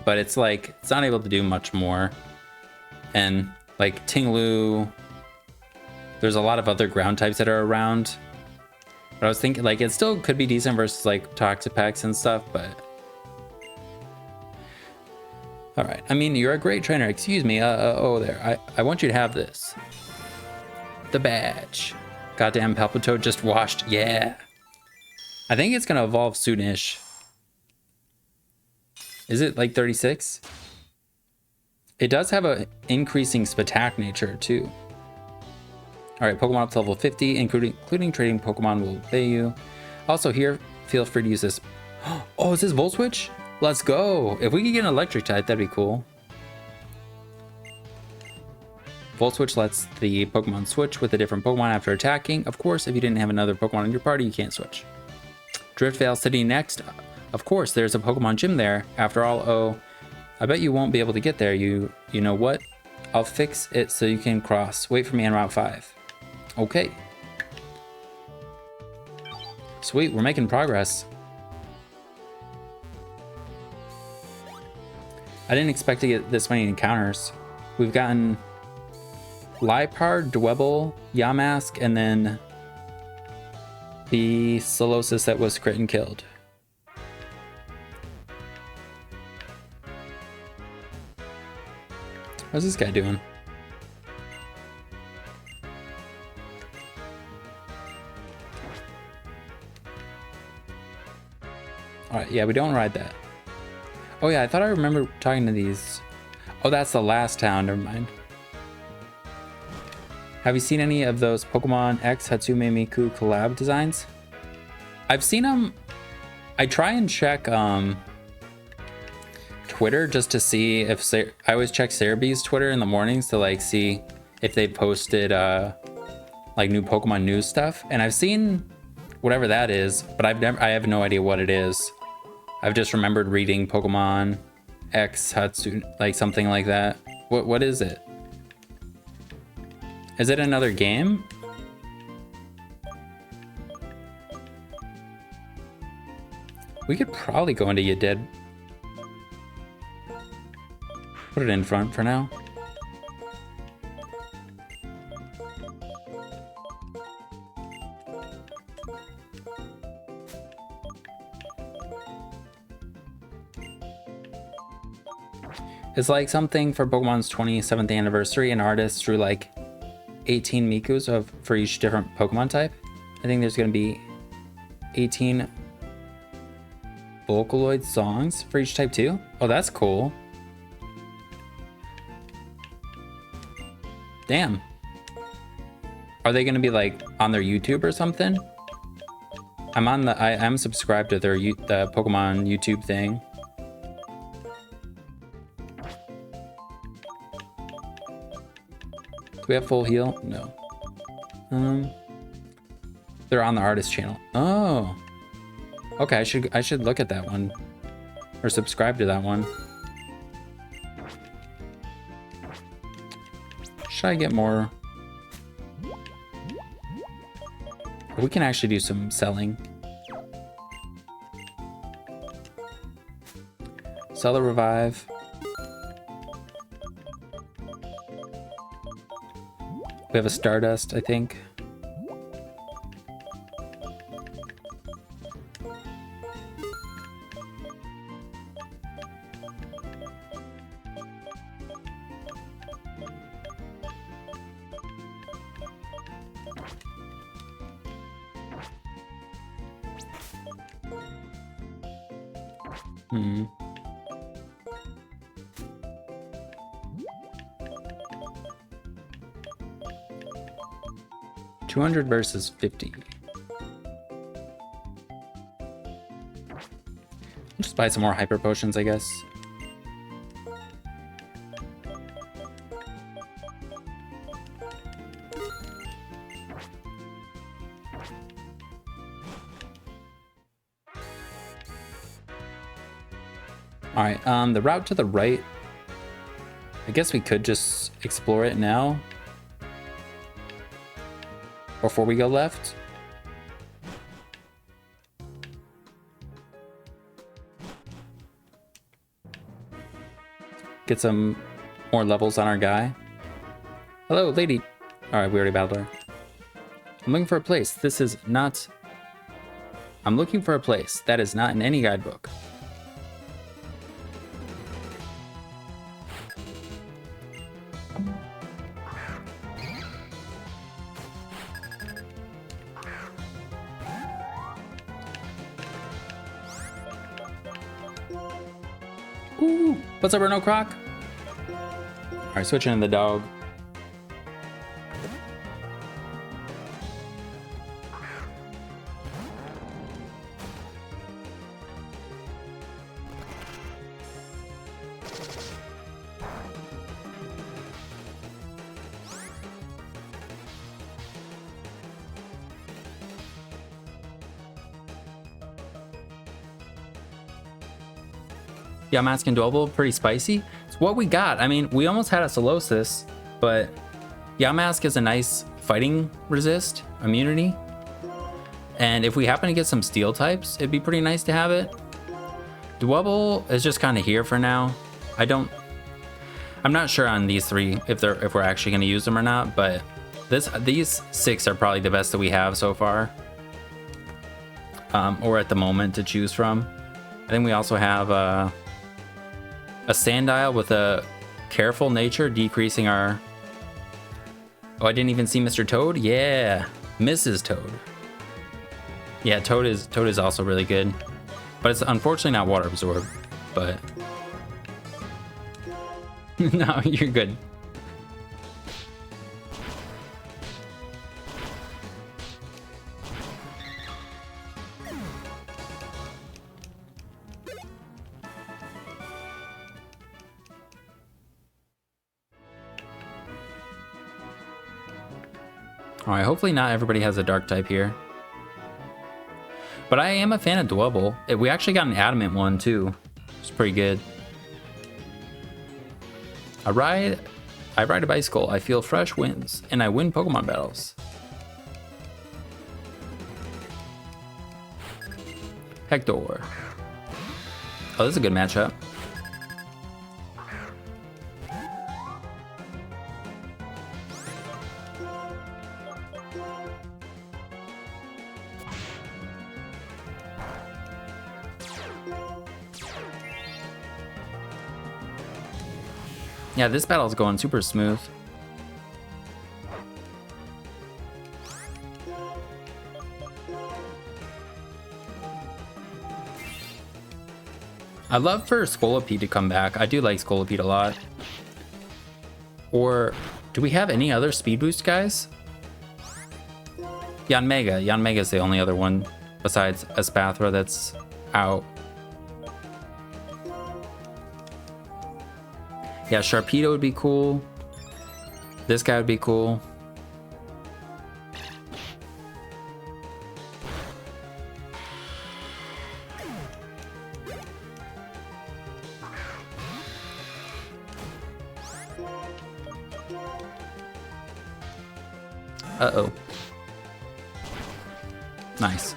But it's like, it's not able to do much more. And like Tinglu, there's a lot of other ground types that are around. But I was thinking like it still could be decent versus like Toxapex and stuff, but All right. I mean, you're a great trainer. Excuse me. Oh, there. I want you to have this. The badge. Goddamn Palpitoad just washed. Yeah. I think it's gonna evolve soonish. Is it like 36? It does have a increasing attack nature too. All right, Pokemon up to level 50, including trading Pokemon will obey you. Also here, feel free to use this. Oh, is this Volt Switch? Let's go. If we could get an electric type, that'd be cool. Volt Switch lets the Pokemon switch with a different Pokemon after attacking. Of course, if you didn't have another Pokemon in your party, you can't switch. Driftvale City next. Of course, there's a Pokemon gym there. After all, oh, I bet you won't be able to get there. You know what? I'll fix it so you can cross. Wait for me on Route 5. Okay. Sweet, we're making progress. I didn't expect to get this many encounters. We've gotten Liepard, Dwebble, Yamask, and then the Solosis that was crit and killed. What's this guy doing? Alright, yeah, we don't ride that. Oh yeah, I thought I remember talking to these. Oh, that's the last town, never mind. Have you seen any of those Pokemon X Hatsume Miku collab designs? I've seen them. I try and check Twitter just to see if I always check Cerebee's Twitter in the mornings to like see if they posted like new Pokemon news stuff, and I've seen whatever that is, but I have no idea what it is. I've just remembered reading Pokemon X Hatsune, like something like that. What is it? Is it another game? We could probably go into You Dead. Put it in front for now. It's like something for Pokemon's 27th anniversary, an artist drew like 18 Mikus for each different Pokemon type. I think there's going to be 18 Vocaloid songs for each type too. Oh, that's cool. Damn. Are they going to be like on their YouTube or something? I am subscribed to their the Pokemon YouTube thing. Do we have full heal? No. They're on the artist channel. Oh. Okay, I should look at that one. Or subscribe to that one. Should I get more? We can actually do some selling. Sell a revive. We have a Stardust, I think. Hmm. 200 versus 50. Just buy some more hyper potions, I guess. All right, the route to the right. I guess we could just explore it now. Before we go left. Get some more levels on our guy. Hello, lady. All right, we already battled her. I'm looking for a place. This is not... I'm looking for a place that is not in any guidebook. Ooh, what's up, Renault Croc? All right, switching to the dog. Yamask and Dwebble, pretty spicy. It's what we got. I mean, we almost had a Solosis, but Yamask is a nice fighting resist, immunity. And if we happen to get some steel types, it'd be pretty nice to have it. Dwebble is just kind of here for now. I'm not sure on these three if we're actually going to use them or not, but these 6 are probably the best that we have so far. Or at the moment to choose from. I think we also have a Sandile with a careful nature, decreasing our... Oh, I didn't even see Mr. Toad? Yeah, Mrs. Toad. Yeah, Toad is also really good. But it's unfortunately not water absorbed, but... No, you're good. Alright, hopefully not everybody has a dark type here. But I am a fan of Dwebble. We actually got an adamant one too. It's pretty good. I ride a bicycle, I feel fresh winds, and I win Pokemon battles. Hector. Oh, this is a good matchup. Yeah, this battle's going super smooth. I'd love for Scolipede to come back. I do like Scolipede a lot. Or do we have any other speed boost guys? Yanmega. Yanmega's the only other one besides Espathra that's out. Yeah, Sharpedo would be cool. This guy would be cool. Uh-oh. Nice.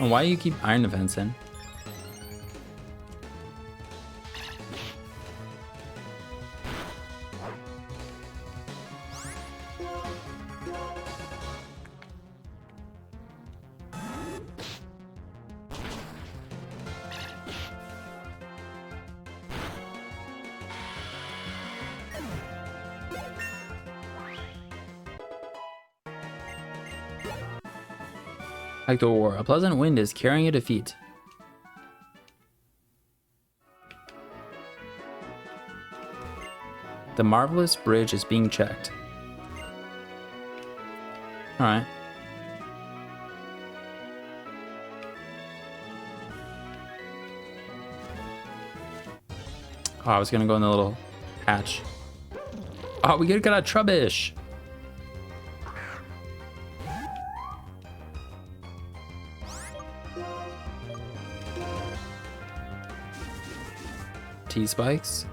And why do you keep Iron Defense in? Hector, a pleasant wind is carrying a defeat. The marvelous bridge is being checked. Alright. Oh, I was gonna go in the little hatch. Oh, we got a Trubbish! T-Spikes.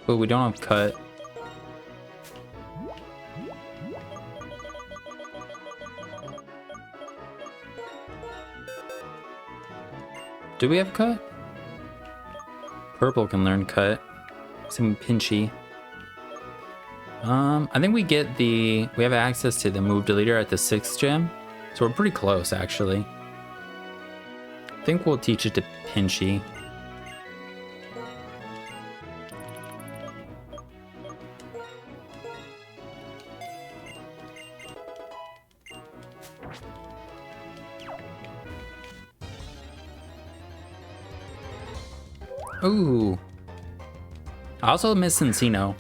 But we don't have cut. Do we have cut? Purple can learn cut. Some pinchy. I think we have access to the move deleter at the 6th gym. So we're pretty close, actually. I think we'll teach it to Pinchy. Ooh. I also miss Encino.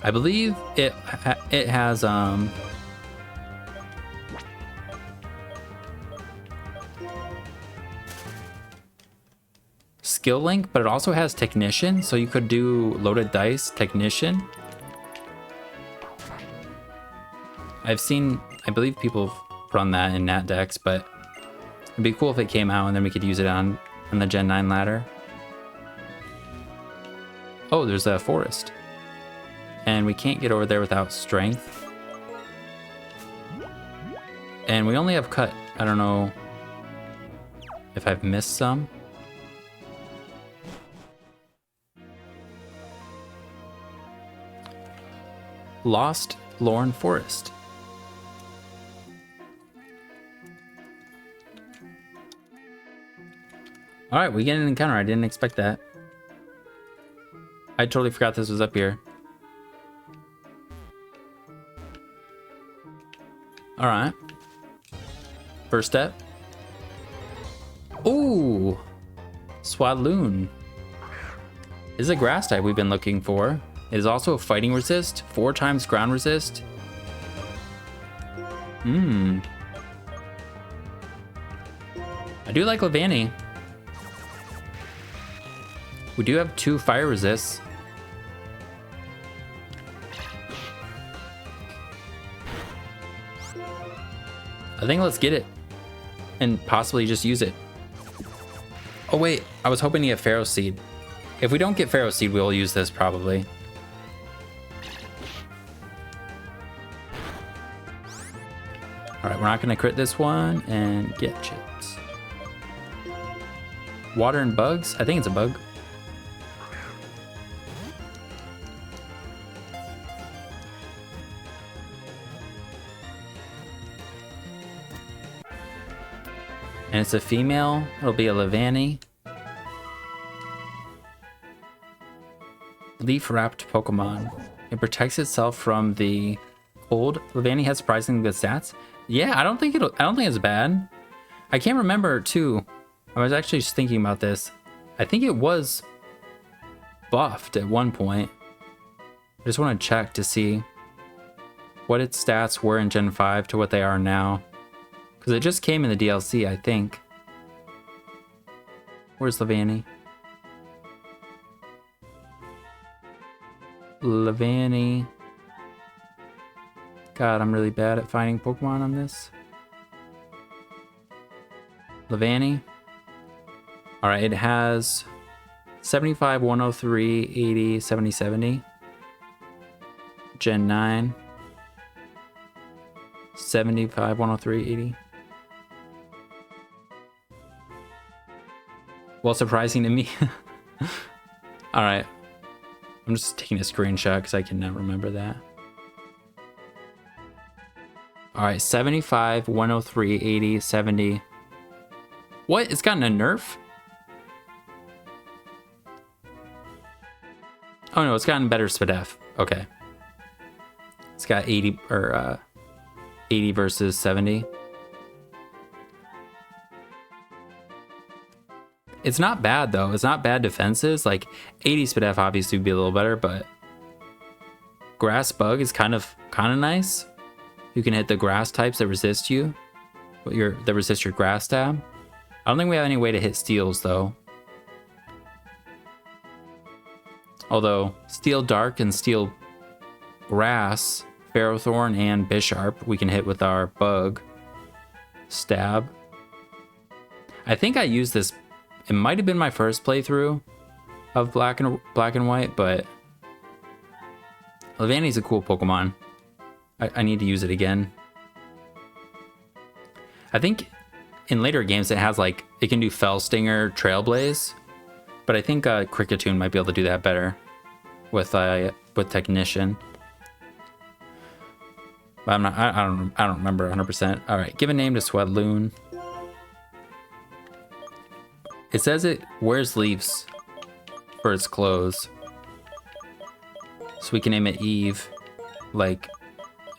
I believe it has skill link, but it also has technician, so you could do loaded dice technician. I believe people run that in Nat decks, but it'd be cool if it came out and then we could use it on the Gen 9 ladder. Oh, there's a forest. And we can't get over there without strength. And we only have cut. I don't know if I've missed some. Lost Lorne Forest. All right, we get an encounter. I didn't expect that. I totally forgot this was up here. All right. First step. Ooh, Swadloon. This is a grass type we've been looking for. It is also a fighting resist, 4 times ground resist. I do like Levani. We do have 2 fire resists. I think let's get it and possibly just use it. Oh wait, I was hoping to get Pharaoh Seed. If we don't get Pharaoh Seed, we'll use this probably. All right, we're not gonna crit this one and get chips. Water and bugs? I think it's a bug. And it's a female. It'll be a Levani. Leaf-wrapped Pokemon. It protects itself from the cold. Levani has surprisingly good stats. Yeah, I don't think it's bad. I can't remember too. I was actually just thinking about this. I think it was buffed at one point. I just want to check to see what its stats were in Gen 5 to what they are now. Because it just came in the DLC, I think. Where's Levani? Levani. God, I'm really bad at finding Pokemon on this. Levani. Alright, it has 75, 103, 80, 70, 70. Gen 9. 75, 103, 80. Well, surprising to me. Alright. I'm just taking a screenshot because I cannot remember that. Alright, 75, 103, 80, 70. What? It's gotten a nerf? Oh no, it's gotten better SPDF. Okay. It's got 80 or 80 versus 70. It's not bad though. It's not bad defenses. Like 80 SPDF obviously would be a little better, but Grass Bug is kind of nice. You can hit the grass types that resist you, that resist your grass stab. I don't think we have any way to hit steels though. Although Steel Dark and Steel Grass, Ferrothorn and Bisharp we can hit with our bug stab. I think I used this. It might have been my first playthrough of black and white, but Levani's a cool Pokemon. I need to use it again. I think in later games it has like, it can do Fell Stinger, Trailblaze, but I think Kricketune might be able to do that better with Technician. But I'm not, I don't remember 100%. All right, give a name to Sweatloon. It says it wears leaves for its clothes. So we can name it Eve, like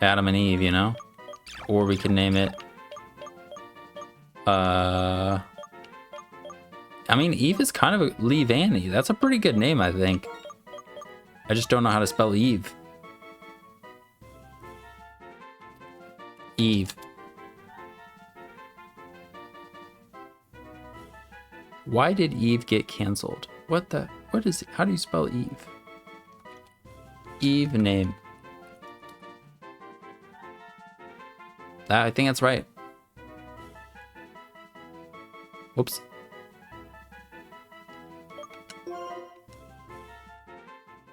Adam and Eve, you know? Or we can name it... I mean, Eve is kind of a Levani. That's a pretty good name, I think. I just don't know how to spell Eve. Eve. Why did Eve get canceled? What is it? How do you spell Eve? Eve name. I think that's right. Whoops.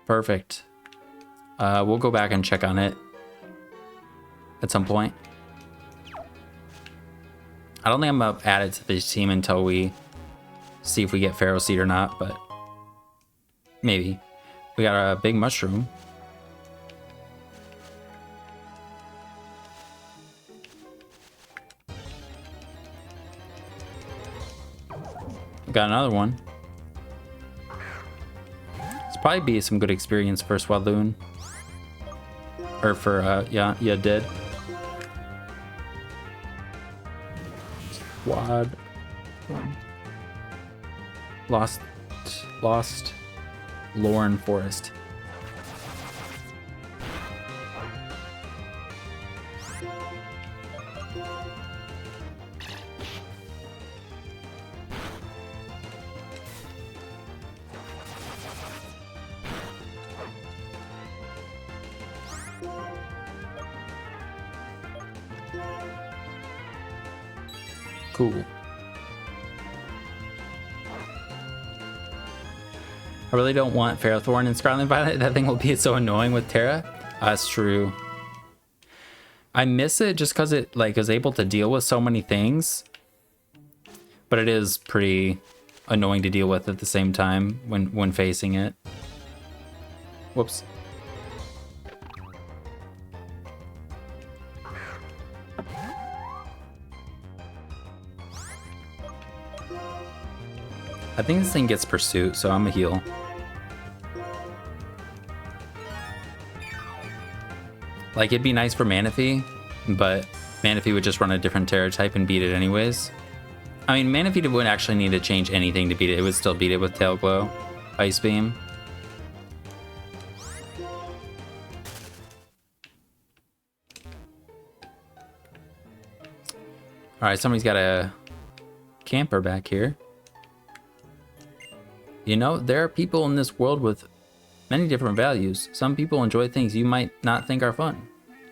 Perfect. We'll go back and check on it at some point. I don't think I'm gonna add it to this team until we see if we get Pharaoh Seed or not, but maybe. We got a big mushroom. Got another one. It's probably be some good experience for Swaloon. Or for, yeah, did. Squad. Lost Lorne Forest. Cool. I really don't want Ferrothorn and Scarlet Violet. That thing will be so annoying with Terra. That's true. I miss it just because it like is able to deal with so many things. But it is pretty annoying to deal with at the same time when facing it. Whoops. I think this thing gets Pursuit, so I'm a heal. Like, it'd be nice for Manaphy, but Manaphy would just run a different Terra type and beat it anyways. I mean, Manaphy wouldn't actually need to change anything to beat it. It would still beat it with Tail Glow, Ice Beam. Alright, somebody's got a camper back here. You know, there are people in this world with many different values. Some people enjoy things you might not think are fun.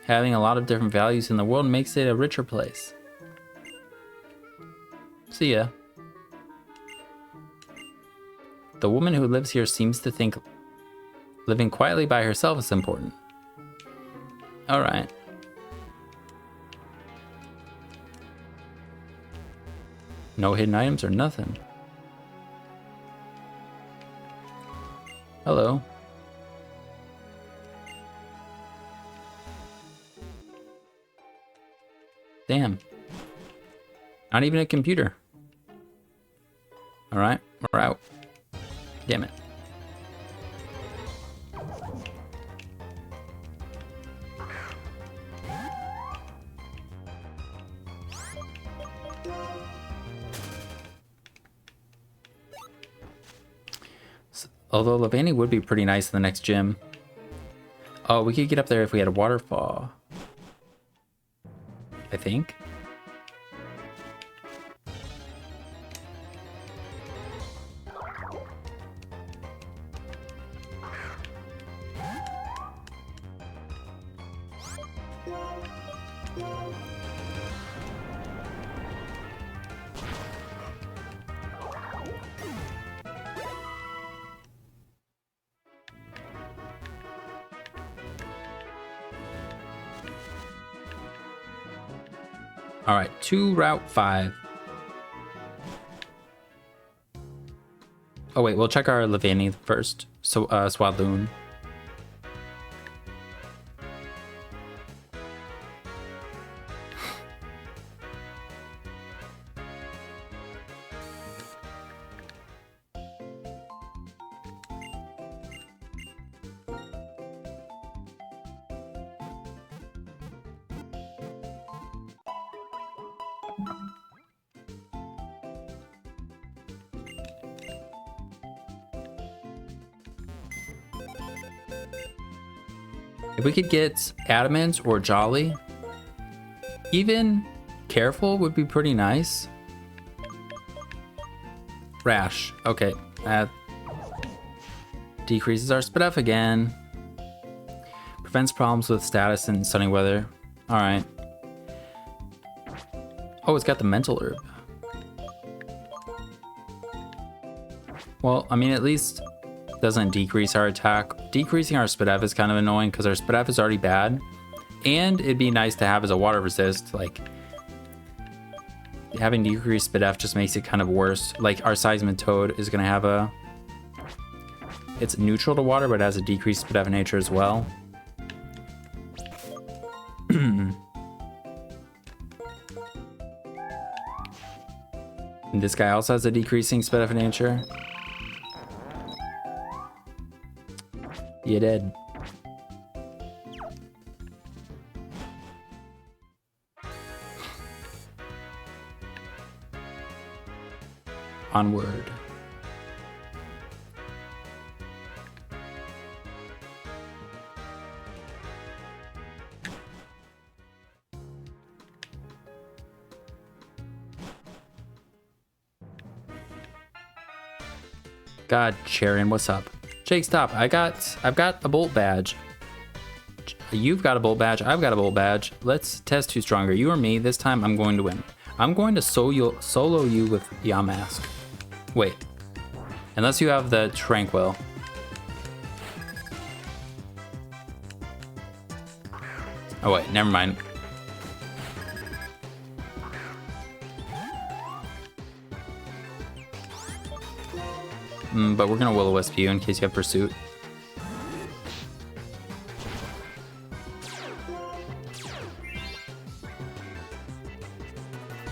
Having a lot of different values in the world makes it a richer place. See ya. The woman who lives here seems to think living quietly by herself is important. Alright. No hidden items or nothing. Hello. Damn. Not even a computer. Alright, we're out. Damn it. Although Levani would be pretty nice in the next gym. Oh, we could get up there if we had a waterfall. I think. All right, to Route 5. Oh wait, we'll check our Levani first. So, Swadloon. If we could get Adamant or Jolly, even Careful would be pretty nice. Rash, okay, that decreases our SPDF again. Prevents problems with status in sunny weather. All right. Oh, it's got the mental herb. Well, I mean, at least doesn't decrease our attack. Decreasing our SPDF is kind of annoying because our SPDF is already bad. And it'd be nice to have as a water resist. Like, having decreased SPDF just makes it kind of worse. Like, our Seismitoad is going to have a... It's neutral to water, but it has a decreased SPDF nature as well. And this guy also has a decreasing SPDF nature. You dead. Onward. God, Sharon, what's up? Jake, stop. I've got a bolt badge. You've got a bolt badge. I've got a bolt badge. Let's test who's stronger, you or me. This time I'm going to win. I'm going to solo you with Yamask. Wait. Unless you have the Tranquil. Oh wait, never mind. But we're gonna Will-O-Wisp you in case you have Pursuit.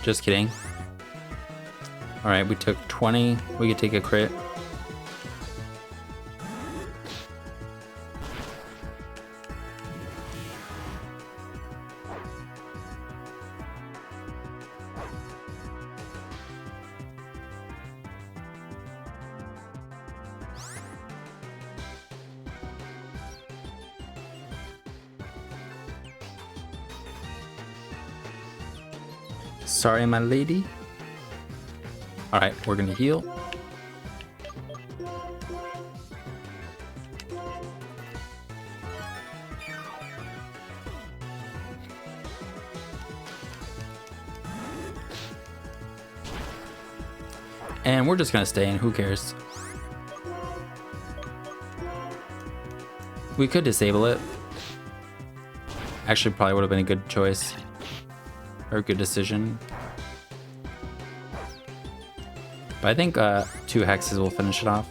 Just kidding. Alright, we took 20. We could take a crit. Sorry, my lady. All right, we're gonna heal. And we're just gonna stay in, who cares? We could disable it. Actually, probably would have been a good choice. Or a good decision. But I think 2 hexes will finish it off.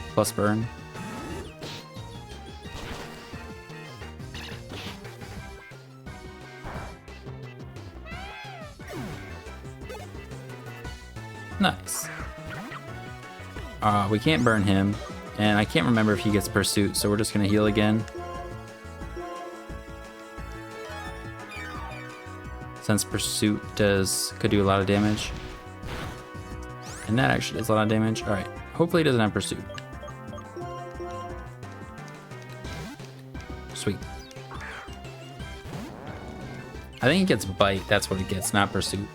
Plus burn. Nice. We can't burn him. And I can't remember if he gets Pursuit, so we're just gonna heal again. Since Pursuit could do a lot of damage. And that actually does a lot of damage. Alright, hopefully it doesn't have Pursuit. Sweet. I think it gets Bite, that's what it gets, not Pursuit.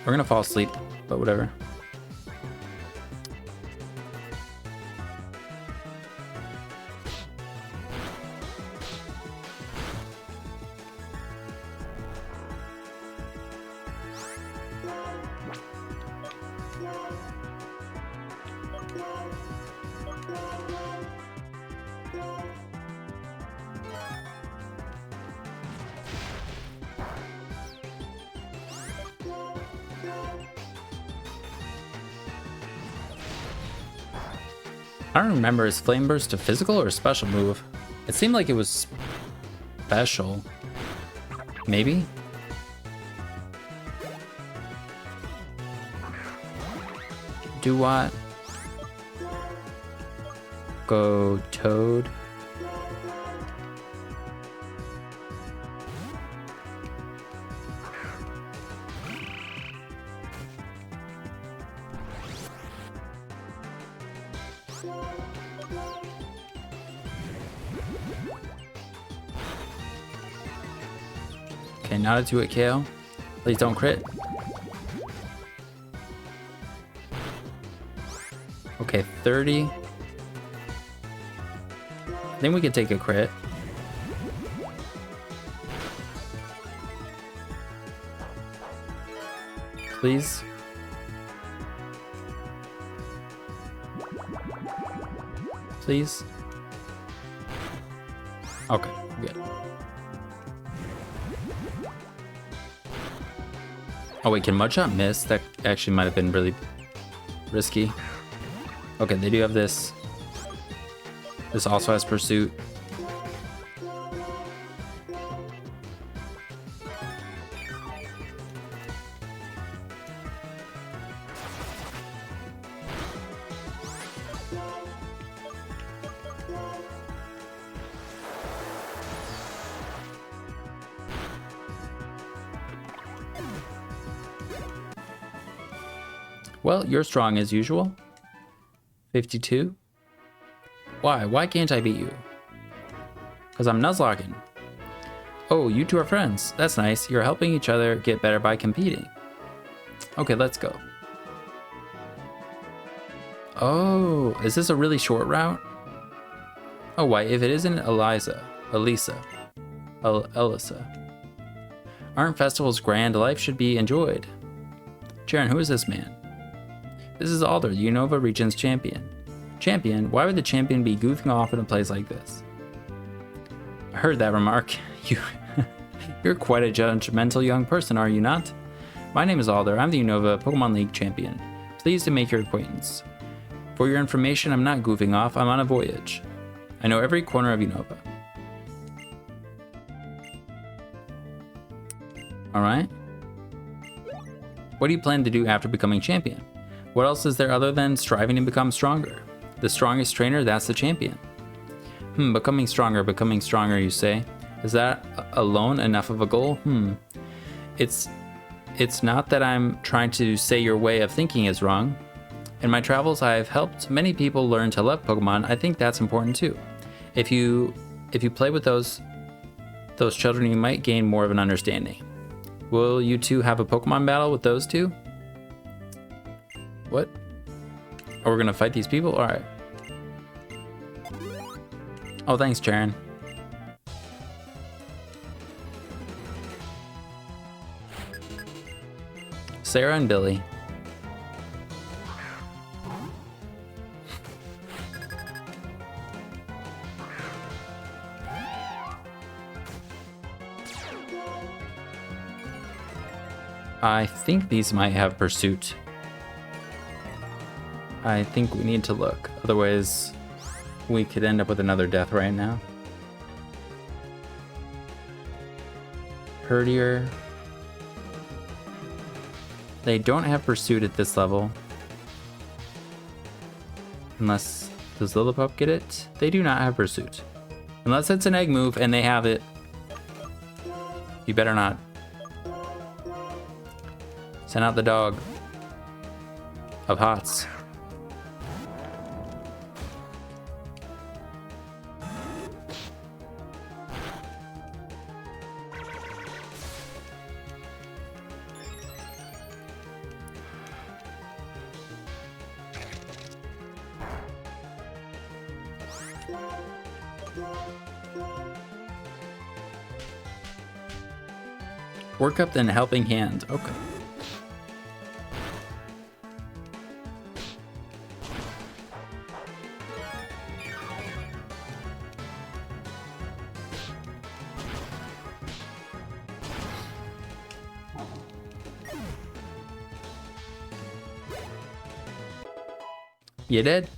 We're gonna fall asleep, but whatever. I don't remember, is Flame Burst a physical or a special move? It seemed like it was special. Maybe? Do what? Go Toad. Okay, not a 2-hit KO. Please don't crit. Okay, 30. Then we could take a crit. Please. Please. Okay, good. Oh wait, can Mudshot miss? That actually might have been really risky. Okay, they do have this. This also has Pursuit. Well, you're strong as usual. 52. Why? Why can't I beat you? Because I'm Nuzlocking. Oh, you two are friends. That's nice. You're helping each other get better by competing. Okay, let's go. Oh, is this a really short route? Oh, why? If it isn't Elisa. Aren't festivals grand? Life should be enjoyed. Jaren, who is this man? This is Alder, the Unova region's champion. Champion? Why would the champion be goofing off in a place like this? I heard that remark. You're quite a judgmental young person, are you not? My name is Alder. I'm the Unova Pokemon League champion. Pleased to make your acquaintance. For your information, I'm not goofing off. I'm on a voyage. I know every corner of Unova. Alright. What do you plan to do after becoming champion? What else is there other than striving to become stronger? The strongest trainer, that's the champion. Becoming stronger, you say? Is that alone enough of a goal? It's not that I'm trying to say your way of thinking is wrong. In my travels, I've helped many people learn to love Pokemon. I think that's important too. If you play with those children, you might gain more of an understanding. Will you two have a Pokemon battle with those two? What? Oh, we're gonna fight these people? Alright. Oh, thanks, Jaren. Sarah and Billy. I think these might have Pursuit. I think we need to look. Otherwise, we could end up with another death right now. Herdier. They don't have Pursuit at this level. Unless, does Lillipup get it? They do not have Pursuit. Unless it's an egg move and they have it. You better not. Send out the dog of Hots. Work up then helping hand. Okay. You did?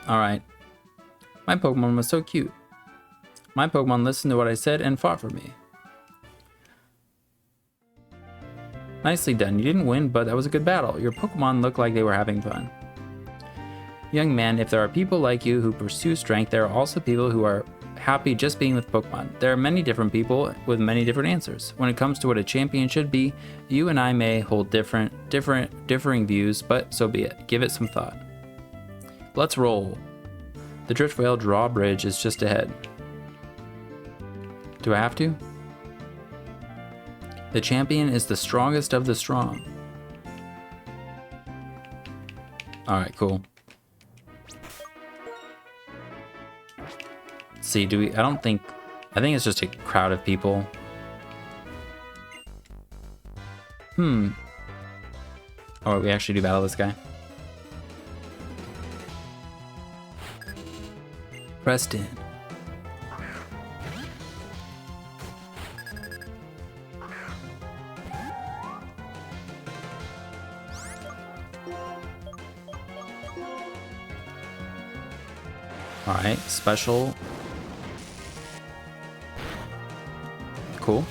Alright. My Pokemon was so cute. My Pokemon listened to what I said and fought for me. Nicely done. You didn't win, but that was a good battle. Your Pokemon looked like they were having fun. Young man, if there are people like you who pursue strength, there are also people who are happy just being with Pokemon. There are many different people with many different answers. When it comes to what a champion should be, you and I may hold differing views, but so be it. Give it some thought. Let's roll. The Driftwhale drawbridge is just ahead. Do I have to? The champion is the strongest of the strong. Alright, cool. Let's see, I think it's just a crowd of people. Alright, we actually do battle this guy. Preston. Alright, special. Cool.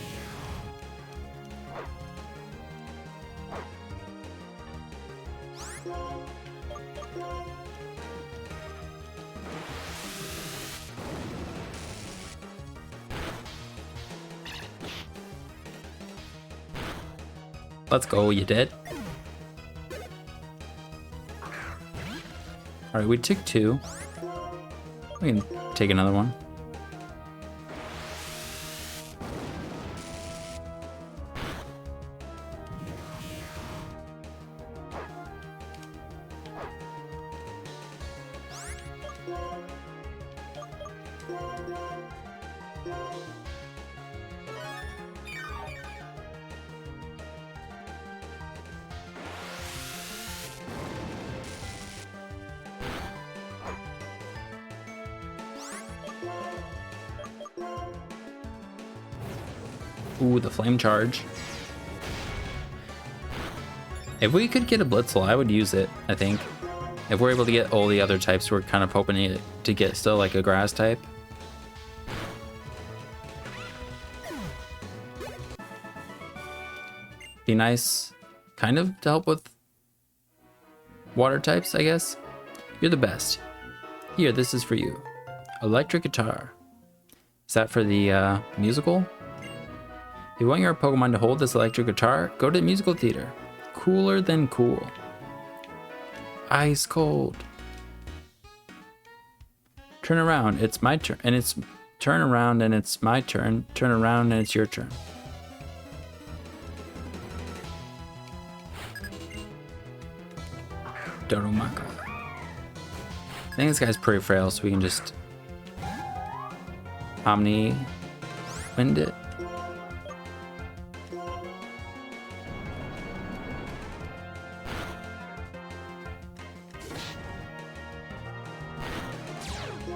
Let's go, you dead? Alright, we took 2. We can take another one. Ooh, the flame charge. If we could get a Blitzel, I would use it, I think. If we're able to get all the other types, we're kind of hoping to get still like a grass type. Be nice, kind of, to help with water types, I guess. You're the best. Here, this is for you. Electric guitar. Is that for the musical? If you want your Pokemon to hold this electric guitar, go to the musical theater. Cooler than cool. Ice cold. Turn around, it's my turn, and it's turn around and it's my turn. Turn around and it's your turn. Doromaka. I think this guy's pretty frail, so we can just Omni wind it.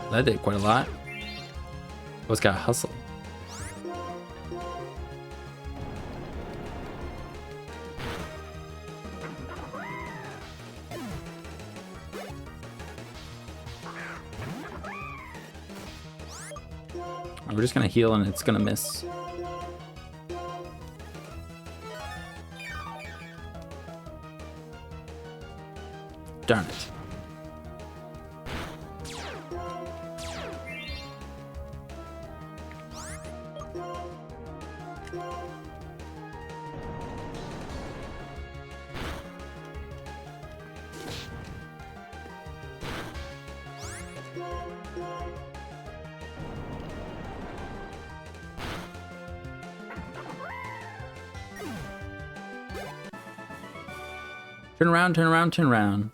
That did quite a lot. What's got hustle? We're just gonna heal and it's gonna miss. Darn it. Turn around, turn around, turn around.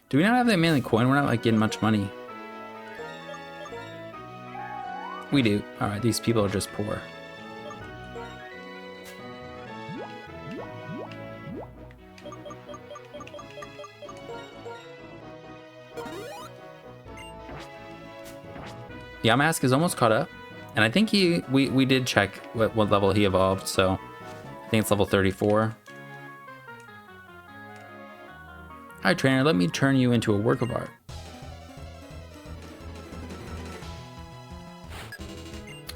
Do we not have that mainly coin? We're not like getting much money. We do. Alright, these people are just poor. Yamask is almost caught up. And I think we did check what level he evolved, so I think it's level 34. Hi, trainer, let me turn you into a work of art.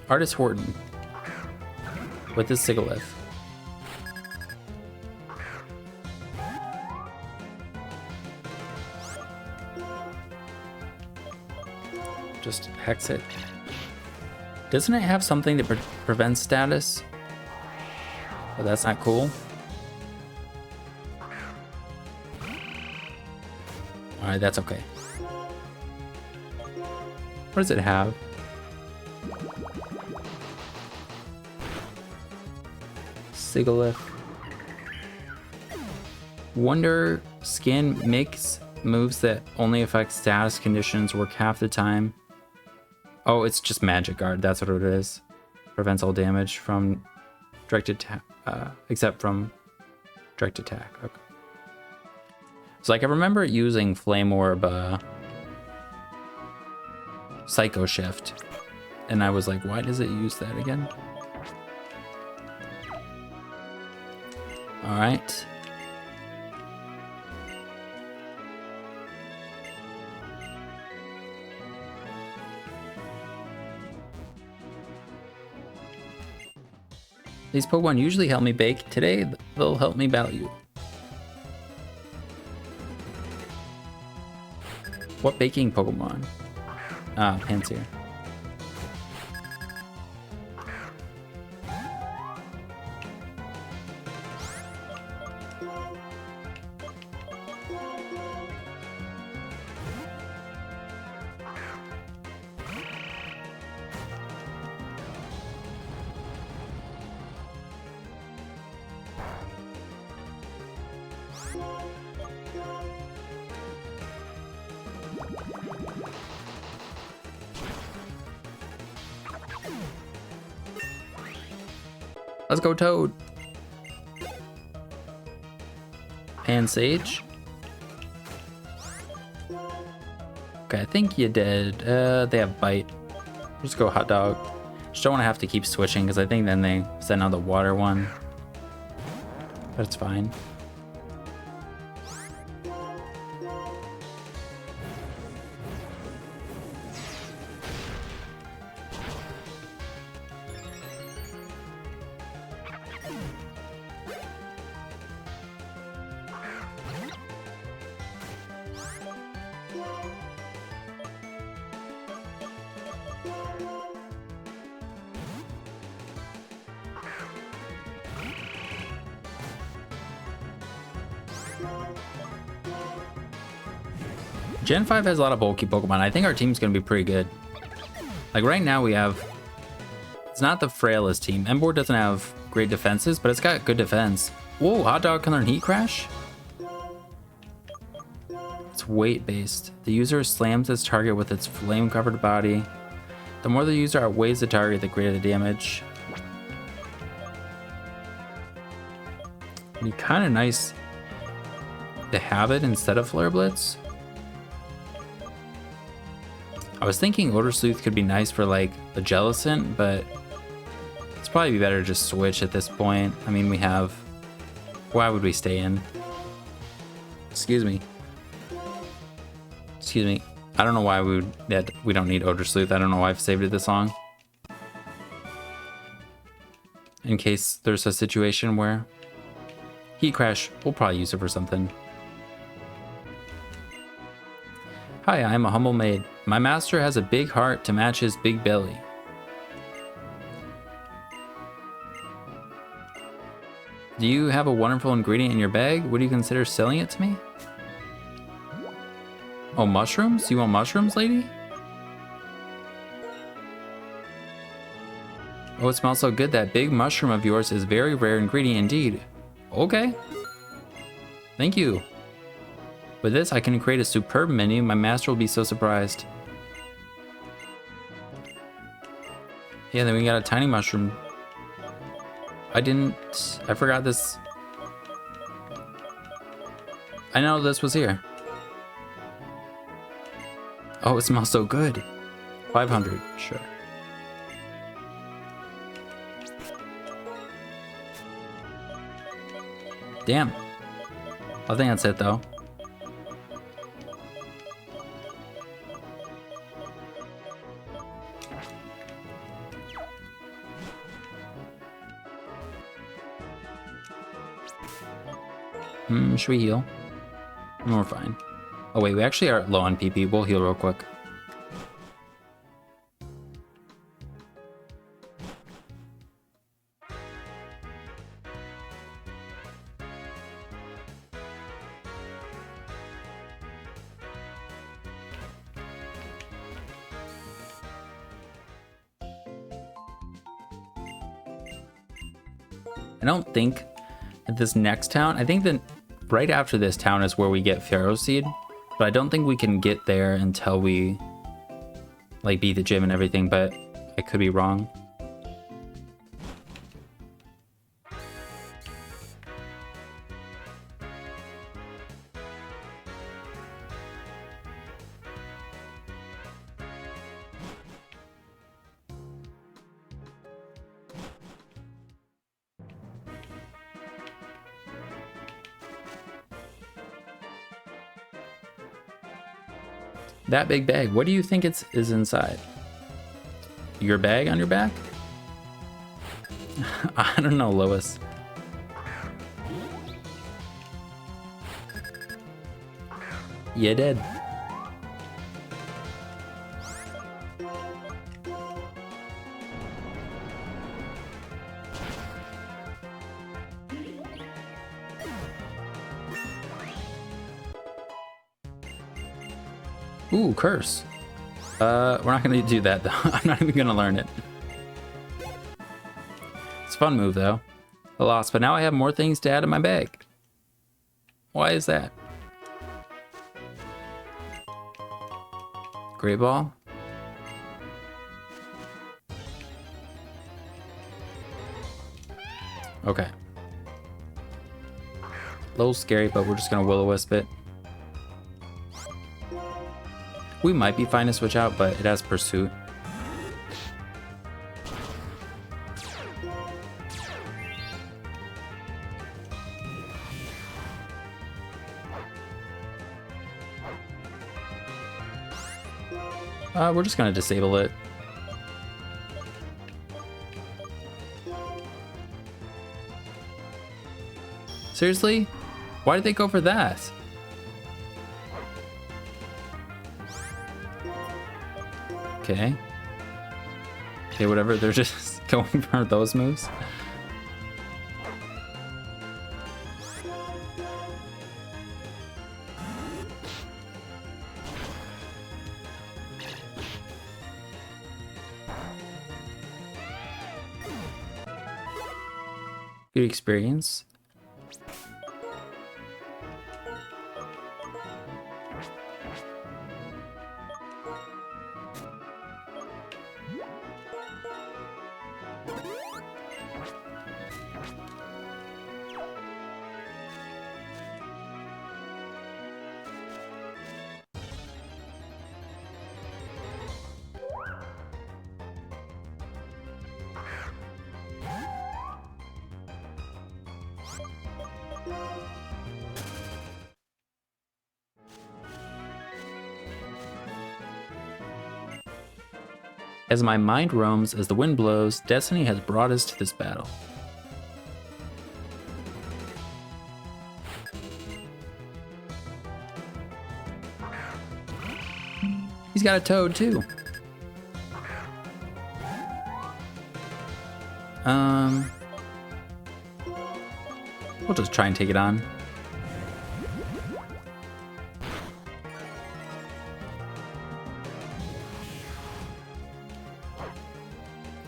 Artist Horton with his Sigalith. Just hex it. Doesn't it have something that prevents status? But that's not cool. Alright, that's okay. What does it have? Sigalith. Wonder Skin makes moves that only affect status conditions work half the time. Oh, it's just Magic Guard. That's what it is. Prevents all damage from direct attack, except from direct attack. Okay. So, like, I remember using Flame Orb, Psycho Shift, and I was like, why does it use that again? All right. These Pokemon usually help me bake. Today, they'll help me battle you. What baking Pokemon? Ah, Pansear. Let's go, Toad. Pansage. Okay, I think you did. They have Bite. Just go Hot Dog. Just don't want to have to keep switching because I think then they send out the water one. But it's fine. Gen 5 has a lot of bulky Pokemon. I think our team's going to be pretty good. Like right now we have... It's not the frailest team. Emboar doesn't have great defenses, but it's got good defense. Whoa, Hot Dog can learn Heat Crash? It's weight based. The user slams its target with its flame covered body. The more the user outweighs the target, the greater the damage. It'd be kind of nice to have it instead of Flare Blitz. I was thinking Odor Sleuth could be nice for like a Jellicent, but it's probably be better to just switch at this point. I mean, we have... Why would we stay in? Excuse me. Excuse me. I don't know why we don't need Odor Sleuth. I don't know why I've saved it this long. In case there's a situation where Heat Crash, we'll probably use it for something. Hi, I am a humble maid. My master has a big heart to match his big belly. Do you have a wonderful ingredient in your bag? Would you consider selling it to me? Oh, mushrooms? You want mushrooms, lady? Oh, it smells so good. That big mushroom of yours is a very rare ingredient indeed. Okay. Thank you. With this, I can create a superb menu. My master will be so surprised. Yeah, then we got a tiny mushroom. I forgot this. I know this was here. Oh, it smells so good. 500, sure. Damn. I think that's it though. Should we heal? No, we're fine. Oh wait, we actually are low on PP. We'll heal real quick. I don't think at this next town, I think that right after this town is where we get Pharaoh Seed, but I don't think we can get there until we like beat the gym and everything, but I could be wrong. That big bag, what do you think is inside? Your bag on your back? I don't know, Lois. You did. Ooh, curse. We're not gonna do that though. I'm not even gonna learn it. It's a fun move though. I lost, but now I have more things to add in my bag. Why is that? Great ball. Okay. A little scary, but we're just gonna will-o-wisp it. We might be fine to switch out, but it has pursuit. We're just gonna disable it. Seriously? Why did they go for that? Okay. Okay, whatever. They're just going for those moves. Good experience. As my mind roams as the wind blows, destiny has brought us to this battle. He's got a toad too. We'll just try and take it on.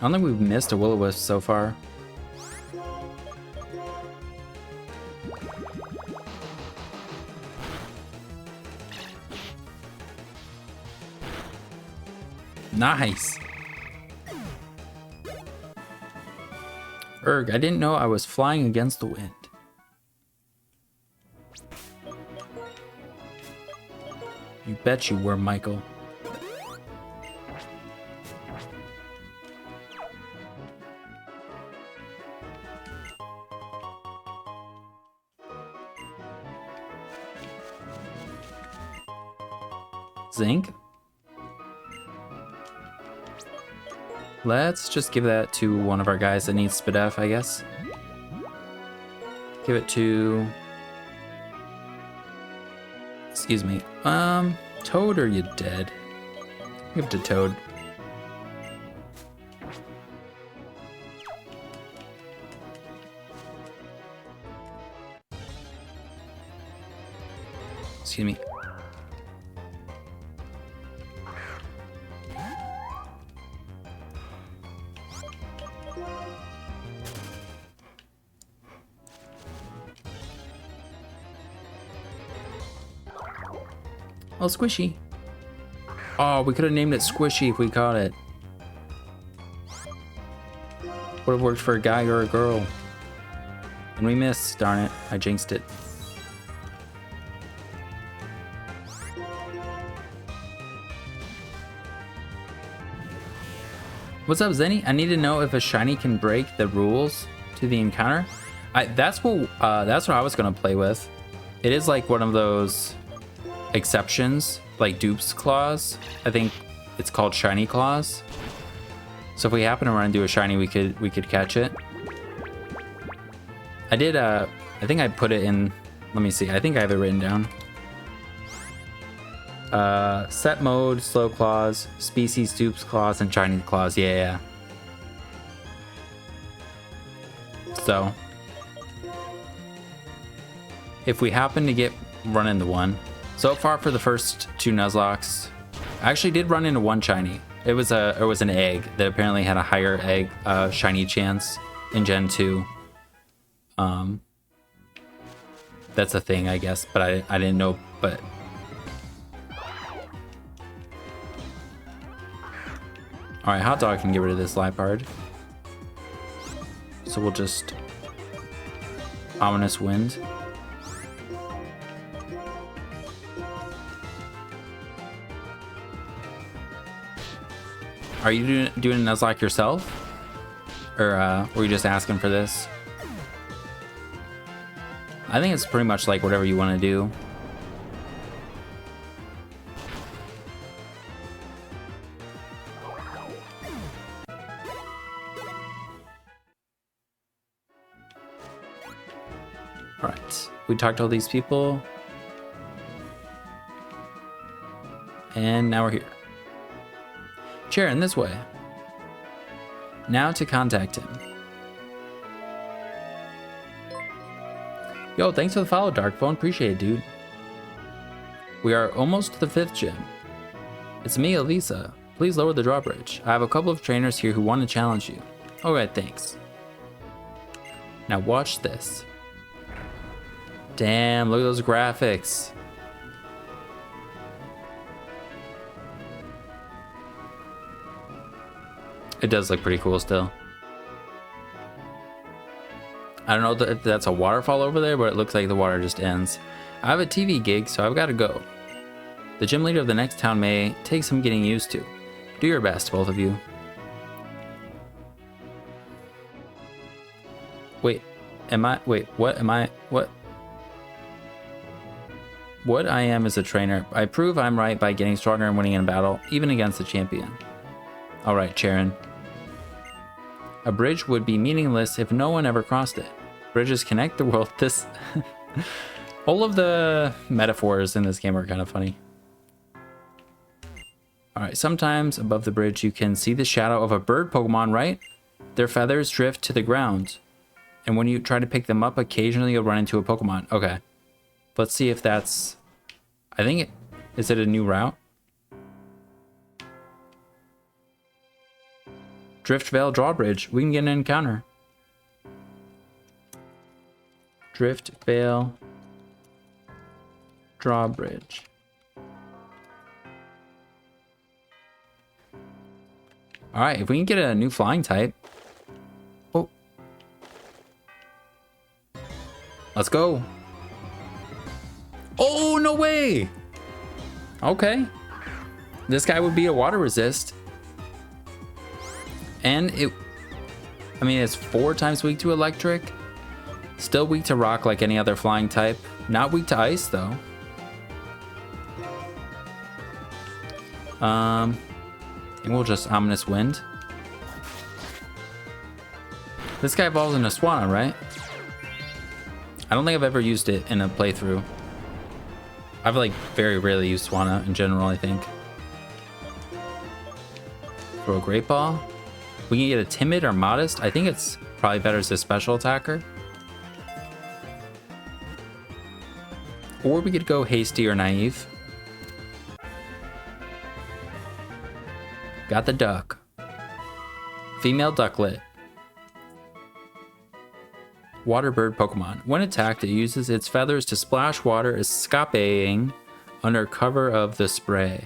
I don't think we've missed a will-o-wisp so far. Nice. Erg, I didn't know I was flying against the wind. You bet you were, Michael. Zinc. Let's just give that to one of our guys that needs Spadef, I guess. Give it to... Excuse me. Toad, or you dead? Give it to Toad. Excuse me. Oh, Squishy. Oh, we could have named it Squishy if we caught it. Would have worked for a guy or a girl. And we missed, darn it. I jinxed it. What's up, Zenny? I need to know if a shiny can break the rules to the encounter. That's what I was gonna play with. It is like one of those exceptions, like Dupes Clause. I think it's called Shiny Clause. So if we happen to run into a shiny, we could catch it. I did. I think I put it in. Let me see. I think I have it written down. Set mode, slow clause, species, Dupes Clause, and shiny clause. Yeah. So if we happen to run into one. So far for the first 2 Nuzlockes, I actually did run into one shiny. It was an egg that apparently had a higher egg shiny chance in Gen 2. That's a thing, I guess, but I didn't know. But all right, Hot Dog can get rid of this Liepard. So we'll just Ominous Wind. Are you doing a Nuzlocke yourself? Or were you just asking for this? I think it's pretty much like whatever you want to do. Alright, we talked to all these people. And now we're here. Charon, this way. Now to contact him. Yo, thanks for the follow, Darkphone. Appreciate it, dude. We are almost to the 5th gym. It's me, Elisa. Please lower the drawbridge. I have a couple of trainers here who want to challenge you. Alright, thanks. Now watch this. Damn, look at those graphics. It does look pretty cool still. I don't know if that's a waterfall over there, but it looks like the water just ends. I have a TV gig, so I've got to go. The gym leader of the next town may take some getting used to. Do your best, both of you. What I am is a trainer. I prove I'm right by getting stronger and winning in battle, even against a champion. Alright, Charon. A bridge would be meaningless if no one ever crossed it. Bridges connect the world. All of the metaphors in this game are kind of funny. Alright, sometimes above the bridge you can see the shadow of a bird Pokemon, right? Their feathers drift to the ground. And when you try to pick them up, occasionally you'll run into a Pokemon. Okay. Let's see if that's... Is it a new route? Driftvale Drawbridge. We can get an encounter. Driftvale Drawbridge. Alright, if we can get a new flying type. Oh. Let's go. Oh, no way! Okay. This guy would be a water resist. And it's 4 times weak to electric. Still weak to rock like any other flying type. Not weak to ice though. And we'll just Ominous Wind. This guy evolves into Swanna, right? I don't think I've ever used it in a playthrough. I've like very rarely used Swanna in general, I think. Throw a Great Ball. We can get a Timid or Modest. I think it's probably better as a special attacker. Or we could go Hasty or Naive. Got the duck. Female ducklet. Water bird Pokemon. When attacked, it uses its feathers to splash water, escaping under cover of the spray.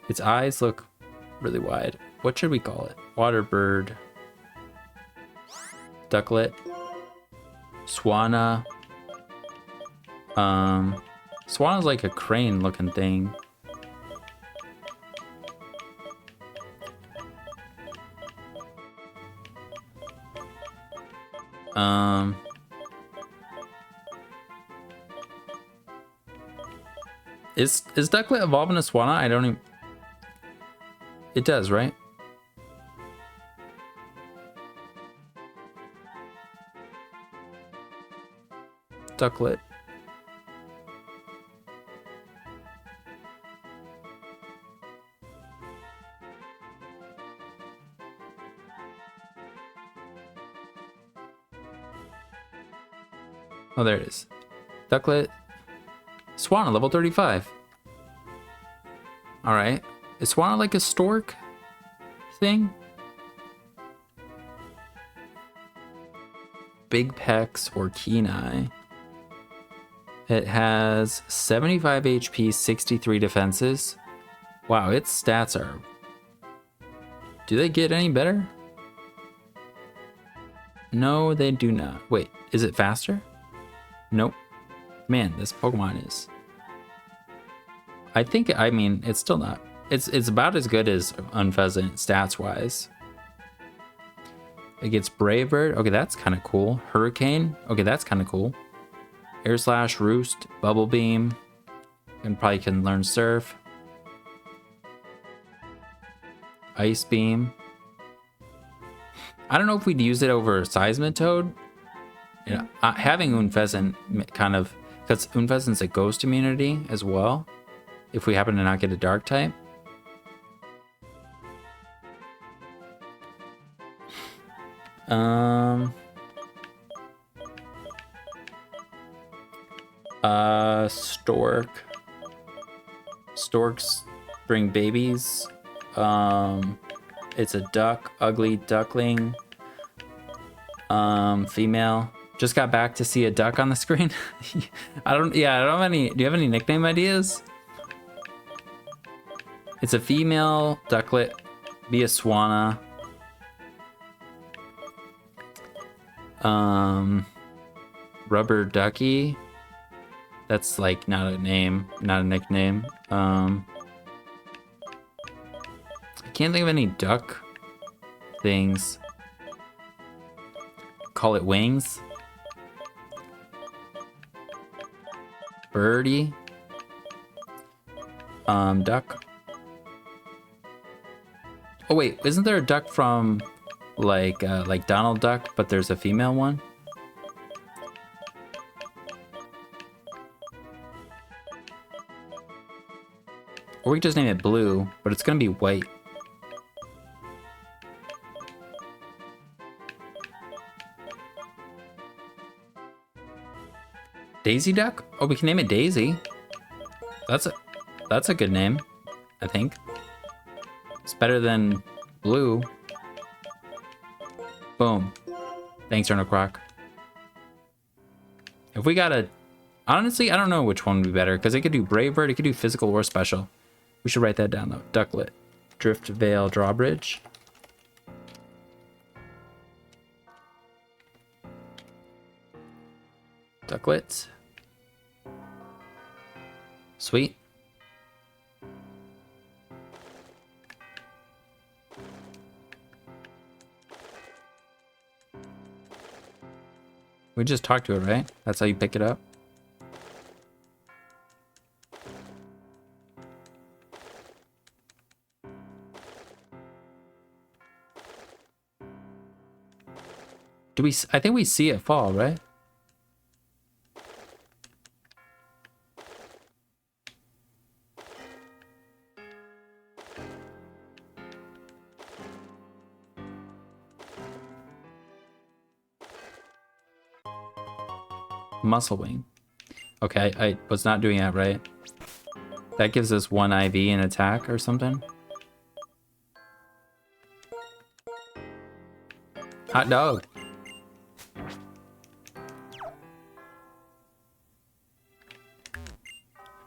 Its eyes look really wide. What should we call it? Water bird. Ducklet. Swanna. Swanna's like a crane looking thing. Is Ducklet evolving to Swanna? I don't even... It does, right? Ducklet. Oh, there it is. Ducklet. Swanna, level 35. Alright. Is Swanna like a stork thing? Big pecs or keen eye. It has 75 HP, 63 defenses. Wow, its stats are... Do they get any better? No, they do not. Wait, is it faster? Nope. Man, this Pokemon is... I mean, it's still not... It's about as good as Unpheasant stats-wise. It gets Brave Bird. Okay, that's kind of cool. Hurricane. Okay, that's kind of cool. Air Slash, Roost, Bubble Beam. And probably can learn Surf. Ice Beam. I don't know if we'd use it over Seismitoad. You know, having Unpheasant kind of... Because Unpheasant's a ghost immunity as well. If we happen to not get a Dark type. Stork. Storks bring babies. It's a duck, ugly duckling. Female. Just got back to see a duck on the screen. I don't have any. Do you have any nickname ideas? It's a female ducklet. Be a Swanna. Rubber ducky. That's like not a name, not a nickname. I can't think of any duck things. Call it Wings. Birdie. Duck. Oh wait, isn't there a duck from like Donald Duck, but there's a female one? Or we could just name it Blue, but it's gonna be white. Daisy Duck? Oh, we can name it Daisy. That's a good name, I think. It's better than Blue. Boom. Thanks, Erno Croc. If we got a... Honestly, I don't know which one would be better, because it could do Brave Bird, it could do Physical or Special. We should write that down, though. Ducklet. Drift Veil Drawbridge. Ducklet. Sweet. We just talked to it, right? That's how you pick it up. Do we? I think we see it fall, right? Muscle wing. Okay, I was not doing that right. That gives us 1 IV in attack or something. Hot dog.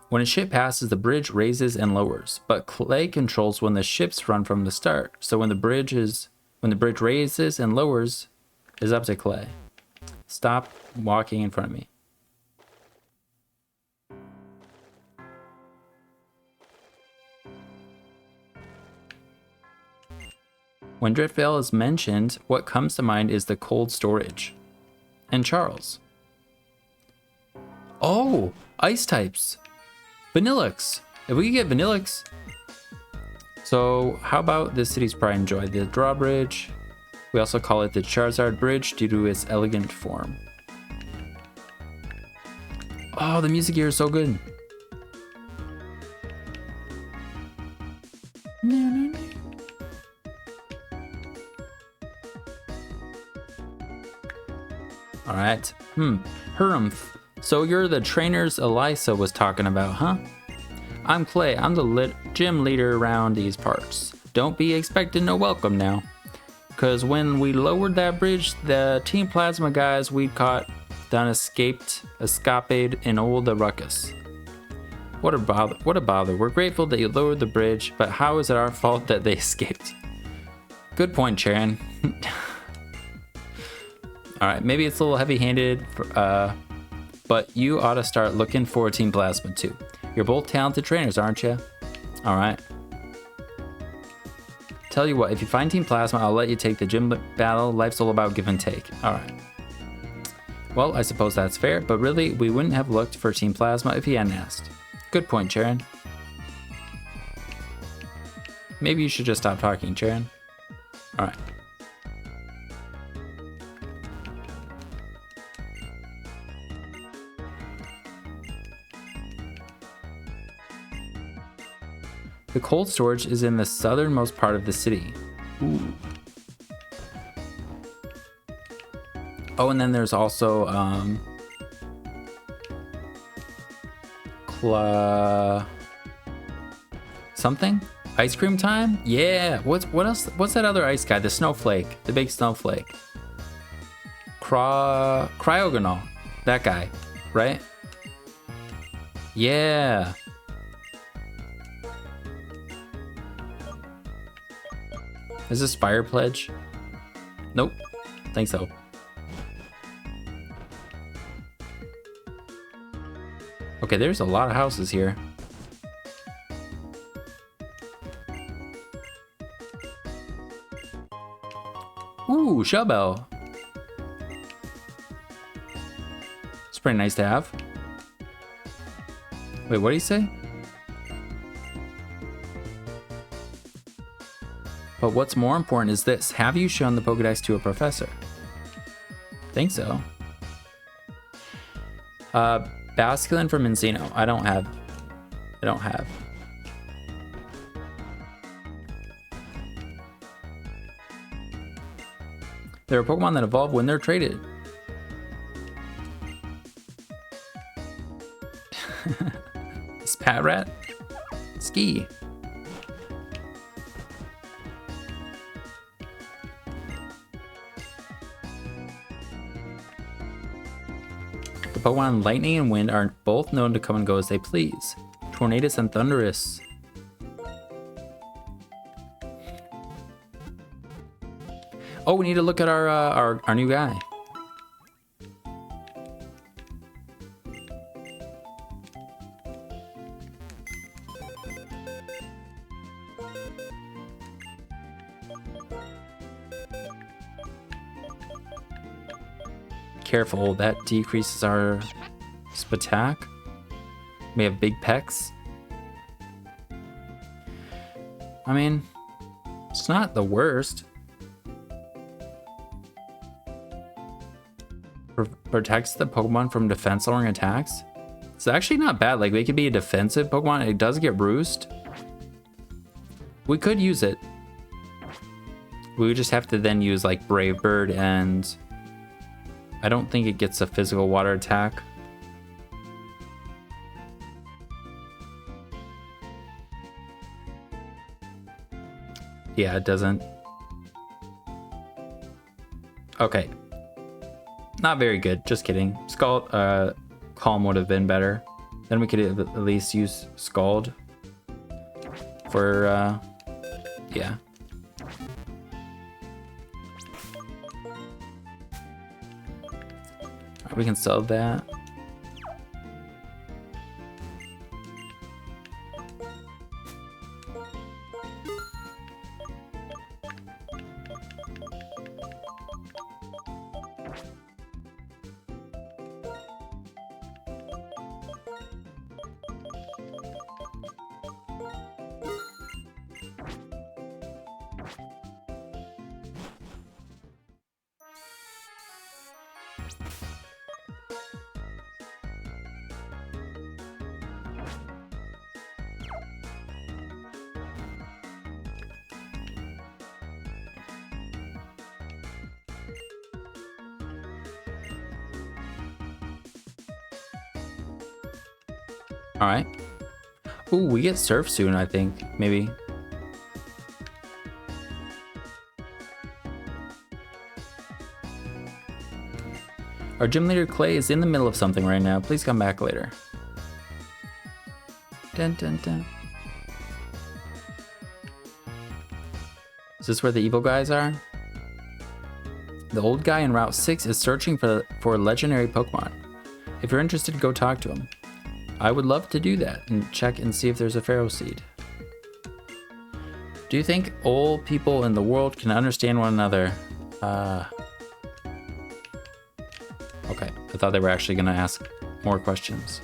When a ship passes, the bridge raises and lowers, but Clay controls when the ships run from the start. So when the bridge raises and lowers, is up to Clay. Stop walking in front of me. When Driftveil is mentioned, what comes to mind is the cold storage. And Charles. Oh, ice types. Vanillix. If we could get Vanillix. So how about this city's pride and joy? The drawbridge. We also call it the Charizard Bridge due to its elegant form. Oh, the music here is so good. All right. Hermth. So you're the trainers Elisa was talking about, huh? I'm Clay. I'm the gym leader around these parts. Don't be expecting no welcome now. Because when we lowered that bridge, the Team Plasma guys we caught done escaped in all the ruckus. What a bother. What a bother. We're grateful that you lowered the bridge, but how is it our fault that they escaped? Good point, Charon. Alright, maybe it's a little heavy-handed, but you ought to start looking for Team Plasma too. You're both talented trainers, aren't you? Alright. Tell you what, if you find Team Plasma, I'll let you take the gym battle. Life's all about give and take. Alright. Well, I suppose that's fair, but really, we wouldn't have looked for Team Plasma if he hadn't asked. Good point, Charon. Maybe you should just stop talking, Charon. Alright. The cold storage is in the southernmost part of the city. Ooh. Oh, and then there's also something? Ice cream time? Yeah. What else? What's that other ice guy? The snowflake. The big snowflake. Cryogonal. That guy, right? Yeah. Is this Fire Pledge? Nope. Think so. Okay, there's a lot of houses here. Ooh, Shellbell. It's pretty nice to have. Wait, what did he say? But what's more important is this. Have you shown the Pokedex to a professor? Think so. Basculin from Enzino. I don't have. There are Pokemon that evolve when they're traded. Spatrat? Ski. The Pokemon Lightning and Wind are both known to come and go as they please. Tornadus and Thunderous. Oh, we need to look at our new guy. Careful, that decreases our attack. We have big pecs. I mean, it's not the worst. protects the Pokemon from defense lowering attacks. It's actually not bad. Like, it could be a defensive Pokemon. It does get Roost. We could use it. We would just have to then use like Brave Bird, and I don't think it gets a physical water attack. Yeah, it doesn't. Okay. Not very good. Just kidding. Scald, Calm would have been better. Then we could at least use Scald for, yeah. We can sell that. All right. Ooh, we get Surf soon, I think. Maybe. Our gym leader Clay is in the middle of something right now. Please come back later. Dun, dun, dun. Is this where the evil guys are? The old guy in Route 6 is searching for legendary Pokemon. If you're interested, go talk to him. I would love to do that and check and see if there's a Pharaoh seed. Do you think all people in the world can understand one another? Okay, I thought they were actually gonna ask more questions.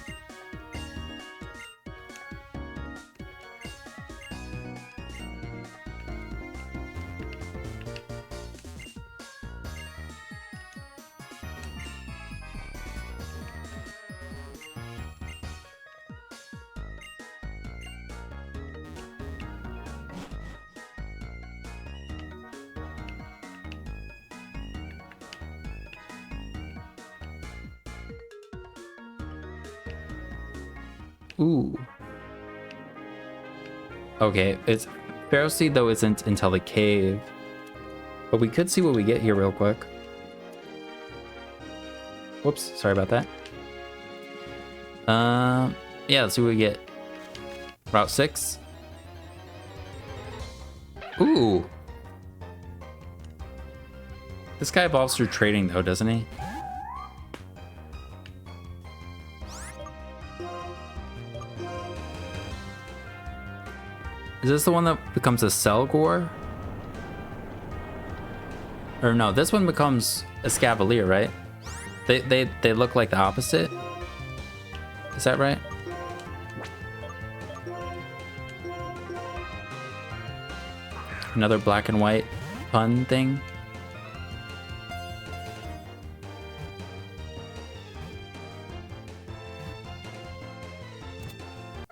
Ooh. Okay, it's Pharaoh Seed though isn't until the cave. But we could see what we get here real quick. Whoops, sorry about that. Yeah, let's see what we get. Route 6. Ooh. This guy evolves through trading though, doesn't he? Is this the one that becomes a Selgor? Or no, this one becomes a Scavalier, right? They look like the opposite. Is that right? Another black and white pun thing.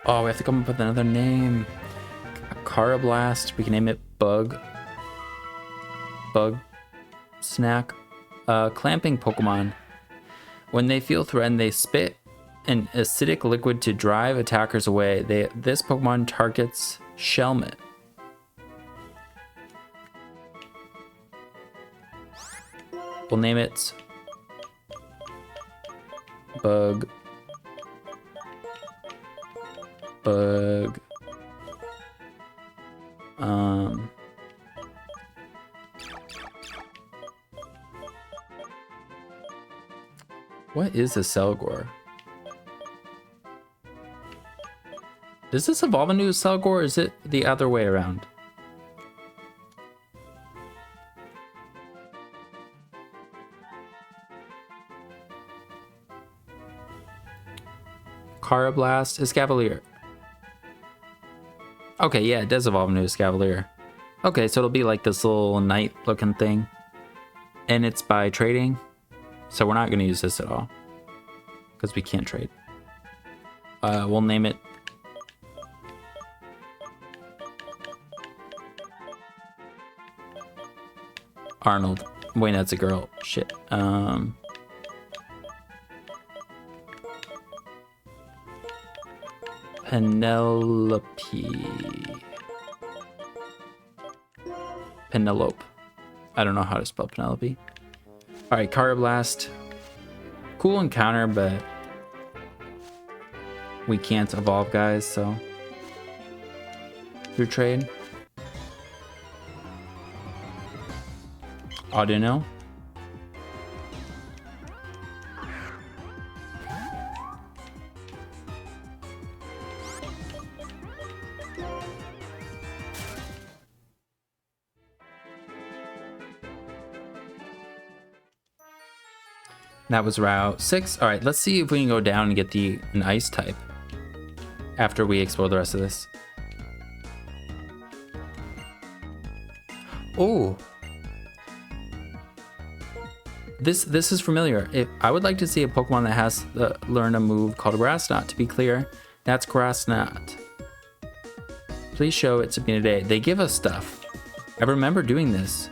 Oh, we have to come up with another name. Carablast. We can name it Bug Snack. Clamping Pokemon. When they feel threatened, they spit an acidic liquid to drive attackers away. This Pokemon targets Shelmet. We'll name it Bug. What is a Selgor? Does this evolve into a Selgor, or is it the other way around? Carablast is Cavalier. Okay, yeah, it does evolve into a Scavalier. Okay, so it'll be like this little knight looking thing. And it's by trading. So we're not going to use this at all because we can't trade. We'll name it Arnold. Wait, that's a girl. Shit. Penelope. Penelope. I don't know how to spell Penelope. Alright, Carablast. Cool encounter, but we can't evolve, guys, so through trade. Audino. That was Route 6. All right, let's see if we can go down and get an ice type after we explore the rest of this. Oh. This is familiar. I would like to see a Pokemon that has learned a move called Grass Knot. To be clear, that's Grass Knot. Please show it to me today. They give us stuff. I remember doing this.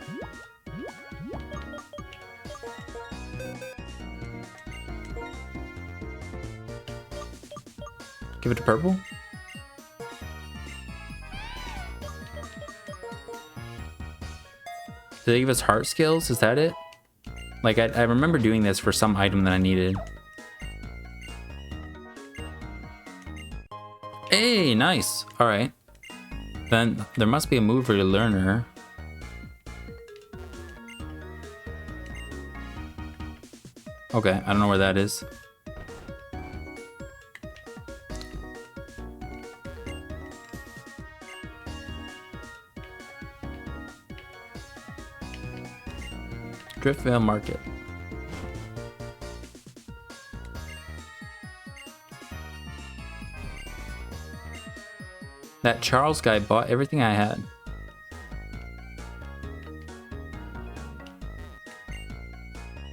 Give it to purple. Do they give us heart skills? Is that it? Like, I remember doing this for some item that I needed. Hey, nice. All right. Then there must be a move for your learner. Okay, I don't know where that is. Driftvale Market. That Charles guy bought everything I had.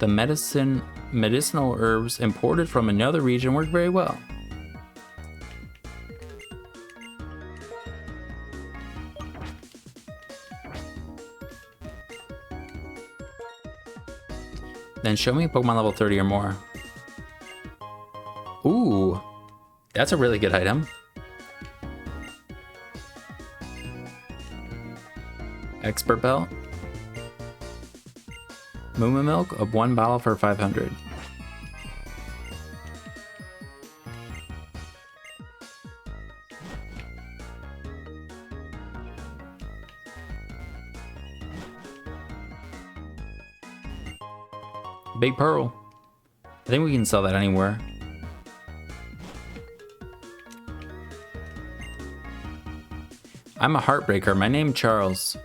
The medicinal herbs imported from another region work very well. Then show me Pokemon level 30 or more. Ooh, that's a really good item. Expert Belt. Moo Milk of 1 bottle for 500. Big Pearl. I think we can sell that anywhere. I'm a heartbreaker. My name's Charles.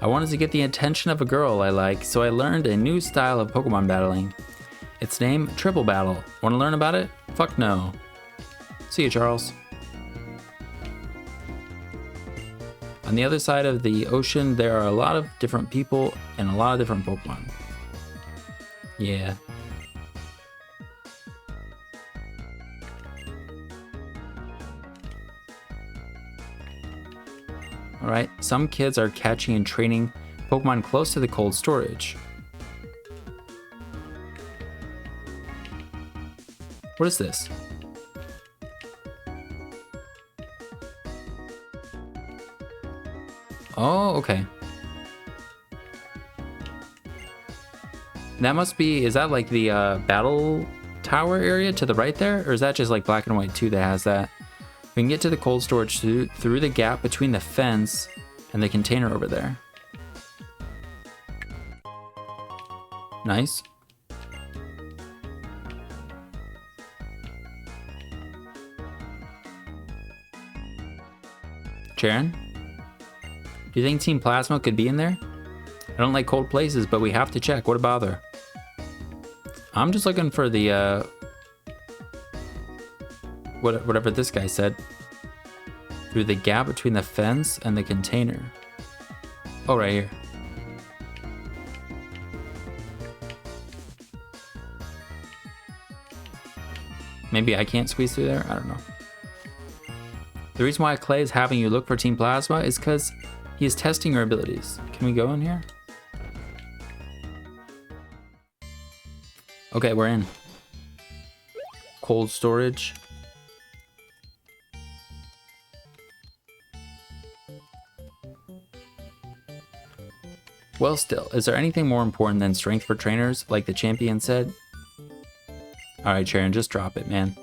I wanted to get the attention of a girl I like, so I learned a new style of Pokemon battling. It's named Triple Battle. Want to learn about it? Fuck no. See you, Charles. On the other side of the ocean, there are a lot of different people and a lot of different Pokemon. Yeah. Alright, some kids are catching and training Pokemon close to the cold storage. What is this? Oh, okay. That must be, is that like the battle tower area to the right there? Or is that just like Black and White 2 that has that? We can get to the cold storage through the gap between the fence and the container over there. Nice. Jaren? Do you think Team Plasma could be in there? I don't like cold places, but we have to check. What a bother. I'm just looking for the, whatever this guy said. Through the gap between the fence and the container. Oh, right here. Maybe I can't squeeze through there? I don't know. The reason why Clay is having you look for Team Plasma is because he is testing your abilities. Can we go in here? Okay, we're in. Cold storage. Well, still, is there anything more important than strength for trainers, like the champion said? Alright, Sharon, just drop it, man.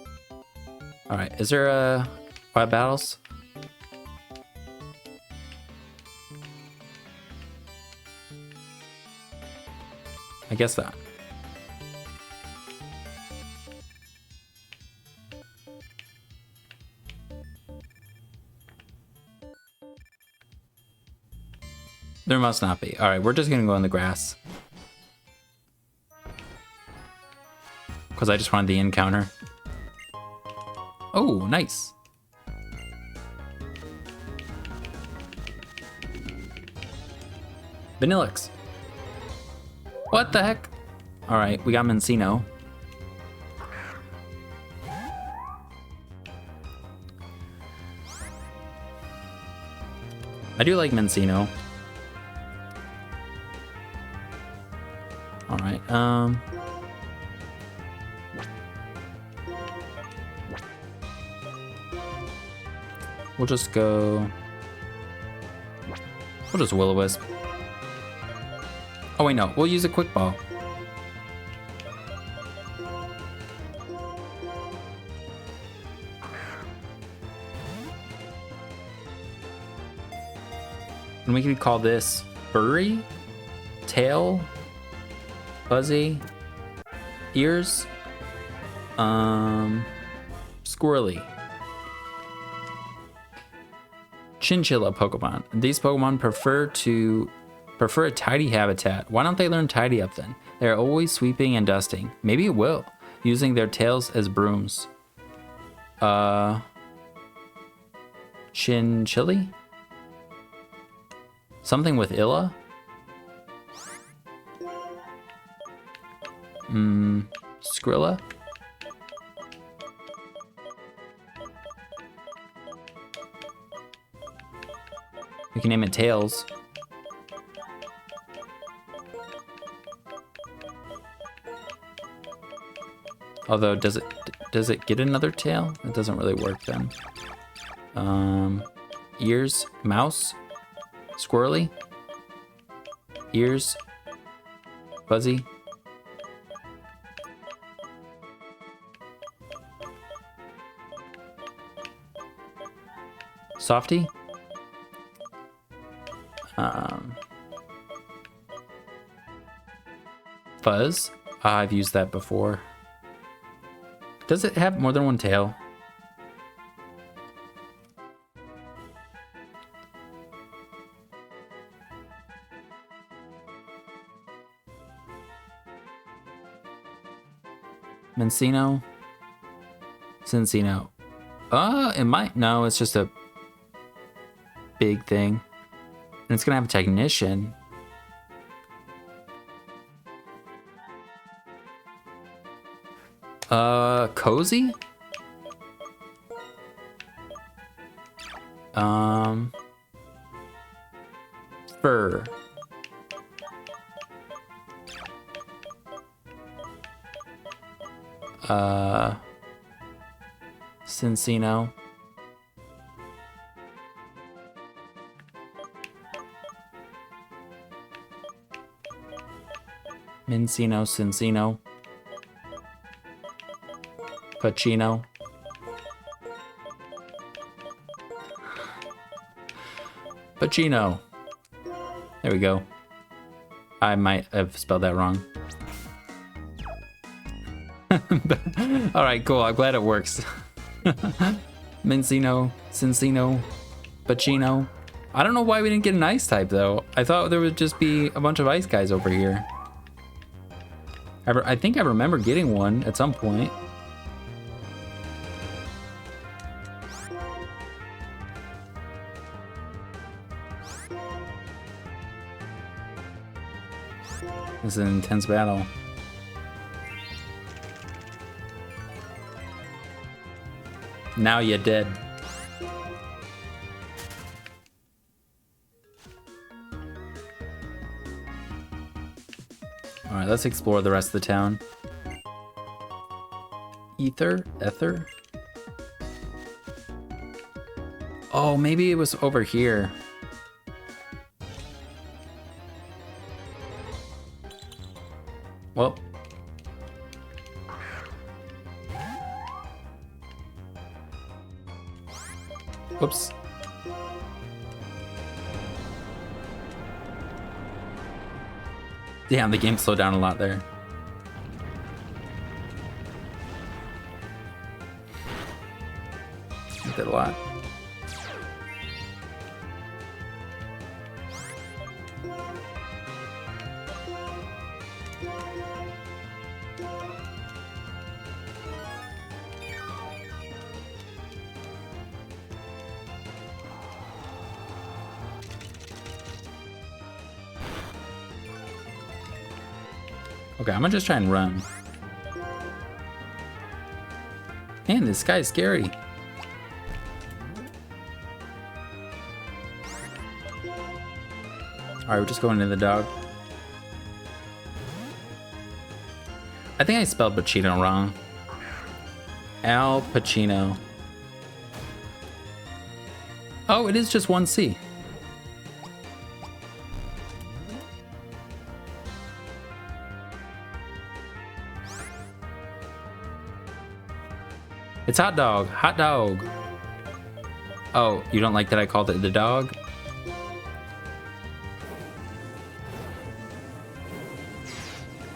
Alright, is there 5 battles? I guess not. There must not be. Alright, we're just gonna go in the grass. Because I just wanted the encounter. Oh, nice. Vanillix. What the heck? Alright, we got Mencino. I do like Mencino. Alright, we'll just go... We'll just Will-O-Wisp. Oh wait, no, we'll use a Quick Ball. And we could call this Furry, Tail, Fuzzy, Ears, Squirrely. Chinchilla Pokemon. These Pokemon prefer a tidy habitat. Why don't they learn tidy up then? They're always sweeping and dusting. Maybe it will, using their tails as brooms. Chinchilli? Something with Illa? Skrilla? We can name it Tails. Although, does it get another tail? It doesn't really work then. Ears, Mouse, Squirrely, Ears, Fuzzy. Softy. Fuzz. I've used that before. Does it have more than one tail? Mencino. Cincino. It might. No, it's just a big thing. And it's gonna have a technician. Cozy? Fur. Cincino. Mincino, Cincino. Pacino. Pacino. There we go. I might have spelled that wrong. Alright, cool. I'm glad it works. Mincino, Cincino, Pacino. I don't know why we didn't get an ice type though. I thought there would just be a bunch of ice guys over here. I think I remember getting one at some point. This is an intense battle. Now you're dead. Alright, let's explore the rest of the town. Ether? Oh, maybe it was over here. Well. Whoops. Damn, the game slowed down a lot there. Did a lot. Okay, I'm gonna just try and run. Man, this guy's scary. Alright, we're just going into the dog. I think I spelled Pacino wrong. Al Pacino. Oh, it is just one C. It's hot dog. Hot dog. Oh, you don't like that I called it the dog?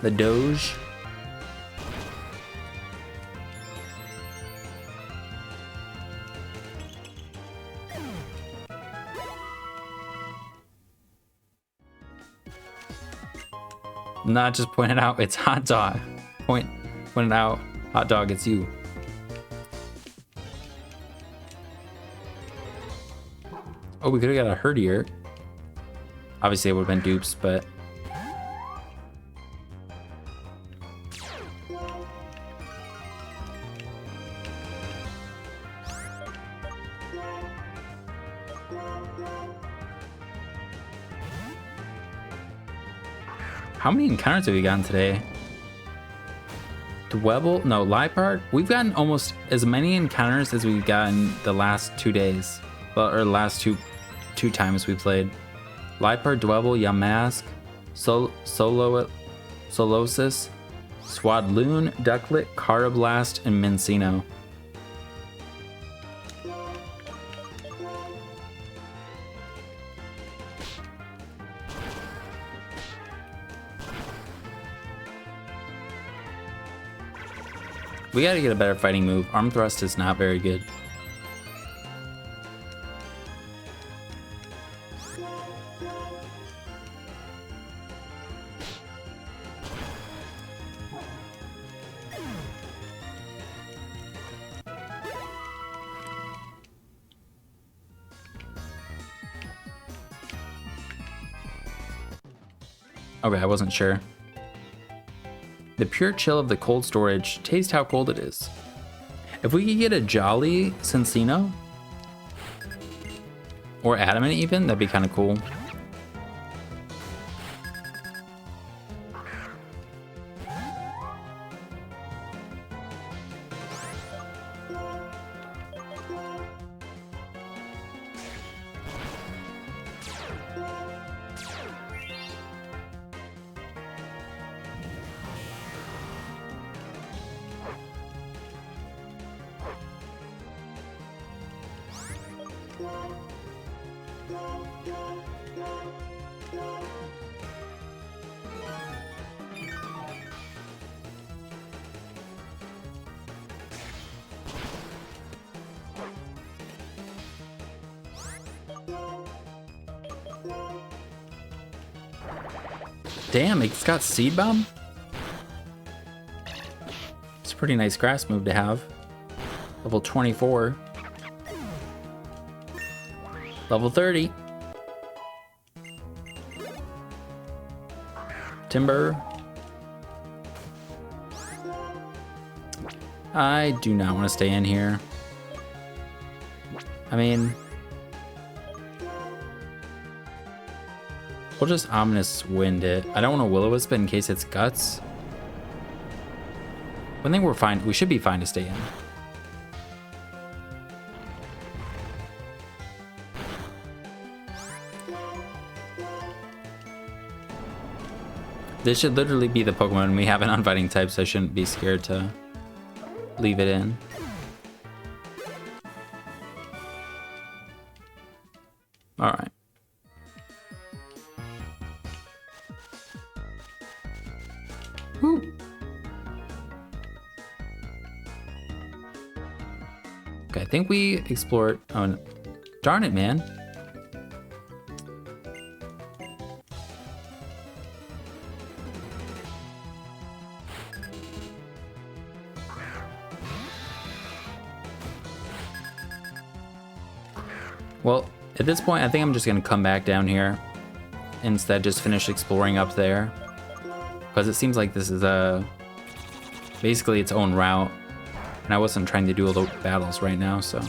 The Doge. Not just pointing out it's hot dog. Pointing out hot dog, it's you. Oh, we could have got a herdier. Obviously, it would have been dupes, but. How many encounters have we gotten today? Dwebble? No, Liepard? We've gotten almost as many encounters as we've gotten the last 2 days. Well, or last two times we played. Liepard, Dwebble, Yamask, Solosis, Swadloon, Ducklet, Carablast, and Mincino. We gotta get a better fighting move. Arm thrust is not very good. Okay, I wasn't sure. The pure chill of the cold storage. Taste how cold it is. If we could get a Jolly Cincino, or Adamant even, that'd be kind of cool. Damn, it's got Seed Bomb? It's a pretty nice grass move to have. Level 24. Level 30. Timber. I do not want to stay in here. I mean, we'll just Ominous Wind it. I don't want to Will-O-Wisp in case it's Guts. I think we're fine. We should be fine to stay in. This should literally be the Pokemon we have an on-fighting type, so I shouldn't be scared to leave it in. Alright. Woo. Okay, I think we explored... Oh, darn it, man. Well, at this point, I think I'm just going to come back down here. Instead, just finish exploring up there. Because it seems like this is basically its own route. And I wasn't trying to do all the battles right now, so...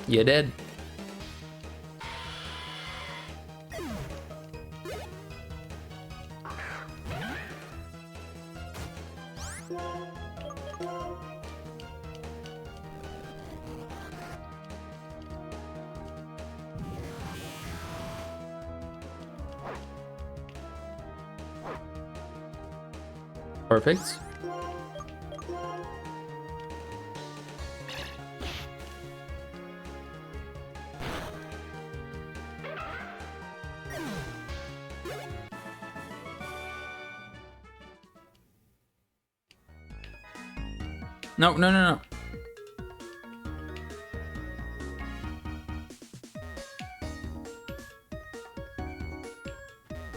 You did. Perfect. No, no, no, no.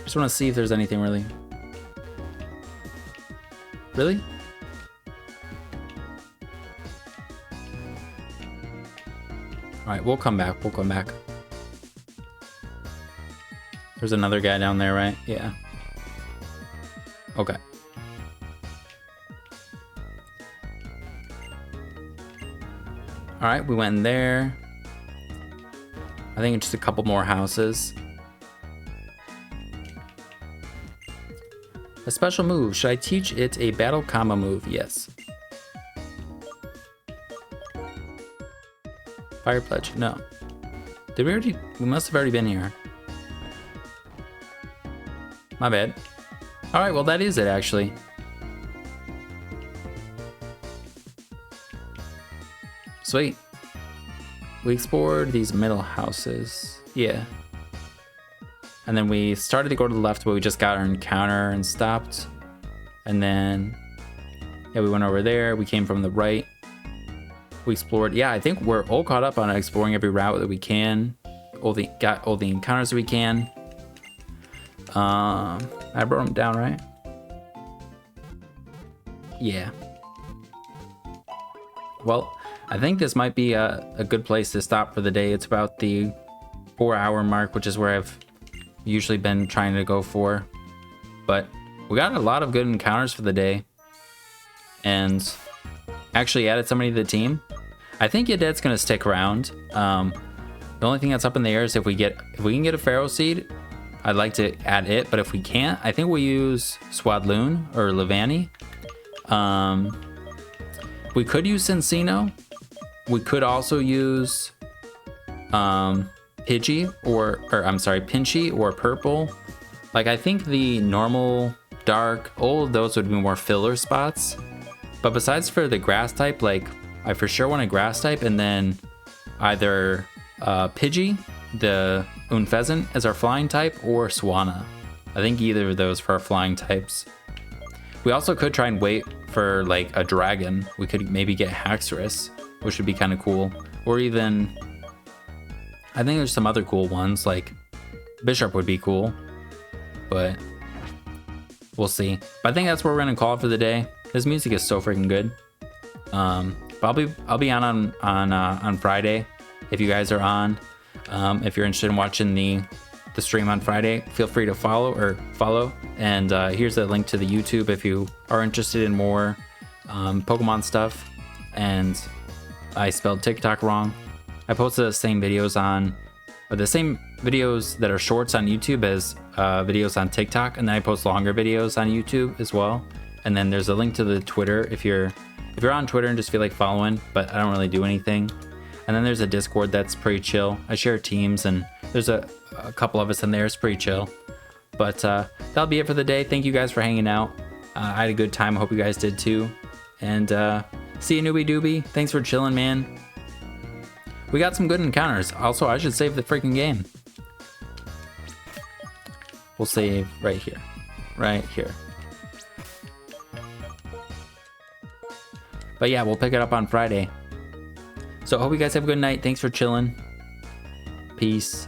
Just want to see if there's anything really. Really? Alright, we'll come back. We'll come back. There's another guy down there, right? Yeah. Okay. Alright, we went in there. I think it's just a couple more houses. A special move. Should I teach it a battle combo move? Yes. Fire Pledge. No. Did we already? We must have already been here. My bad. Alright, well that is it actually. Sweet. We explored these middle houses. Yeah. And then we started to go to the left, but we just got our encounter and stopped. And then, yeah, we went over there. We came from the right. We explored. Yeah, I think we're all caught up on exploring every route that we can. Got all the encounters that we can. I brought them down, right? Yeah. Well, I think this might be a good place to stop for the day. It's about the 4-hour mark, which is where I've usually been trying to go for. But we got a lot of good encounters for the day. And actually added somebody to the team. I think Yadet's going to stick around. The only thing that's up in the air is if we can get a Pharaoh Seed, I'd like to add it. But if we can't, I think we'll use Swadloon or Levani. We could use Cincino. We could also use Pidgey Pinchy or Purple. Like, I think the normal, dark, all of those would be more filler spots. But besides for the grass type, like, I for sure want a grass type, and then either Pidgey, the Unfezant, as our flying type, or Swanna. I think either of those for our flying types. We also could try and wait for, like, a dragon. We could maybe get Haxorus, which would be kind of cool. Or even, I think there's some other cool ones, like Bishop would be cool. But we'll see. But I think that's where we're gonna call it for the day. His music is so freaking good. But I'll be on Friday if you guys are on. If you're interested in watching the stream on Friday, feel free to follow. And here's a link to the YouTube if you are interested in more Pokemon stuff. And I spelled TikTok wrong. I posted the same videos that are shorts on YouTube as videos on TikTok, and then I post longer videos on YouTube as well. And then there's a link to the Twitter if you're on Twitter and just feel like following, but I don't really do anything. And then there's a Discord that's pretty chill. I share teams, and there's a couple of us in there. It's pretty chill. But that'll be it for the day. Thank you guys for hanging out. I had a good time. I hope you guys did too. And see you, newbie doobie. Thanks for chilling, man. We got some good encounters. Also, I should save the freaking game. We'll save right here. Right here. But yeah, we'll pick it up on Friday. So I hope you guys have a good night. Thanks for chilling. Peace.